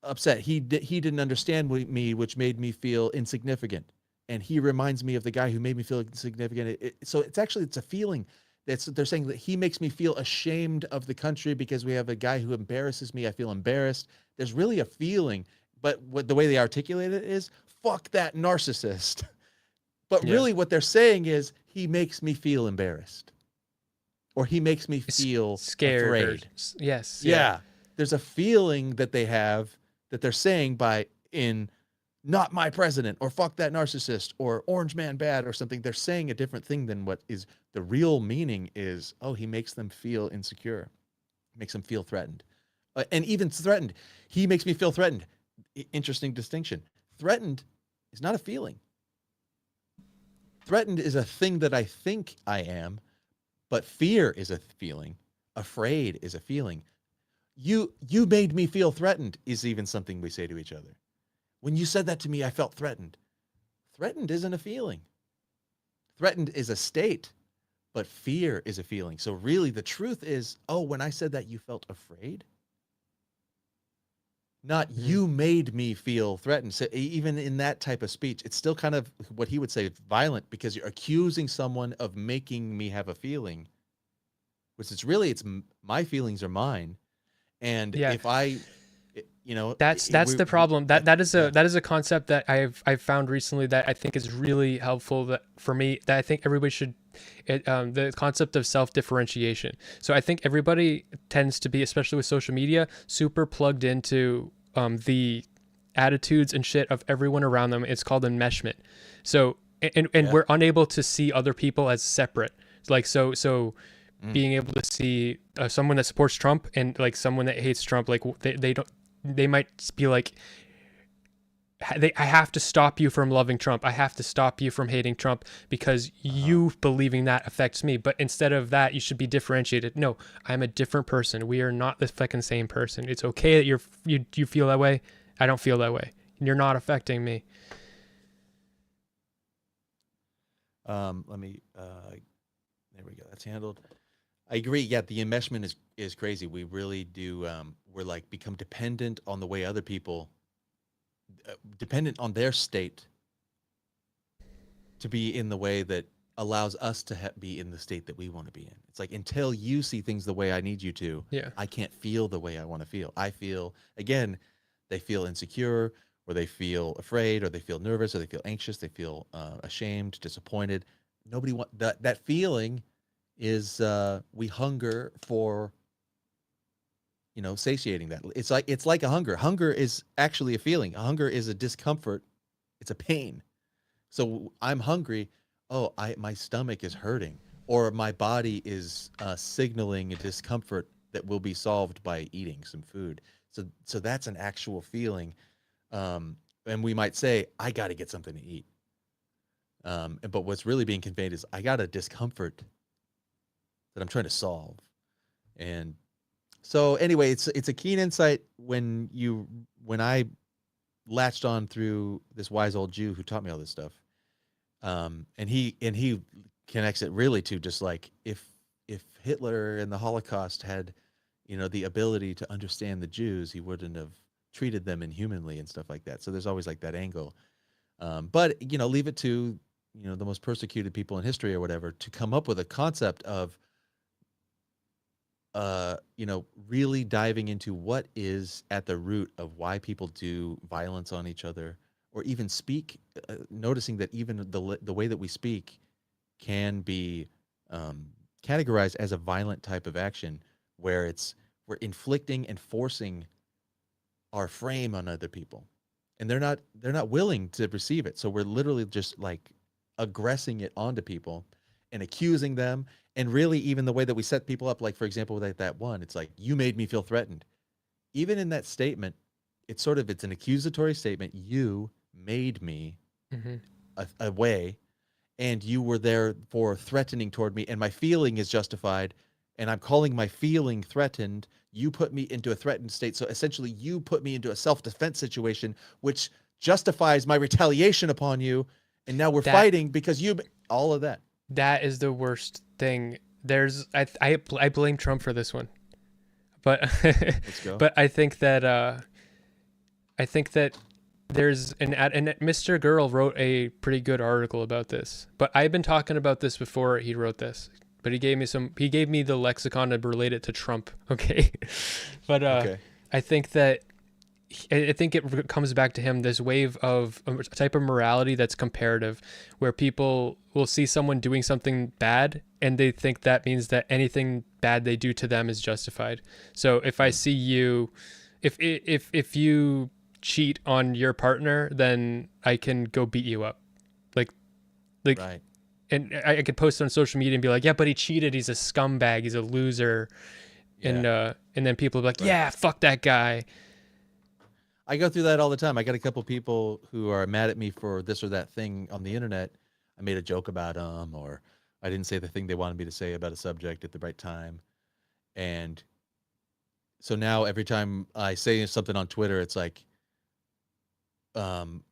upset. He didn't understand me, which made me feel insignificant. And he reminds me of the guy who made me feel insignificant. So it's a feeling. They're saying that he makes me feel ashamed of the country because we have a guy who embarrasses me. I feel embarrassed. There's really a feeling, but the way they articulate it is, fuck that narcissist. But
Yeah.
really what they're saying is he makes me feel embarrassed, or he makes me feel
Scared.
afraid.
Yes.
Yeah. There's a feeling that they have that they're saying by in not my president, or fuck that narcissist, or orange man bad, or something. They're saying a different thing than what is the real meaning is. Oh, he makes them feel insecure, makes them feel threatened. And even threatened. He makes me feel threatened. Interesting distinction. Threatened is not a feeling. Threatened is a thing that I think I am, but fear is a feeling. Afraid is a feeling. You made me feel threatened is even something we say to each other. When you said that to me, I felt threatened. Threatened isn't a feeling. Threatened is a state, but fear is a feeling. So really the truth is, oh, when I said that, you felt afraid? Not you made me feel threatened. So even in that type of speech, it's still kind of what he would say violent, because you're accusing someone of making me have a feeling, which is really, my feelings are mine. And
Yeah.
if I,
That's the problem. That is a concept that I've found recently that I think is really helpful that for me, that I think everybody should, the concept of self-differentiation. So I think everybody tends to be, especially with social media, super plugged into the attitudes and shit of everyone around them. It's called enmeshment. So and we're unable to see other people as separate. Like being able to see someone that supports Trump and like someone that hates Trump, like they might be like, I have to stop you from loving Trump. I have to stop you from hating Trump because you believing that affects me. But instead of that, you should be differentiated. No, I'm a different person. We are not the fucking same person. It's okay that you feel that way. I don't feel that way. You're not affecting me.
Let me, there we go. That's handled. I agree. Yeah, the enmeshment is crazy. We really do. We're like become dependent on the way other people, dependent on their state to be in the way that allows us to be in the state that we want to be in. It's like until you see things the way I need you to,
Yeah.
I can't feel the way I want to feel. I feel again, they feel insecure, or they feel afraid, or they feel nervous, or they feel anxious, they feel ashamed, disappointed. Nobody want that feeling is we hunger for, satiating that. It's like a hunger. Hunger is actually a feeling. A hunger is a discomfort. It's a pain. So I'm hungry. Oh, my stomach is hurting, or my body is signaling a discomfort that will be solved by eating some food. So that's an actual feeling, and we might say, I got to get something to eat. But what's really being conveyed is I got a discomfort that I'm trying to solve. And so anyway, it's a keen insight when I latched on through this wise old Jew who taught me all this stuff. And he connects it really to just like if Hitler and the Holocaust had, the ability to understand the Jews, he wouldn't have treated them inhumanly and stuff like that. So there's always like that angle. But leave it to the most persecuted people in history or whatever to come up with a concept of really diving into what is at the root of why people do violence on each other or even speak, noticing that even the way that we speak can be categorized as a violent type of action where we're inflicting and forcing our frame on other people, and they're not willing to receive it. So we're literally just like aggressing it onto people and accusing them. And really, even the way that we set people up, like for example, with that one, it's like, you made me feel threatened. Even in that statement, it's an accusatory statement. You made me
Hmm.
a way, and you were there for threatening toward me, and my feeling is justified, and I'm calling my feeling threatened. You put me into a threatened state. So essentially, you put me into a self-defense situation, which justifies my retaliation upon you. And now we're
That
fighting because all of that.
that is the worst thing. I blame Trump for this one, but
Let's go.
but I think that there's and Mr. Girl wrote a pretty good article about this. But I've been talking about this before he wrote this. But he gave me the lexicon to relate it to Trump. Okay. But
Okay.
I think that I think it comes back to him, this wave of a type of morality that's comparative, where people will see someone doing something bad and they think that means that anything bad they do to them is justified. So if I see you, if you cheat on your partner, then I can go beat you up. Like
Right.
and I could post on social media and be like, yeah, but he cheated. He's a scumbag. He's a loser.
Yeah.
And then people are like,
Right.
yeah, fuck that guy.
I go through that all the time. I got a couple people who are mad at me for this or that thing on the internet. I made a joke about them, or I didn't say the thing they wanted me to say about a subject at the right time. And so now every time I say something on Twitter, it's like, um,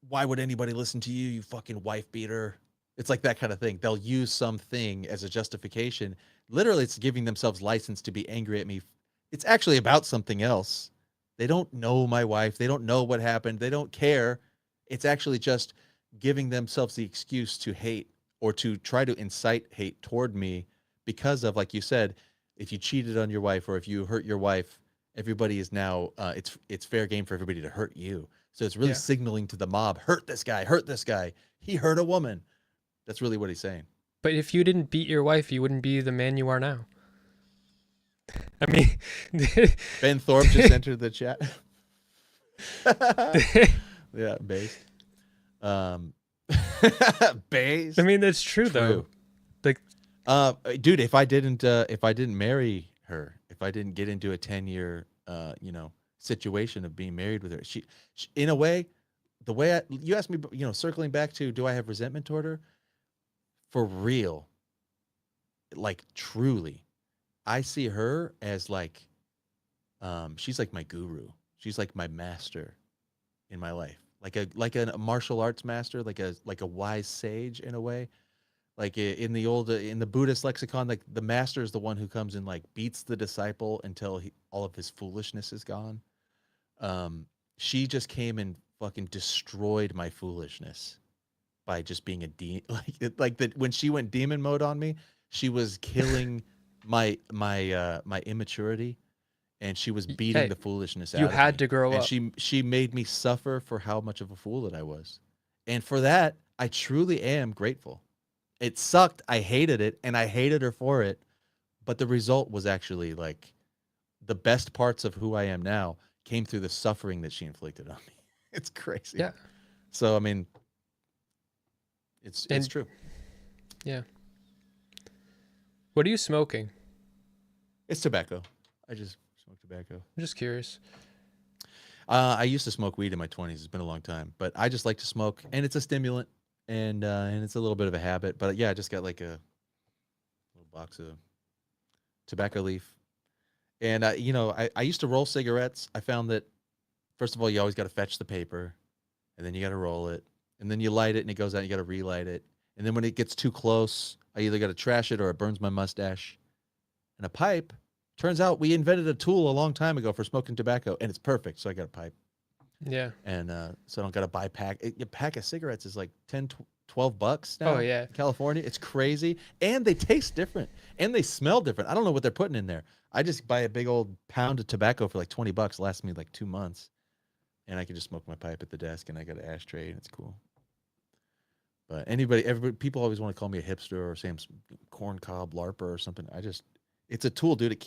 why would anybody listen to you, you fucking wife beater? It's like that kind of thing. They'll use something as a justification. Literally, it's giving themselves license to be angry at me. It's actually about something else. They don't know my wife. They don't know what happened. They don't care. It's actually just giving themselves the excuse to hate or to try to incite hate toward me because of, like you said, if you cheated on your wife or if you hurt your wife, everybody is now it's fair game for everybody to hurt you. So it's really
Yeah.
signaling to the mob, hurt this guy, hurt this guy. He hurt a woman. That's really what he's saying.
But if you didn't beat your wife, you wouldn't be the man you are now. I mean,
Ben Thorpe just entered the chat. Yeah, based. Based.
I mean, that's true though.
True.
Like,
Dude, if I didn't marry her, if I didn't get into a 10-year situation of being married with her, she in a way, the way you asked me, circling back to, do I have resentment toward her? For real, like truly, I see her as like, she's like my guru. She's like my master in my life, like a martial arts master, like a wise sage in a way. Like in the old in the Buddhist lexicon, like the master is the one who comes and like beats the disciple until all of his foolishness is gone. Um, she just came and fucking destroyed my foolishness by just being a like that when she went demon mode on me, she was killing my immaturity, and she was beating
Hey,
the foolishness
you
out of
had
me.
to grow
And
up.
she made me suffer for how much of a fool that I was. And for that, I truly am grateful. It sucked. I hated it, and I hated her for it. But the result was actually like the best parts of who I am now came through the suffering that she inflicted on me. It's crazy.
Yeah.
So I mean, it's
And
true.
yeah. What are you smoking?
It's tobacco. I just smoke tobacco.
I'm just curious.
I used to smoke weed in my 20s. It's been a long time, but I just like to smoke, and it's a stimulant, and it's a little bit of a habit. But yeah, I just got like a little box of tobacco leaf, and I used to roll cigarettes. I found that first of all, you always got to fetch the paper, and then you got to roll it, and then you light it, and it goes out. And you got to relight it, and then when it gets too close, I either got to trash it or it burns my mustache. And a pipe. Turns out we invented a tool a long time ago for smoking tobacco, and it's perfect. So I got a pipe.
Yeah.
And so I don't got to buy a pack of cigarettes is like 10, $12
Oh
now
yeah.
in California. It's crazy. And they taste different and they smell different. I don't know what they're putting in there. I just buy a big old pound of tobacco for like $20. Lasts me like 2 months. And I can just smoke my pipe at the desk, and I got an ashtray, and it's cool. But everybody, people always want to call me a hipster or say I'm corn cob LARPer or something. It's a tool, dude. It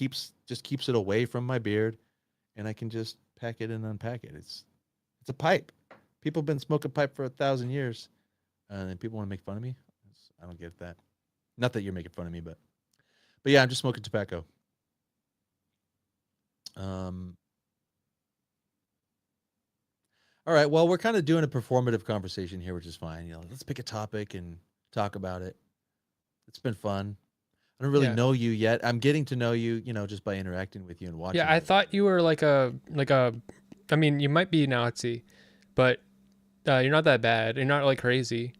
just keeps it away from my beard, and I can just pack it and unpack it. It's a pipe. People have been smoking pipe for 1,000 years, and people want to make fun of me. I don't get that. Not that you're making fun of me, but yeah, I'm just smoking tobacco. All right. Well, we're kind of doing a performative conversation here, which is fine. Let's pick a topic and talk about it. It's been fun. I don't really
Yeah.
know you yet. I'm getting to know you, just by interacting with you and watching.
Yeah, I
you.
thought you were like a I mean, you might be Nazi, but you're not that bad. You're not like crazy.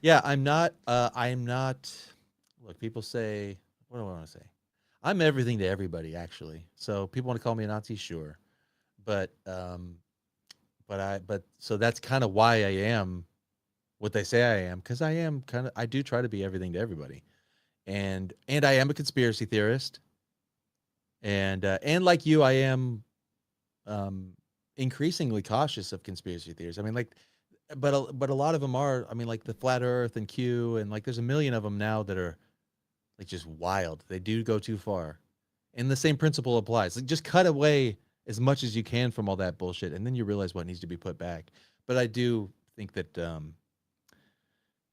Yeah, I'm not. I'm not. Look, people say, what do I want to say? I'm everything to everybody, actually. So people want to call me a Nazi, sure, but so that's kind of why I am what they say I am, because I do try to be everything to everybody, and I am a conspiracy theorist, and like you, I am increasingly cautious of conspiracy theories. I mean, like, but a lot of them are. I mean, like the flat Earth and Q, and like there's a million of them now that are like just wild. They do go too far, and the same principle applies. Like, just cut away as much as you can from all that bullshit, and then you realize what needs to be put back. But I do think that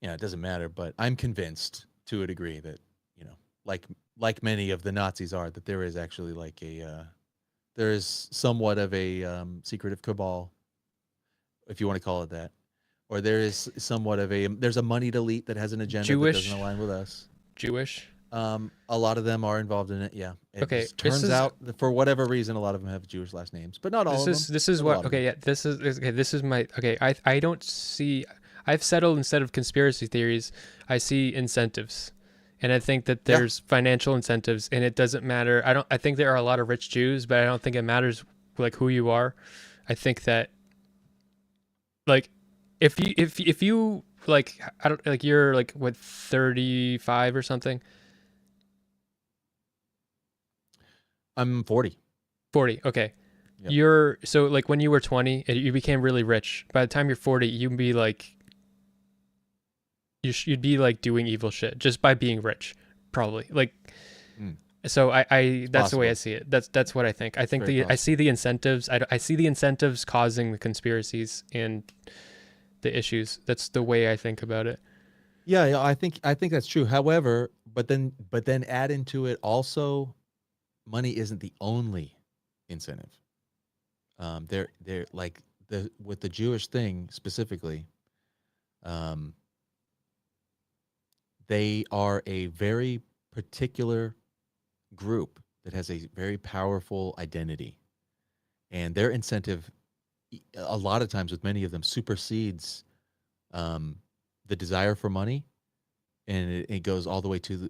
it doesn't matter. But I'm convinced to a degree that like many of the Nazis are, that there is actually like there is somewhat of a secretive cabal, if you want to call it that, or there is somewhat of there's a moneyed elite that has an agenda that doesn't align with us.
Jewish.
A lot of them are involved in it. Yeah. It
Okay,
just turns out that for whatever reason, a lot of them have Jewish last names, but not all of them.
This is
but a
what
lot of
okay,
them.
yeah, this is my okay, I don't see I've settled instead of conspiracy theories, I see incentives. And I think that there's financial incentives, and it doesn't matter. I think there are a lot of rich Jews, but I don't think it matters like who you are. I think that like if you like I don't like you're like what 35 or something.
I'm 40.
40. Okay.
Yep.
You're so like when you were 20, you became really rich. By the time you're 40, you'd be like you'd be like doing evil shit just by being rich, probably. Like so I that's the way I see it. That's what I think. I think I see the incentives. I see the incentives causing the conspiracies and the issues. That's the way I think about it.
Yeah, I think that's true. However, but then add into it also, money isn't the only incentive. They're like with the Jewish thing specifically, they are a very particular group that has a very powerful identity, and their incentive, a lot of times with many of them, supersedes the desire for money, and it goes all the way to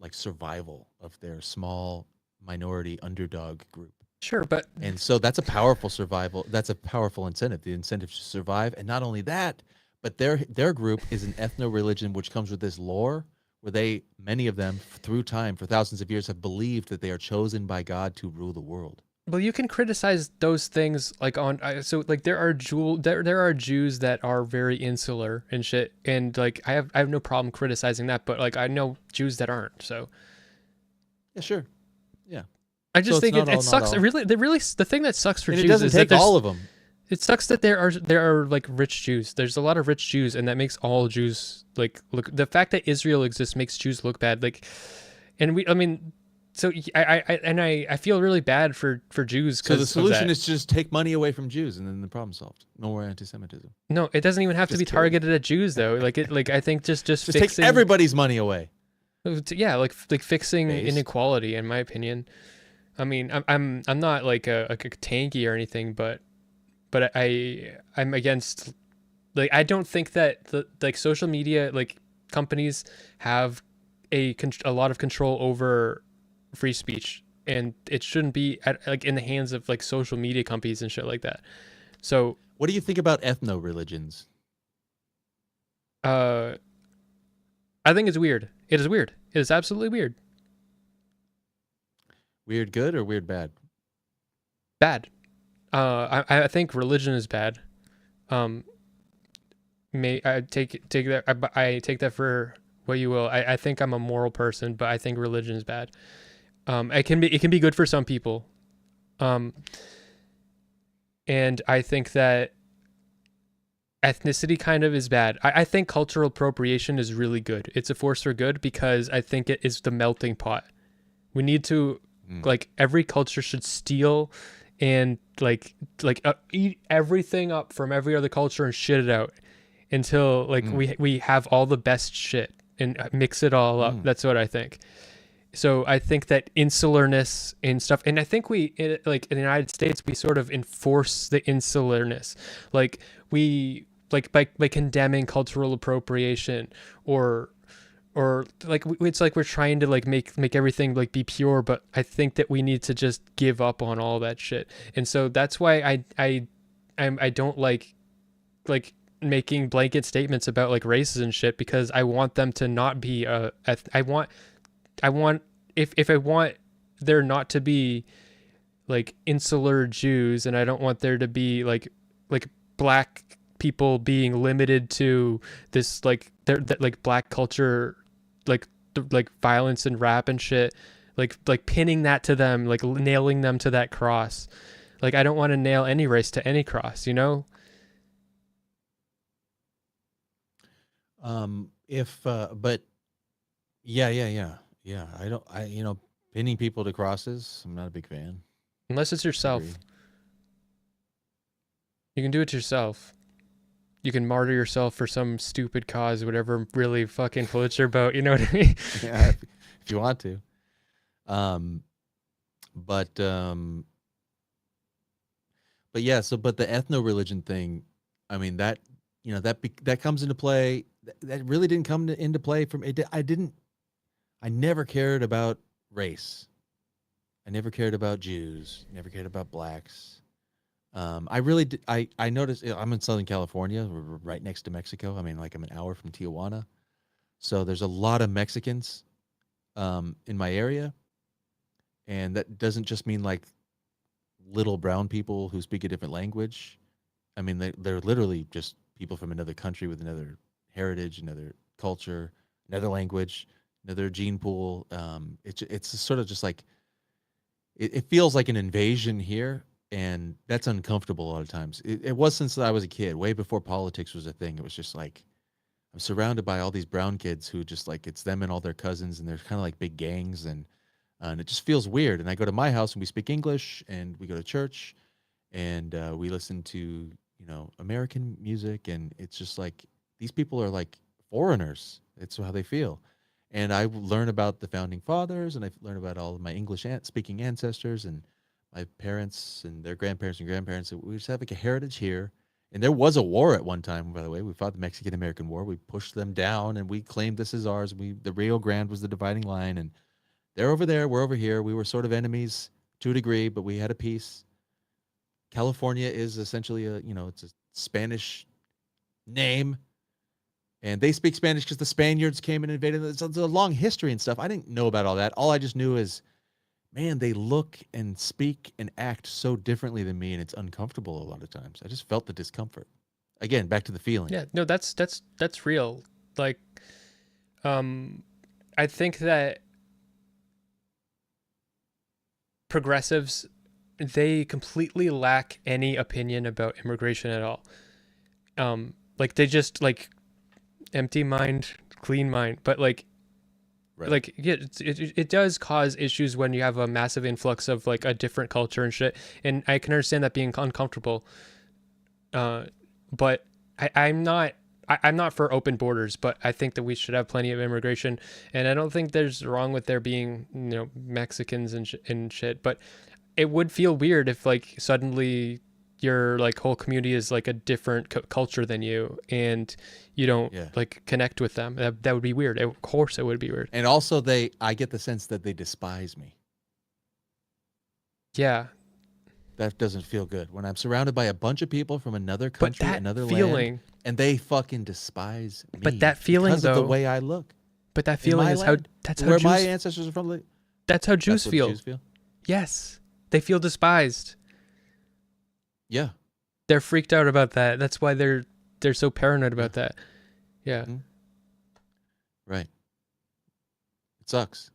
like survival of their small minority underdog group.
Sure, but
And so that's a powerful survival. That's a powerful incentive. The incentive to survive, and not only that, but their group is an ethno religion, which comes with this lore where many of them through time for thousands of years have believed that they are chosen by God to rule the world.
well, you can criticize those things like so like there are Jews that are very insular and shit, and like I have no problem criticizing that, but like I know Jews that aren't. So
Yeah, sure. Yeah.
I just
So
think
it's not
it
all,
sucks.
not all.
The thing that sucks for
And it
Jews
doesn't
is that
take
there's
all of them.
it sucks that there are like rich Jews. There's a lot of rich Jews, and that makes all Jews like look. The fact that Israel exists makes Jews look bad. Like, and I mean, so I feel really bad for Jews.
So the solution is to just take money away from Jews, and then the problem solved. No more anti-Semitism.
No, it doesn't even have to
Just
be
kidding.
targeted at Jews though. Like I think just
Just
fixing,
take everybody's money away.
yeah, like fixing
Based.
inequality, in my opinion. I mean, I'm not like a tanky or anything, but I'm against, like, I don't think that the like social media like companies have a lot of control over free speech, and it shouldn't be like in the hands of like social media companies and shit like that. So
What do you think about ethno religions?
I think it's weird. It is weird. It is absolutely weird.
Weird good or weird bad?
Bad. I think religion is bad. May I take that? I take that for what you will. I think I'm a moral person, but I think religion is bad. It can be good for some people. And I think that ethnicity kind of is bad. I think cultural appropriation is really good. It's a force for good because I think it is the melting pot. We need to like every culture should steal and eat everything up from every other culture and shit it out until like we have all the best shit and mix it all up. That's what I think. So I think that insularness and stuff, and I think like in the United States, we sort of enforce the insularness, like we like by condemning cultural appropriation or like it's like we're trying to like make everything like be pure, but I think that we need to just give up on all that shit. And so that's why I don't like making blanket statements about like races and shit, because I want them to not be I want if I want there not to be like insular Jews, and I don't want there to be like black people being limited to this like like black culture, like violence and rap and shit, like pinning that to them, like nailing them to that cross. Like I don't want to nail any race to any cross, you know?
But yeah. Pinning people to crosses, I'm not a big fan.
Unless it's yourself.
Agree.
You can do it yourself. You can martyr yourself for some stupid cause, whatever really fucking floats your boat. You know what I mean?
Yeah, if you want to. But yeah. So the ethno religion thing, I mean that that comes into play. That really didn't come into play from it. I never cared about race. I never cared about Jews. Never cared about blacks. I really did. I noticed I'm in Southern California. We're right next to Mexico. I mean, like I'm an hour from Tijuana. So there's a lot of Mexicans in my area. And that doesn't just mean like little brown people who speak a different language. I mean, they're literally just people from another country with another heritage, another culture, another language, another gene pool. It's sort of just like, it feels like an invasion here. And that's uncomfortable a lot of times. It was since I was a kid, way before politics was a thing. It was just like, I'm surrounded by all these brown kids who just like, it's them and all their cousins, and they're kind of like big gangs, and it just feels weird. And I go to my house and we speak English, and we go to church, and we listen to, American music, and it's just like, these people are like foreigners. It's how they feel. And I learn about the founding fathers, and I learn about all of my English speaking ancestors, and my parents and their grandparents and grandparents. We just have like a heritage here, And there was a war at one time, by the way. We fought the Mexican-American War. We pushed them down, and we claimed this is ours. The Rio Grande was the dividing line, and they're over there, we're over here. We were sort of enemies to a degree, but we had a peace. California is essentially it's a Spanish name, and they speak Spanish because the Spaniards came and invaded. It's a long history and stuff. I didn't know about all that. All I just knew is, man, they look and speak and act so differently than me, and it's uncomfortable a lot of times. I just felt the discomfort. Again, back to the feeling.
Yeah, no, that's real. Like, I think that progressives, they completely lack any opinion about immigration at all. Like they just like empty mind, clean mind, but like,
Right.
like yeah, it does cause issues when you have a massive influx of like a different culture and shit, and I can understand that being uncomfortable. But I'm not for open borders, but I think that we should have plenty of immigration, and I don't think there's wrong with there being Mexicans and shit, but it would feel weird if like suddenly your like whole community is like a different culture than you, and you don't like connect with them. That would be weird. Of course it would be weird.
And also I get the sense that they despise me.
Yeah.
That doesn't feel good when I'm surrounded by a bunch of people from another country, another land, and they fucking despise me.
But that feeling,
because of the way I look.
But that feeling is
land,
that's how
where
Jews,
my ancestors are from. Like,
that's how Jews
that's what
feel.
Jews feel.
Yes, they feel despised.
Yeah,
they're freaked out about that. That's why they're so paranoid about that. Yeah.
Mm-hmm. Right. It sucks.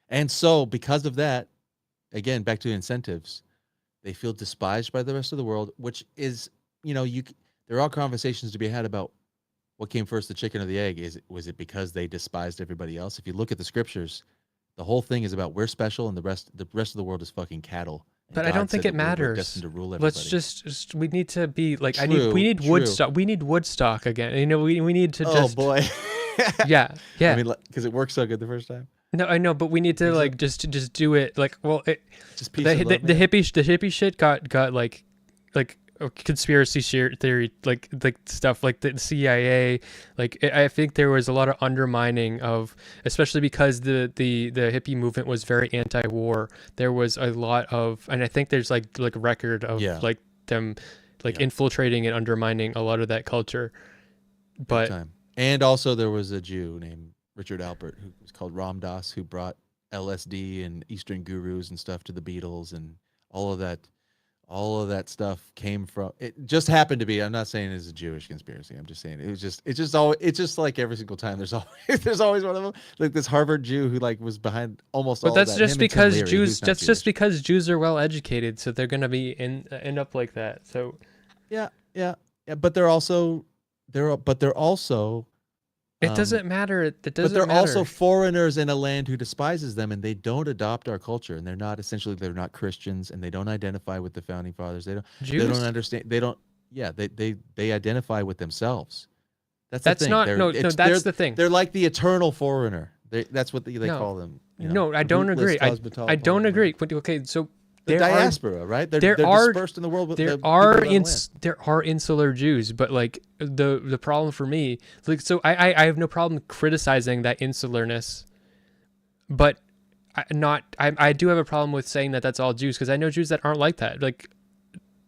And so because of that, again, back to incentives, they feel despised by the rest of the world, which is, there are conversations to be had about what came first, the chicken or the egg. Was it because they despised everybody else? If you look at the scriptures, the whole thing is about we're special and the rest of the world is fucking cattle.
But I don't think it matters.
Destined to rule everybody.
Let's just we need to be like,
True,
we need Woodstock. We need Woodstock again. We need to just.
Oh boy.
Yeah.
I mean, because it worked so good the first time.
No, I know, but we need to like just do it. Like, well,
just
the hippie shit got like a conspiracy theory, like stuff like the CIA. Like I think there was a lot of undermining of, especially because the hippie movement was very anti-war. There was a lot of, and I think there's like record of like them like infiltrating and undermining a lot of that culture. But
and also there was a Jew named Richard Alpert, who was called Ram Dass, who brought LSD and Eastern gurus and stuff to the Beatles, and all of that stuff came from, it just happened to be, I'm not saying it's a Jewish conspiracy, I'm just saying it's just like every single time there's always one of them, like this Harvard Jew who like was behind almost all of that. But that's just
because just because Jews are well educated, so they're gonna be end up like that. So yeah,
but they're also
it doesn't matter. It doesn't.
But they're
matter.
also foreigners in a land who despises them, and they don't adopt our culture, and they're not Christians, and they don't identify with the founding fathers. They don't understand. They don't. Yeah, they identify with themselves. That's the thing.
That's the thing.
They're like the eternal foreigner. That's what they call them.
No, I don't agree. I don't agree. Okay, so.
The diaspora, right? They're dispersed in the world.
There are insular Jews, but like the problem for me, like, so I have no problem criticizing that insularness, but I do have a problem with saying that that's all Jews, because I know Jews that aren't like that. Like,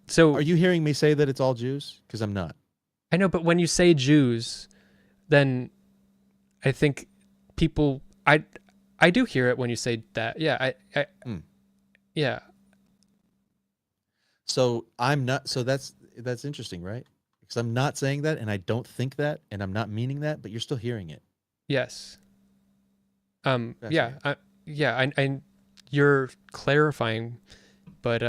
so
are you hearing me say that it's all Jews? Because I'm not.
I know, but when you say Jews, then I think people I do hear it when you say that. Yeah, yeah.
So I'm not. So that's interesting, right? Because I'm not saying that, and I don't think that, and I'm not meaning that, but you're still hearing it.
Yes. Yeah. I you're clarifying, but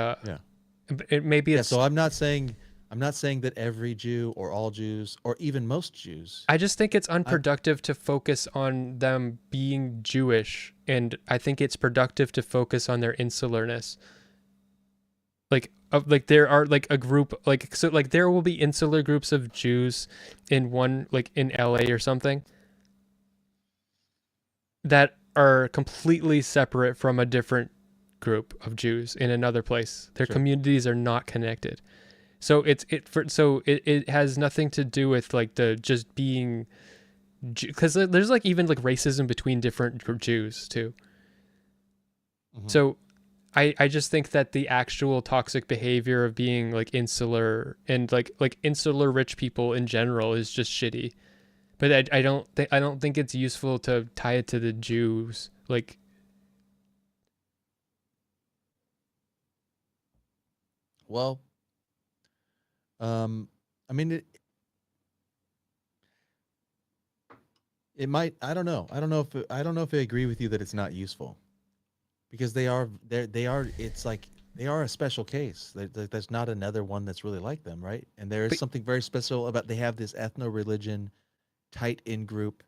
maybe it's.
So I'm not saying that every Jew or all Jews or even most Jews.
I just think it's unproductive to focus on them being Jewish, and I think it's productive to focus on their insularness. Like there are like a group, like, so like there will be insular groups of Jews in one, like in LA or something, that are completely separate from a different group of Jews in another place. Their communities are not connected. So it has nothing to do with like the just being, because there's like even like racism between different Jews too.
Mhm.
So I just think that the actual toxic behavior of being like insular and like insular rich people in general is just shitty. But I don't think it's useful to tie it to the Jews. Like,
Well, I mean, it might. I don't know. I don't know if I agree with you that it's not useful, because they are. It's like they are a special case. There's not another one that's really like them, right? And there is
but
something very special about they have this ethno religion, tight in group,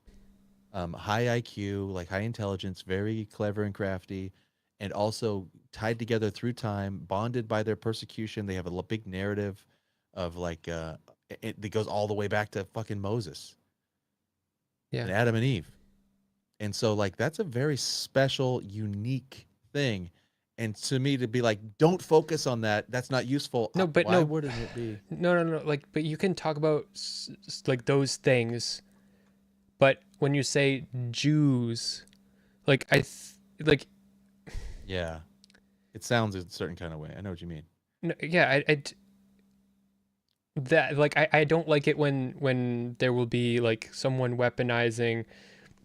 high IQ, like high intelligence, very clever and crafty, and also tied together through time, bonded by their persecution. They have a big narrative of like it that goes all the way back to fucking Moses
yeah.
and Adam and Eve. And so like that's a very special, unique thing. And to me to be like, don't focus on that. That's not useful.
No, but
Why
no,
wouldn't it be?
no. Like, but you can talk about like those things, but when you say Jews, like like
Yeah. It sounds a certain kind of way. I know what you mean.
no, yeah, that like I don't like it when there will be like someone weaponizing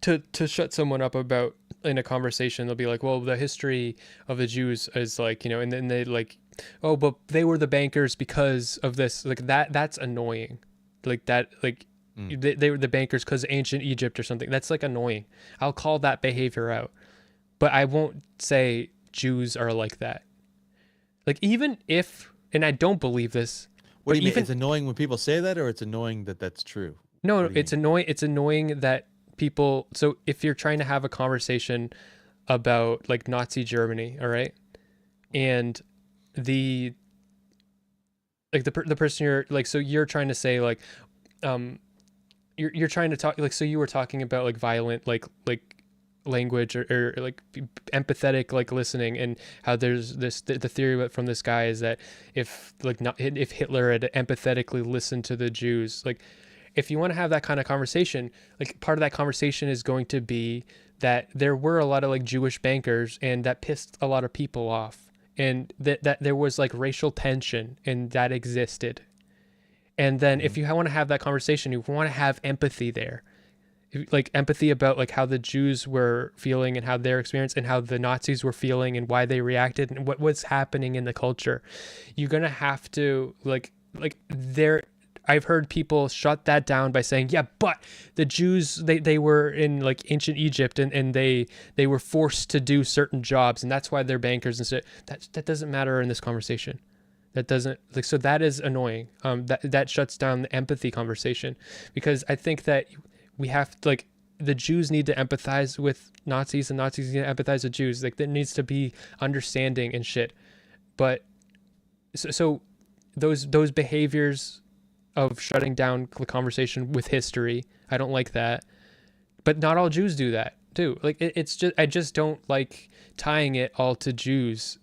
to shut someone up about in a conversation. They'll be like, well, the history of the Jews is like, and then they like, oh, but they were the bankers because of this. Like that's annoying. Like that, like
Mm.
they were the bankers because ancient Egypt or something. That's like annoying. I'll call that behavior out, but I won't say Jews are like that. Like even if, and I don't believe this,
What do
but
you mean?
even
It's annoying when people say that, or it's annoying that that's true?
no,
What do you
it's
mean?
annoying. It's annoying that people. So if you're trying to have a conversation about like Nazi Germany, all right, and the like the person you're like, so you're trying to say like, um, you're trying to talk like, so you were talking about like violent like language or like empathetic like listening, and how there's this the theory from this guy is that if like not if Hitler had empathetically listened to the Jews, like if you want to have that kind of conversation, like part of that conversation is going to be that there were a lot of like Jewish bankers and that pissed a lot of people off, and that there was like racial tension and that existed. And then
Mhm.
if you want to have that conversation, you want to have empathy there, like empathy about like how the Jews were feeling and how their experience and how the Nazis were feeling and why they reacted and what was happening in the culture. You're gonna have to like there. I've heard people shut that down by saying, yeah, but the Jews they were in like ancient Egypt and they were forced to do certain jobs and that's why they're bankers and so that doesn't matter in this conversation. That doesn't like so that is annoying. That shuts down the empathy conversation because I think that we have to, like the Jews need to empathize with Nazis and Nazis need to empathize with Jews. Like there needs to be understanding and shit. But so those behaviors of shutting down the conversation with history, I don't like that. But not all Jews do that too. Like it's just I just don't like tying it all to Jews.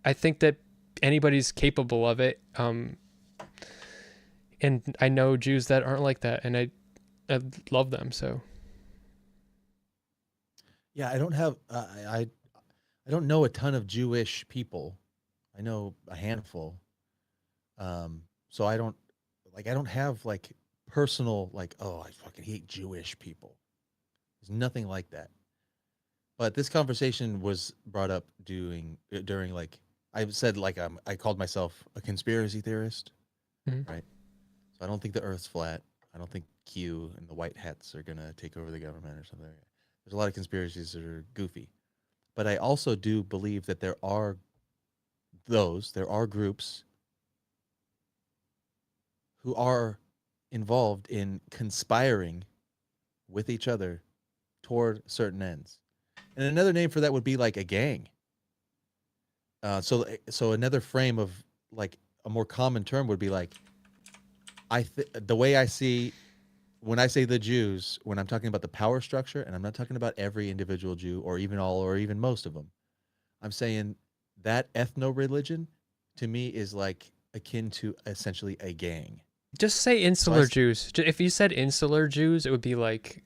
I think that anybody's capable of it. And I know Jews that aren't like that, and I love them. So
Yeah, I don't have I don't know a ton of Jewish people. I know a handful. So I don't have like personal like, oh, I fucking hate Jewish people. There's nothing like that. But this conversation was brought up during like I said like I called myself a conspiracy theorist,
mhm.
right? So I don't think the Earth's flat. I don't think Q and the white hats are gonna take over the government or something. There's a lot of conspiracies that are goofy, but I also do believe that there are groups who are involved in conspiring with each other toward certain ends. And another name for that would be like a gang. So another frame of like a more common term would be like the way I see when I say the Jews, when I'm talking about the power structure, and I'm not talking about every individual Jew or even all or even most of them, I'm saying that ethno religion to me is like akin to essentially a gang.
Just say
So I
insular
s-
Jews. If you said insular Jews, it would be like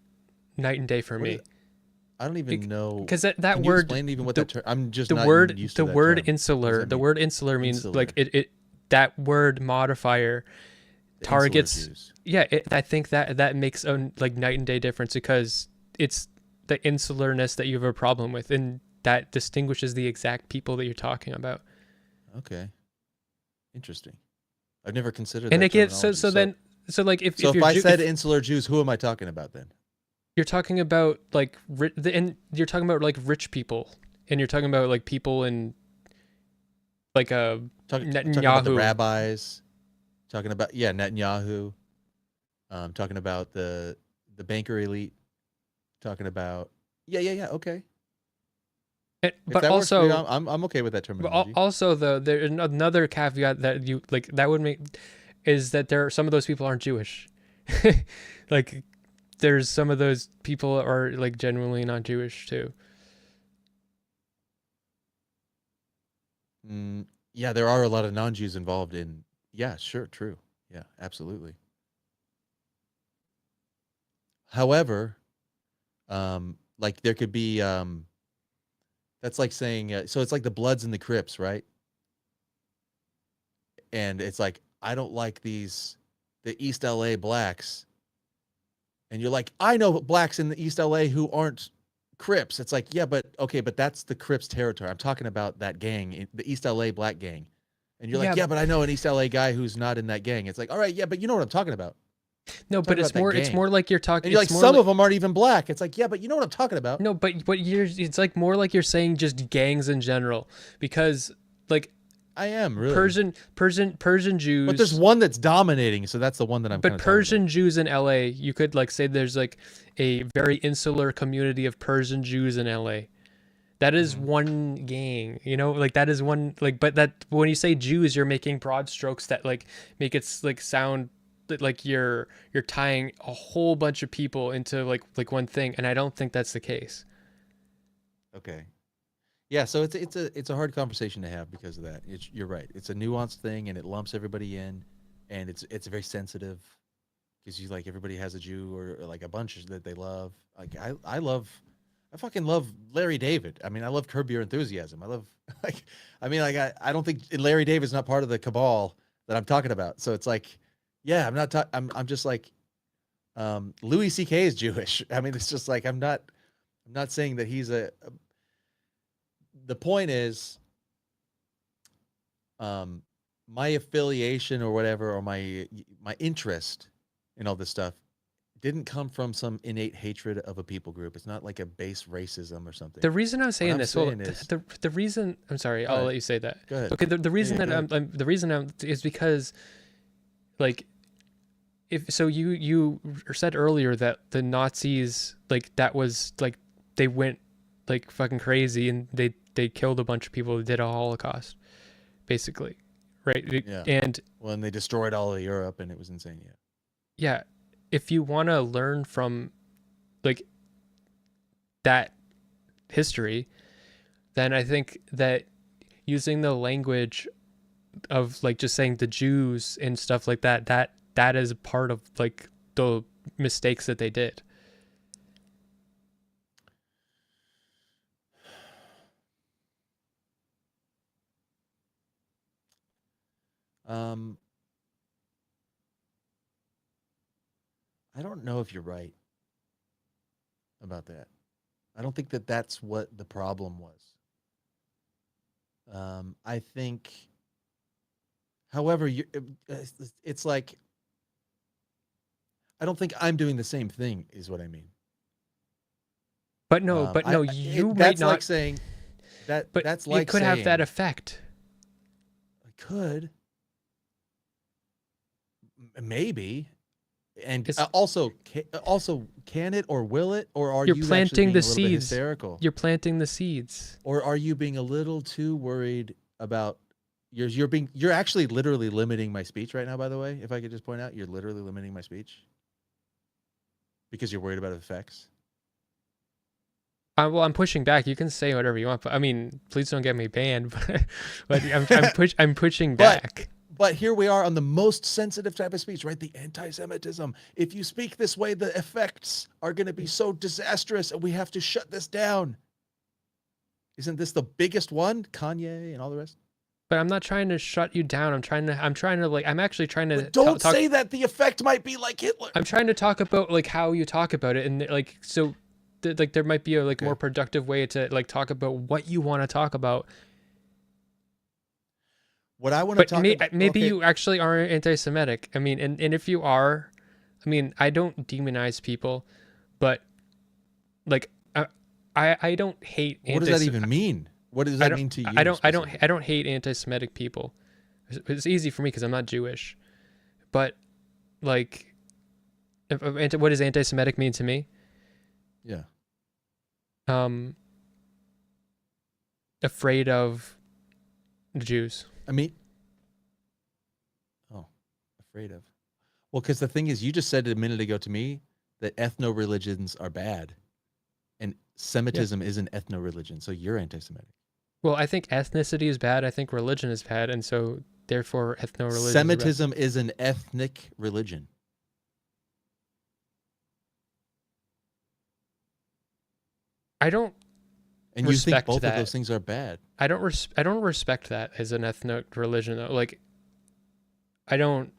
night and day for
what
me.
is, I don't even know.
Because that
Can you
word,
explain even what
the
that term? I'm just
the
not
word
used to
the
that
word
term. What does
insular
that
the
mean?
word insular means like
Insular.
it that word modifier
The insular
targets.
Jews.
Yeah, I think that makes a like night and day difference because it's the insularness that you have a problem with, and that distinguishes the exact people that you're talking about.
Okay, interesting. I've never considered
And
that
it gives
terminology.
so like
So
if
if
you're
I said
if
insular Jews, who am I talking about then?
you're talking about like and you're talking about like rich people, and you're talking about like people in like a
Talking about the
Netanyahu.
rabbis. Talking about Netanyahu. Talking about the banker elite. Talking about okay. If
But
that works for you,
also
I'm okay with that terminology.
also though there's another caveat that you like that would make is that there some of those people aren't Jewish. Like there's some of those people are like genuinely not Jewish too.
Yeah, there are a lot of non-Jews involved in. Yeah, sure, true. Yeah, absolutely. However, like there could be that's like saying so it's like the Bloods and the Crips, right? And it's like I don't like the East LA blacks, and you're like I know blacks in the East LA who aren't Crips. It's like yeah, but okay, but that's the Crips territory. I'm talking about that gang, the East LA black gang. And you're like,
Yeah,
yeah, but I know an East LA guy who's not in that gang. It's like, all right, yeah, but you know what I'm talking about.
no,
I'm talking
but
about that
it's
gang.
more like you're talking.
And you're like,
It's more
some
like
of them aren't even black. It's like, yeah, but you know what I'm talking about.
no, but you're it's like more like you're saying just gangs in general because like
I am really.
Persian Jews.
But there's one that's dominating, so that's the one that I'm kind
But
of
Persian Jews in LA, you could like say there's like a very insular community of Persian Jews in LA. That is one gang, you know, like that is one like but that when you say Jews, you're making broad strokes that like make it like sound like you're tying a whole bunch of people into like one thing, and I don't think that's the case.
Okay. Yeah, so it's a hard conversation to have because of that. You're right. It's a nuanced thing, and it lumps everybody in, and it's very sensitive because you like everybody has a Jew or like a bunch that they love. Like I fucking love Larry David. I mean, I love Curb Your Enthusiasm. I love like I mean like I don't think Larry David's not part of the cabal that I'm talking about. So it's like yeah, I'm just like Louis CK is Jewish. I mean, it's just like I'm not saying that he's the point is um my affiliation or whatever or my interest in all this stuff didn't come from some innate hatred of a people group. It's not like a base racism or something.
The reason I'm saying
I'm
this, well,
saying is
the reason I'm sorry,
Go
I'll
ahead.
let you say that.
Go ahead.
Okay, the reason
Yeah,
that
go
I'm the reason I'm is because like if so you said earlier that the Nazis like that was like they went like fucking crazy and they killed a bunch of people, they did a Holocaust basically, right?
Yeah.
And
Well, and they destroyed all of Europe and it was insane. Yeah.
yeah, if you want to learn from like that history, then I think that using the language of like just saying the Jews and stuff like that, that is a part of like the mistakes that they did.
Um, I don't know if you're right about that. I don't think that that's what the problem was. I think, however, it's like I don't think I'm doing the same thing. Is what I mean.
But no, you might
that's
not.
like saying that.
But
That's
it
like
could have that
saying
effect.
I could maybe, and
It's
also can it or will it or are
you're
you actually
planting
being
the
a little bit
seeds.
hysterical?
You're planting the seeds.
Or are you being a little too worried about you're actually literally limiting my speech right now, by the way, if I could just point out, you're literally limiting my speech because you're worried about effects.
Well, I'm pushing back. You can say whatever you want, but I mean, please don't get me banned. But I'm pushing back.
But here we are on the most sensitive type of speech, right? The anti-Semitism. If you speak this way, the effects are going to be so disastrous, and we have to shut this down. Isn't this the biggest one? Kanye and all the rest.
But I'm not trying to shut you down. I'm actually trying to.
But don't say that the effect might be like Hitler.
I'm trying to talk about like how you talk about it, and like so, like there might be a more productive way to like talk about what you want to talk about.
What I want to talk about.
Maybe you actually are anti-Semitic. I mean, and if you are, I mean, I don't demonize people, but like I don't hate.
What does that even mean? What does that mean to you?
I don't hate anti-Semitic people. It's easy for me because I'm not Jewish. But like, what does anti-Semitic mean to me?
Yeah.
Afraid of the Jews.
I mean, afraid of. Well, because the thing is, you just said a minute ago to me that ethno-religions are bad, and Semitism is an ethno-religion, so you're anti-Semitic.
Well, I think ethnicity is bad. I think religion is bad, and so therefore ethno-religion.
Semitism is an ethnic religion.
I don't.
And you think both of those things are bad?
I don't respect that as an ethnic religion though. Like, I don't.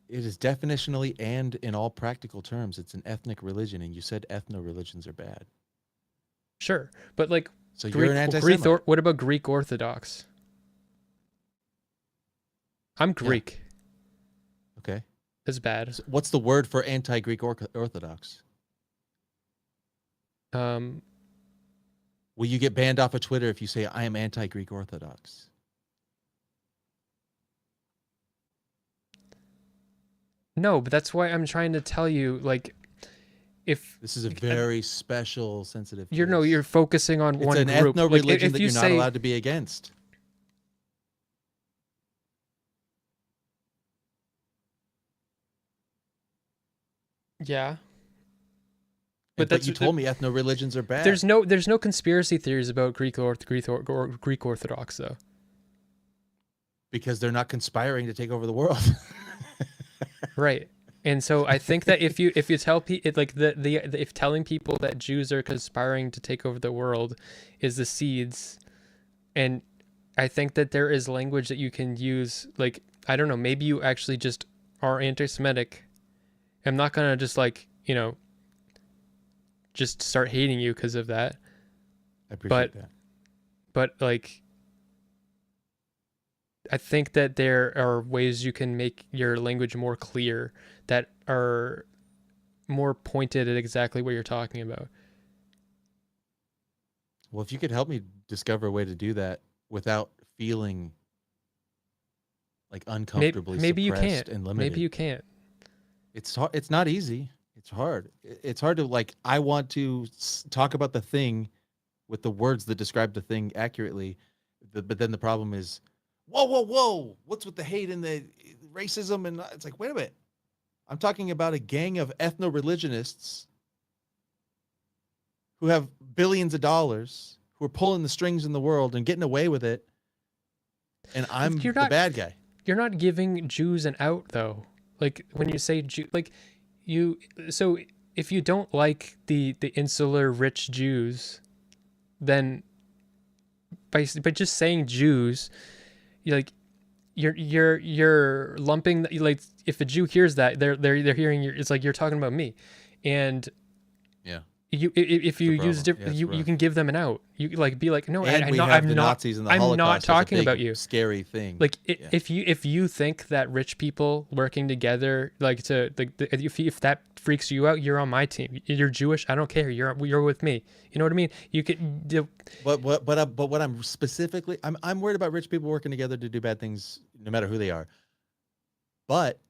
It is definitionally and in all practical terms, it's an ethnic religion, and you said ethno-religions are bad.
Sure, but like.
So you're an anti-Semite.
What about Greek Orthodox? I'm Greek.
Yeah. Okay.
That's bad.
So what's the word for anti-Greek Orthodox? Will you get banned off of Twitter if you say I am anti-Greek Orthodox?
No, but that's why I'm trying to tell you, like, if
this is a very special, sensitive.
You're focusing on one group.
It's an ethno-religion that you're not allowed to be against.
Yeah.
But you told me ethno-religions are bad.
There's no conspiracy theories about Greek Orthodox though.
Because they're not conspiring to take over the world.
Right. And so I think that if you tell people like if telling people that Jews are conspiring to take over the world is the seeds, and I think that there is language that you can use, like, I don't know, maybe you actually just are anti-Semitic. I'm not gonna just like, just start hating you because of that.
I appreciate that.
But like, I think that there are ways you can make your language more clear that are more pointed at exactly what you're talking about.
Well, if you could help me discover a way to do that without feeling like uncomfortably
maybe you
suppressed
can't.
and limited.
Maybe you can't.
It's hard. It's not easy. It's hard. It's hard to like, I want to talk about the thing with the words that describe the thing accurately. But then the problem is, whoa. What's with the hate and the racism? And it's like, wait a minute. I'm talking about a gang of ethno-religionists who have billions of dollars, who are pulling the strings in the world and getting away with it. And I'm the bad guy.
You're not giving Jews an out though. Like when you say Jew, like so if you don't like the insular rich Jews, then by just saying Jews, you're lumping, like, if a Jew hears that, they're hearing it's like you're talking about me, and
yeah,
if you use different, you can give them an out. You like be like, no,
I'm
not talking about you.
Scary thing.
Like if you think that rich people working together, like if that freaks you out, you're on my team. You're Jewish, I don't care. You're with me. You know what I mean? You could.
But what I'm specifically, I'm worried about rich people working together to do bad things, no matter who they are. But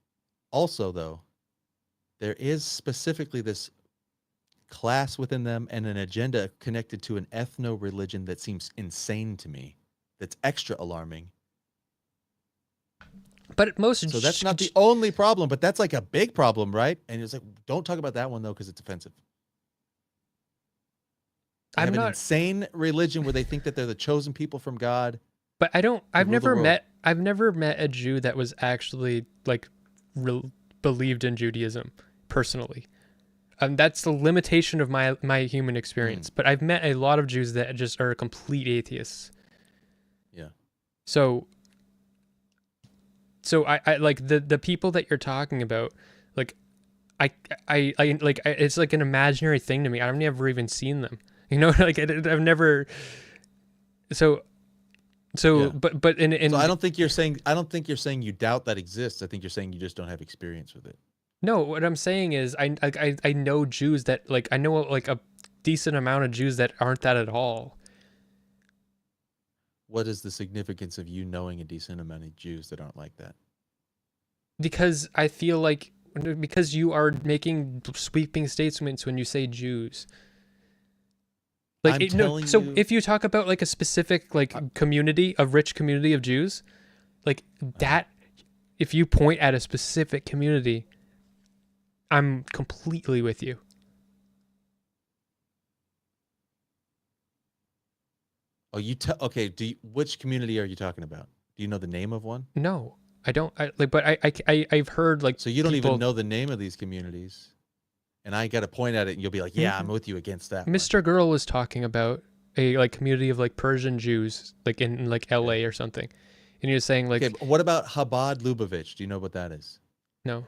also though, there is specifically this class within them and an agenda connected to an ethno-religion that seems insane to me. That's extra alarming.
But
so that's not the only problem, but that's like a big problem, right? And it's like, don't talk about that one though, because it's offensive. They
I'm
have an
not,
insane religion where they think that they're the chosen people from God
but I don't.
to rule the world.
I've never met a Jew that was actually like believed in Judaism personally. That's the limitation of my human experience. But I've met a lot of Jews that just are complete atheists.
Yeah.
So I like the people that you're talking about, like I like it's like an imaginary thing to me. I've never even seen them. You know, like I've never. So
Yeah.
but in
So I don't think you're saying you doubt that exists. I think you're saying you just don't have experience with it.
no, what I'm saying is I know Jews that like I know like a decent amount of Jews that aren't that at all.
What is the significance of you knowing a decent amount of Jews that aren't like that?
Because I feel like because you are making sweeping statements when you say Jews. Like
I'm
no,
telling
so
you-
if you talk about like a specific like community, a rich community of Jews, like that, if you point at a specific community, I'm completely with you.
Oh, okay. Which community are you talking about? Do you know the name of one?
No, I don't. But I've heard like
So you don't
people,
even know the name of these communities, and I got to point at it, and you'll be like, "Yeah, I'm with you against that." one."
Mr. Girl was talking about a like community of like Persian Jews, like in like LA or something, and he was saying like,
Okay, but what about Chabad Lubavitch? Do you know what that is?
no,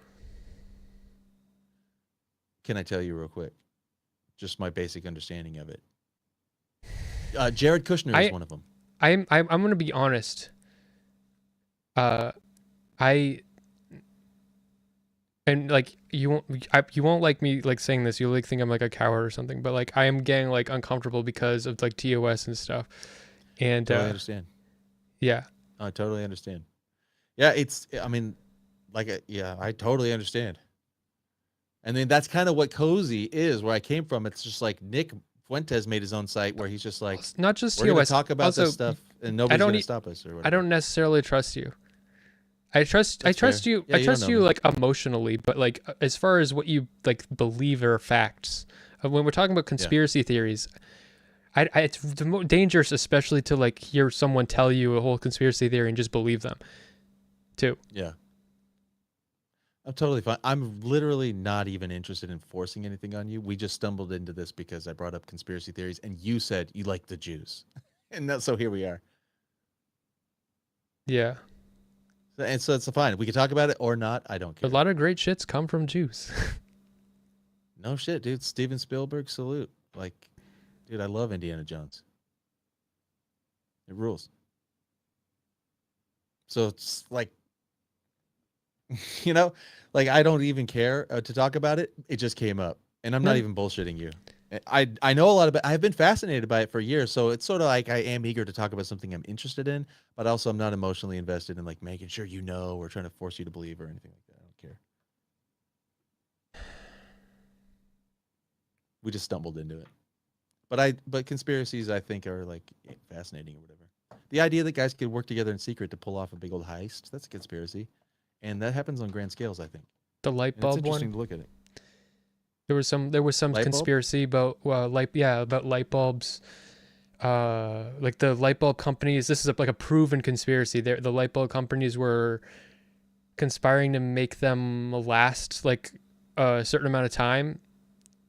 Can I tell you real quick? Just my basic understanding of it. Jared Kushner is one of them.
I'm gonna be honest. And like you won't like me like saying this. You'll like think I'm like a coward or something. But like I am getting like uncomfortable because of like TOS and stuff. And
Totally understand.
yeah,
I totally understand. Yeah, I mean, yeah, I totally understand. And then that's kind of what Cozy is, where I came from. It's just like Nick Fuentes made his own site where he's just like,
it's not just
we're going to
TOS.
talk about
Also,
this stuff, and nobody's going to stop us or whatever.
I don't necessarily trust you. I trust
That's fair.
you.
Yeah,
I
you
trust
don't know
you
me.
like emotionally, but like as far as what you like believe are facts. When we're talking about conspiracy theories, it's dangerous, especially to like hear someone tell you a whole conspiracy theory and just believe them, too.
Yeah. I'm totally fine. I'm literally not even interested in forcing anything on you. We just stumbled into this because I brought up conspiracy theories, and you said you like the Jews, so here we are.
Yeah,
And so it's fine. We can talk about it or not. I don't care.
a lot of great shits come from Jews.
No shit, dude. Steven Spielberg, salute. Like, dude, I love Indiana Jones. It rules. So it's like, like I don't even care to talk about it. It just came up, and I'm not even bullshitting you. I know a lot about. I've been fascinated by it for years, so it's sort of like I am eager to talk about something I'm interested in, but also I'm not emotionally invested in like making sure or trying to force you to believe or anything like that. I don't care. We just stumbled into it, but conspiracies I think are like fascinating or whatever. The idea that guys could work together in secret to pull off a big old heist—that's a conspiracy. And that happens on grand scales, I think.
The light
And
bulb
it's interesting
one.
to look at it.
There was some
Light bulb?
conspiracy about about light bulbs. Like the light bulb companies. This is like a proven conspiracy. The light bulb companies were conspiring to make them last like a certain amount of time,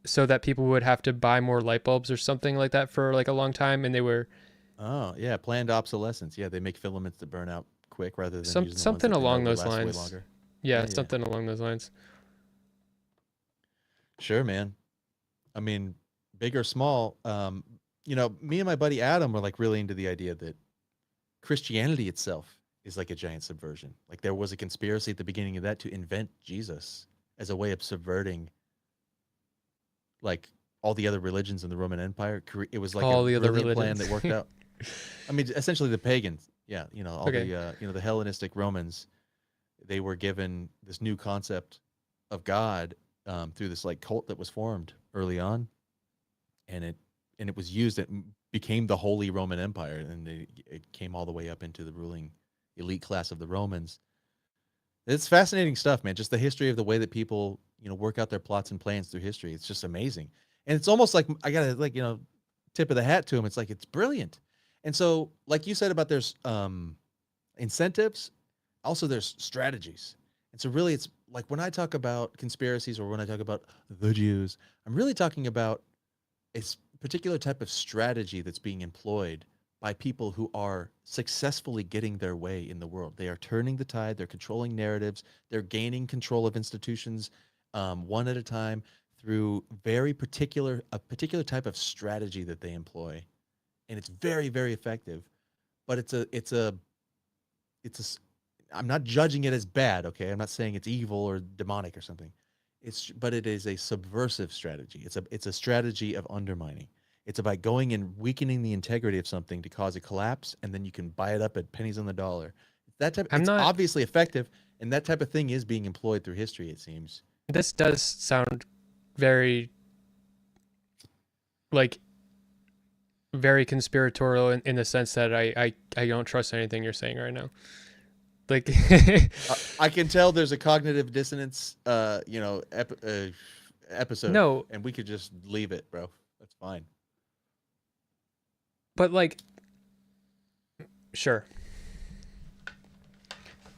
so that people would have to buy more light bulbs or something like that for like a long time. And they were
Oh, yeah, planned obsolescence. Yeah, they make filaments that burn out quick rather than using the ones
something
that they know
along
will
those
last way
lines.
longer.
Yeah,
Yeah.
something along those lines.
Sure, man. I mean, big or small, me and my buddy Adam were like really into the idea that Christianity itself is like a giant subversion. Like there was a conspiracy at the beginning of that to invent Jesus as a way of subverting like all the other religions in the Roman Empire. It was like
All
a
the other
brilliant plan
religions.
that worked out. I mean, essentially the pagans. Yeah, all
Okay.
the Hellenistic Romans, they were given this new concept of God through this like cult that was formed early on, and it was used. It became the Holy Roman Empire, and it came all the way up into the ruling elite class of the Romans. It's fascinating stuff, man. Just the history of the way that people work out their plots and plans through history. It's just amazing, and it's almost like I gotta tip of the hat to them. It's like it's brilliant. And so, like you said about there's incentives, also there's strategies. And so really it's like when I talk about conspiracies or when I talk about the Jews, I'm really talking about a particular type of strategy that's being employed by people who are successfully getting their way in the world. They are turning the tide, they're controlling narratives, they're gaining control of institutions one at a time through a particular type of strategy that they employ. And it's very, very effective. But I'm not judging it as bad, okay? I'm not saying it's evil or demonic or something. But it is a subversive strategy. It's a strategy of undermining. It's about going and weakening the integrity of something to cause a collapse, and then you can buy it up at pennies on the dollar. It's obviously effective, and that type of thing is being employed through history, it seems.
This does sound very, like, very conspiratorial in the sense that I don't trust anything you're saying right now. Like,
I can tell there's a cognitive dissonance, episode.
No.
And we could just leave it, bro. That's fine.
But like, sure.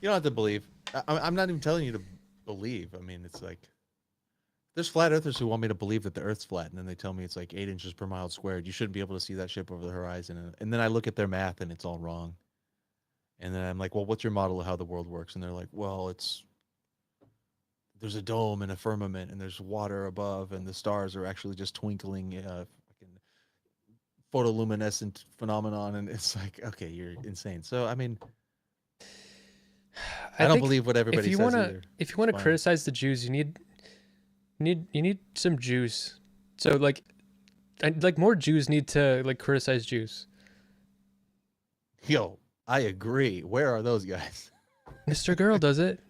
You don't have to believe. I'm not even telling you to believe. I mean, it's like there's flat earthers who want me to believe that the Earth's flat, and then they tell me it's like 8 inches per mile squared. You shouldn't be able to see that ship over the horizon. And then I look at their math, and it's all wrong. And then I'm like, well, what's your model of how the world works? And they're like, well, there's a dome and a firmament, and there's water above, and the stars are actually just twinkling, fucking photoluminescent phenomenon. And it's like, okay, you're insane. So, I mean, I don't believe what everybody says either.
If you want to criticize the Jews, you need some Jews. So like more Jews need to like criticize Jews.
Yo, I agree. Where are those guys?
Mr. Girl does it.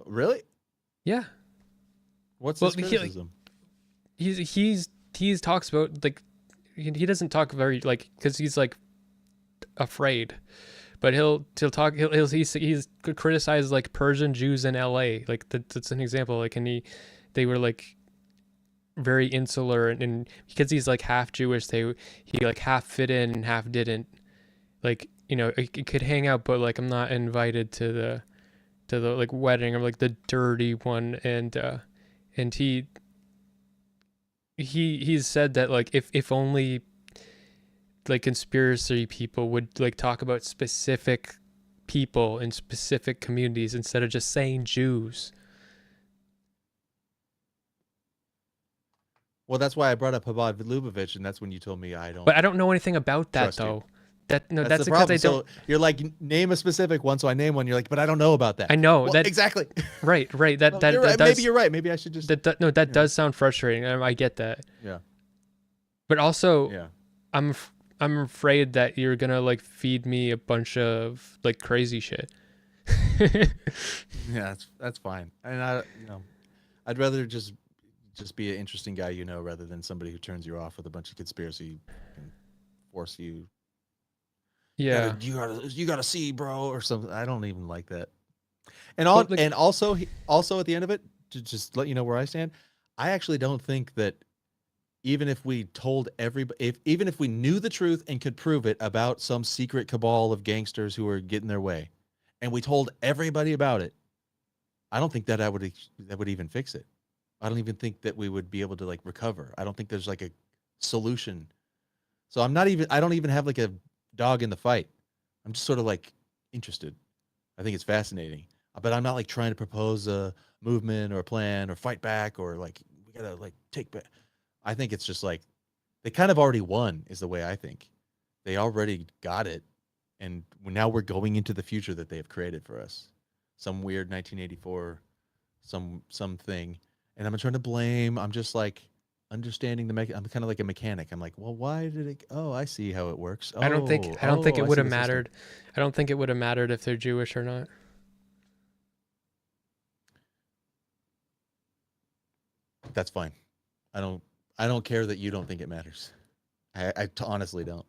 Really?
Yeah.
What's his criticism?
He talks about like he doesn't talk very like because he's like afraid, but he'll criticize like Persian Jews in L.A. Like that's an example. Like they were like very insular and because he's like half Jewish, he like half fit in and half didn't. Like, you know, it could hang out, but like I'm not invited to the like wedding or like the dirty one. And he's said that like if only like conspiracy people would like talk about specific people in specific communities instead of just saying Jews.
Well, that's why I brought up Chabad Lubavitch, and that's when you told me I don't.
But I don't know anything about that though.
You.
That's
the
because
problem.
I don't.
So you're like, name a specific one, so I name one. You're like, but I don't know about that.
I know
well,
that
exactly.
Right. That
well,
that,
you're
that
right.
does,
maybe you're right. Maybe I should just.
That does sound frustrating. I get that.
Yeah.
But also,
yeah.
I'm afraid that you're gonna like feed me a bunch of like crazy shit.
Yeah, that's fine. And I'd rather just be an interesting guy, rather than somebody who turns you off with a bunch of conspiracy and force you.
Yeah,
you gotta see, bro, or something. I don't even like that. And also at the end of it, to just let you know where I stand, I actually don't think that even if we told everybody, even if we knew the truth and could prove it about some secret cabal of gangsters who are getting their way, and we told everybody about it, I don't think that would even fix it. I don't even think that we would be able to like recover. I don't think there's like a solution. So I don't even have like a dog in the fight. I'm just sort of like interested. I think it's fascinating, but I'm not like trying to propose a movement or a plan or fight back or like we gotta like take back. I think it's just like they kind of already won is the way I think. They already got it, and now we're going into the future that they have created for us. Some weird 1984, something, and I'm trying to blame. I'm just like understanding I'm kind of like a mechanic. I'm like, well, why did it? Oh, I see how it works.
I don't think it would have mattered. I don't think it would have mattered if they're Jewish or not.
That's fine. I don't care that you don't think it matters. I honestly don't.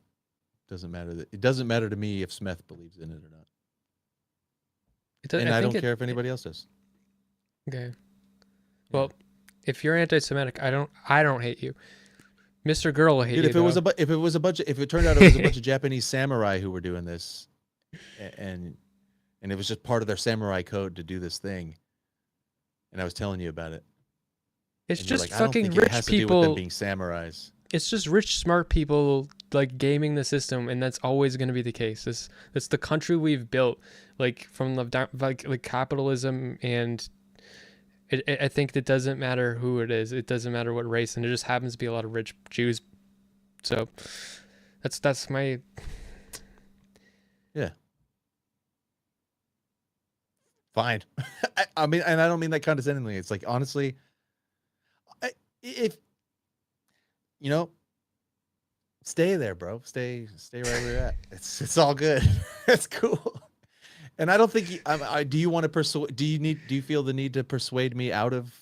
It doesn't matter to me if Smith believes in it or not. And I don't care if anybody else does.
Okay. Well, if you're anti-Semitic, I don't hate you. Mr. Girl will hate
Dude,
you.
if it was
though.
if it turned out it was a bunch of Japanese samurai who were doing this, and it was just part of their samurai code to do this thing, and I was telling you about it,
It's
and you're
just
like, I don't
fucking
think it
rich
has to do with them
people.
being samurais.
It's just rich, smart people like gaming the system, and that's always going to be the case. That's the country we've built, like from the like capitalism, and I think it doesn't matter who it is. It doesn't matter what race, and it just happens to be a lot of rich Jews. So that's my
Yeah. Fine. I mean, and I don't mean that condescendingly. It's like, honestly, if you know, stay there, bro. Stay right where you're at. It's all good. It's cool. And I don't think do you want to persuade? Do you feel the need to persuade me out of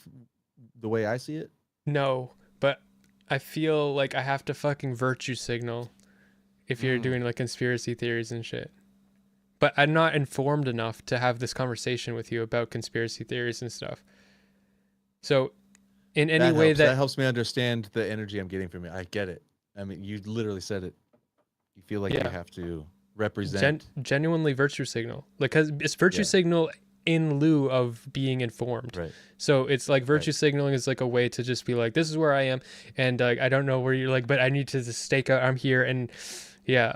the way I see it?
no, but I feel like I have to fucking virtue signal if you're doing like conspiracy theories and shit. But I'm not informed enough to have this conversation with you about conspiracy theories and stuff. So, in any way
that helps me understand the energy I'm getting from you. I get it. I mean, you literally said it. You feel like you have to represent.
Genuinely virtue signal, like, cause it's virtue signal in lieu of being informed.
Right.
So it's like virtue signaling is like a way to just be like, this is where I am, and I don't know where you're like, but I need to just stake out. I'm here, and yeah.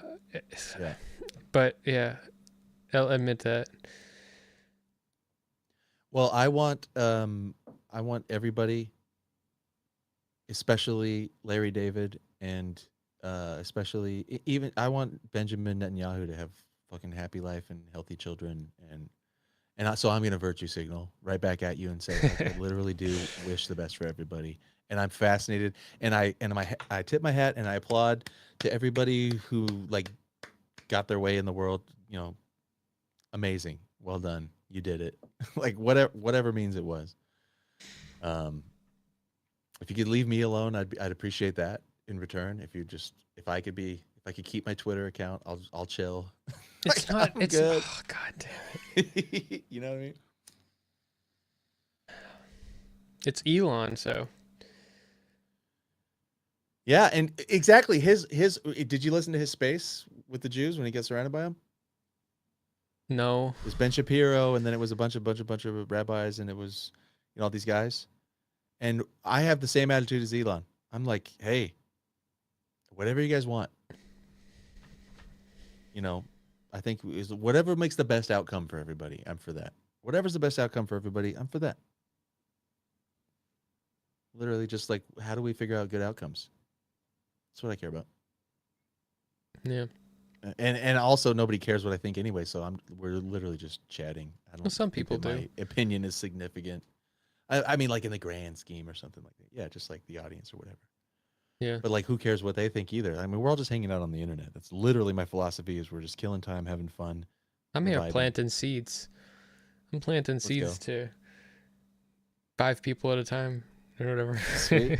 But yeah, I'll admit that.
Well, I want everybody, especially Larry David, and especially even I want Benjamin Netanyahu to have fucking happy life and healthy children, so I'm gonna virtue signal right back at you and say I literally do wish the best for everybody, and I'm fascinated, and I tip my hat and I applaud to everybody who like got their way in the world. You know, amazing, well done, you did it. Like whatever means it was. If you could leave me alone, I'd appreciate that in return. If I could keep my Twitter account, I'll chill.
It's
like,
not. It's
good.
oh, god damn it.
You know what I mean?
It's Elon, so
Yeah, and exactly his. Did you listen to his space with the Jews when he gets surrounded by them?
no.
It was Ben Shapiro, and then it was a bunch of rabbis, and it was all these guys. And I have the same attitude as Elon. I'm like, hey, whatever you guys want. You know, I think is whatever makes the best outcome for everybody. I'm for that. Whatever's the best outcome for everybody, I'm for that. Literally, just like, how do we figure out good outcomes? That's what I care about.
Yeah.
And also, nobody cares what I think anyway. So we're literally just chatting. I don't.
Well, some
think
people
that
do.
my opinion is significant. I mean, like in the grand scheme or something like that. Yeah, just like the audience or whatever.
Yeah.
But like, who cares what they think either? I mean, we're all just hanging out on the internet. That's literally my philosophy. Is we're just killing time, having fun.
I'm here
vibing.
planting seeds. I'm planting seeds to 5 people at a time or whatever.
Sweet.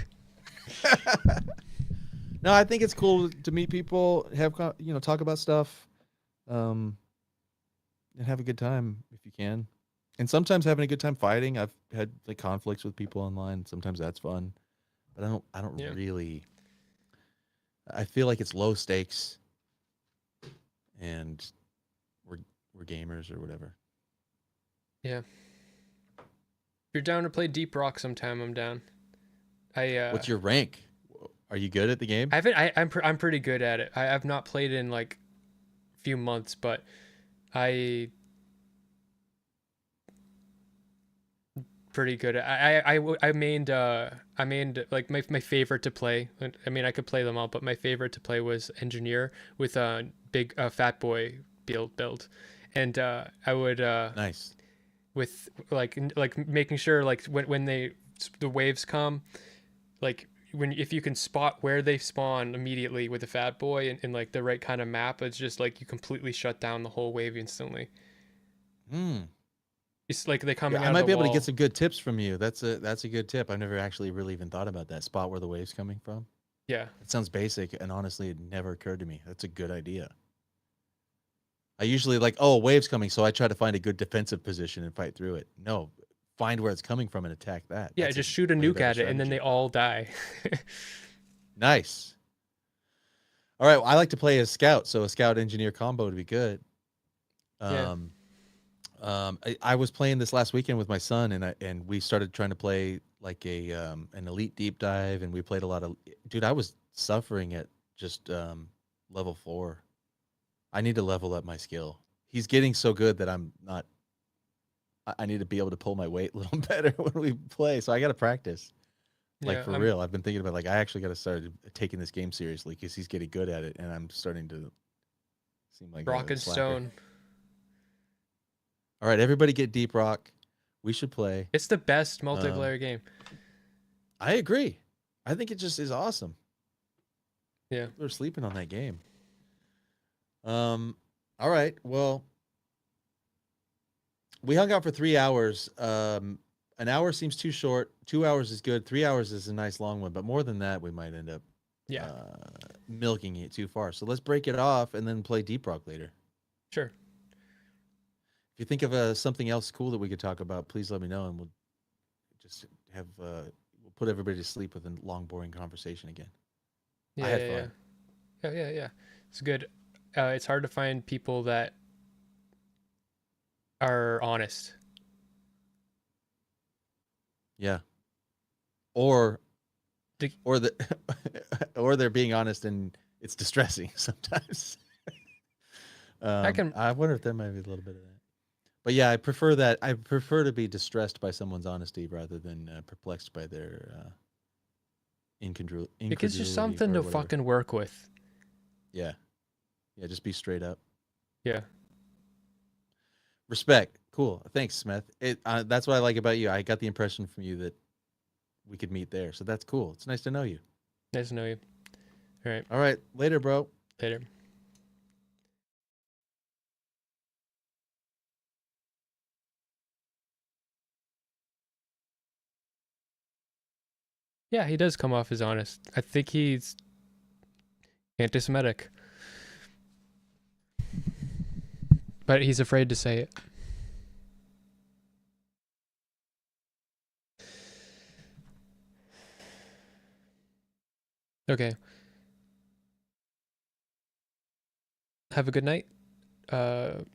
No, I think it's cool to meet people, have talk about stuff, and have a good time if you can. And sometimes having a good time fighting. I've had like conflicts with people online. Sometimes that's fun, but I don't really. I feel like it's low stakes, and we're gamers or whatever.
Yeah. If you're down to play Deep Rock sometime, I'm down.
What's your rank? Are you good at the game?
I'm pretty good at it. I've not played in like a few months, but I pretty good. I mained like my favorite to play. I mean, I could play them all, but my favorite to play was Engineer with a big Fat Boy build, and I would
Nice.
with like making sure like when the waves come, like if you can spot where they spawn immediately with the Fat Boy and like the right kind of map, it's just like you completely shut down the whole wave instantly. It's like they coming out
I might
of
be
the
able to
wall.
get some good tips from you. That's a good tip. I've never actually really even thought about that. Spot where the wave's coming from.
Yeah.
It sounds basic, and honestly, it never occurred to me. That's a good idea. I usually like, oh, a wave's coming, so I try to find a good defensive position and fight through it. No, find where it's coming from and attack that.
Yeah,
That's
just shoot a
way
nuke
better
at it and then they
strategy.
all die.
Nice. All right. Well, I like to play as scout, so a scout engineer combo would be good.
Yeah.
I was playing this last weekend with my son, and we started trying to play like an elite deep dive, and we played a lot of. Dude, I was suffering at just level 4. I need to level up my skill. He's getting so good that I'm not. I need to be able to pull my weight a little better when we play. So I got to practice. Like
Yeah,
for real, I've been thinking about like I actually got to start taking this game seriously because he's getting good at it, and I'm starting to seem like
Rock
a
and
slacker.
Stone.
All right, everybody get Deep Rock. We should play.
It's the best multiplayer game.
I agree. I think it just is awesome.
Yeah.
We're sleeping on that game. All right. Well, we hung out for 3 hours. An hour seems too short. 2 hours is good. 3 hours is a nice long one. But more than that, we might end up milking it too far. So let's break it off and then play Deep Rock later.
Sure.
If you think of something else cool that we could talk about, please let me know, and we'll just have we'll put everybody to sleep with a long, boring conversation again.
Yeah,
I had fun.
Yeah. It's good. It's hard to find people that are honest.
Yeah. Or
The-
or they're being honest and it's distressing sometimes. I wonder if there might be a little bit of that. But yeah, I prefer that. I prefer to be distressed by someone's honesty rather than perplexed by their incongruity.
It gives you something to fucking work with.
Yeah. Yeah, just be straight up.
Yeah.
Respect. Cool. Thanks, Smith. That's what I like about you. I got the impression from you that we could meet there. So that's cool. It's nice to know you.
Nice to know you. All right.
All right. Later, bro.
Later. Yeah, he does come off as honest. I think he's anti-Semitic. But he's afraid to say it. Okay. Have a good night. I've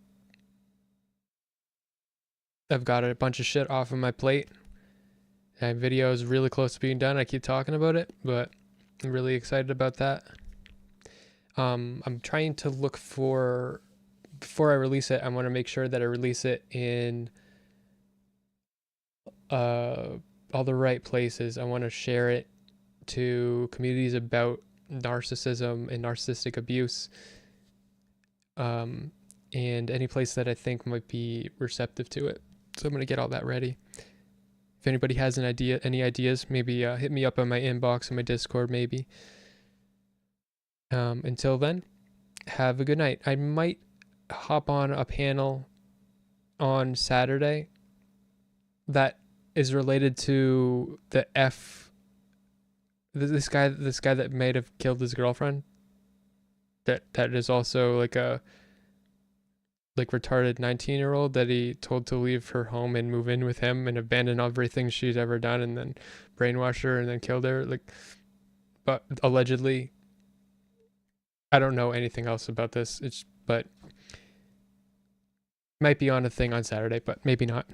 got a bunch of shit off of my plate. My video is really close to being done. I keep talking about it, but I'm really excited about that. I'm trying to look for, before I release it, I want to make sure that I release it in all the right places. I want to share it to communities about narcissism and narcissistic abuse, and any place that I think might be receptive to it. So I'm going to get all that ready. If anybody has any ideas, maybe hit me up on my inbox in my Discord, maybe. Until then, have a good night. I might hop on a panel on Saturday that is related to this guy that might have killed his girlfriend. That is also like a retarded 19-year-old that he told to leave her home and move in with him and abandon everything she's ever done and then brainwash her and then killed her. But allegedly, I don't know anything else about this. But might be on a thing on Saturday, but maybe not.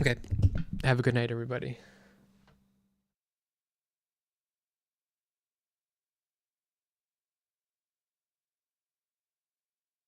Okay. Have a good night, everybody.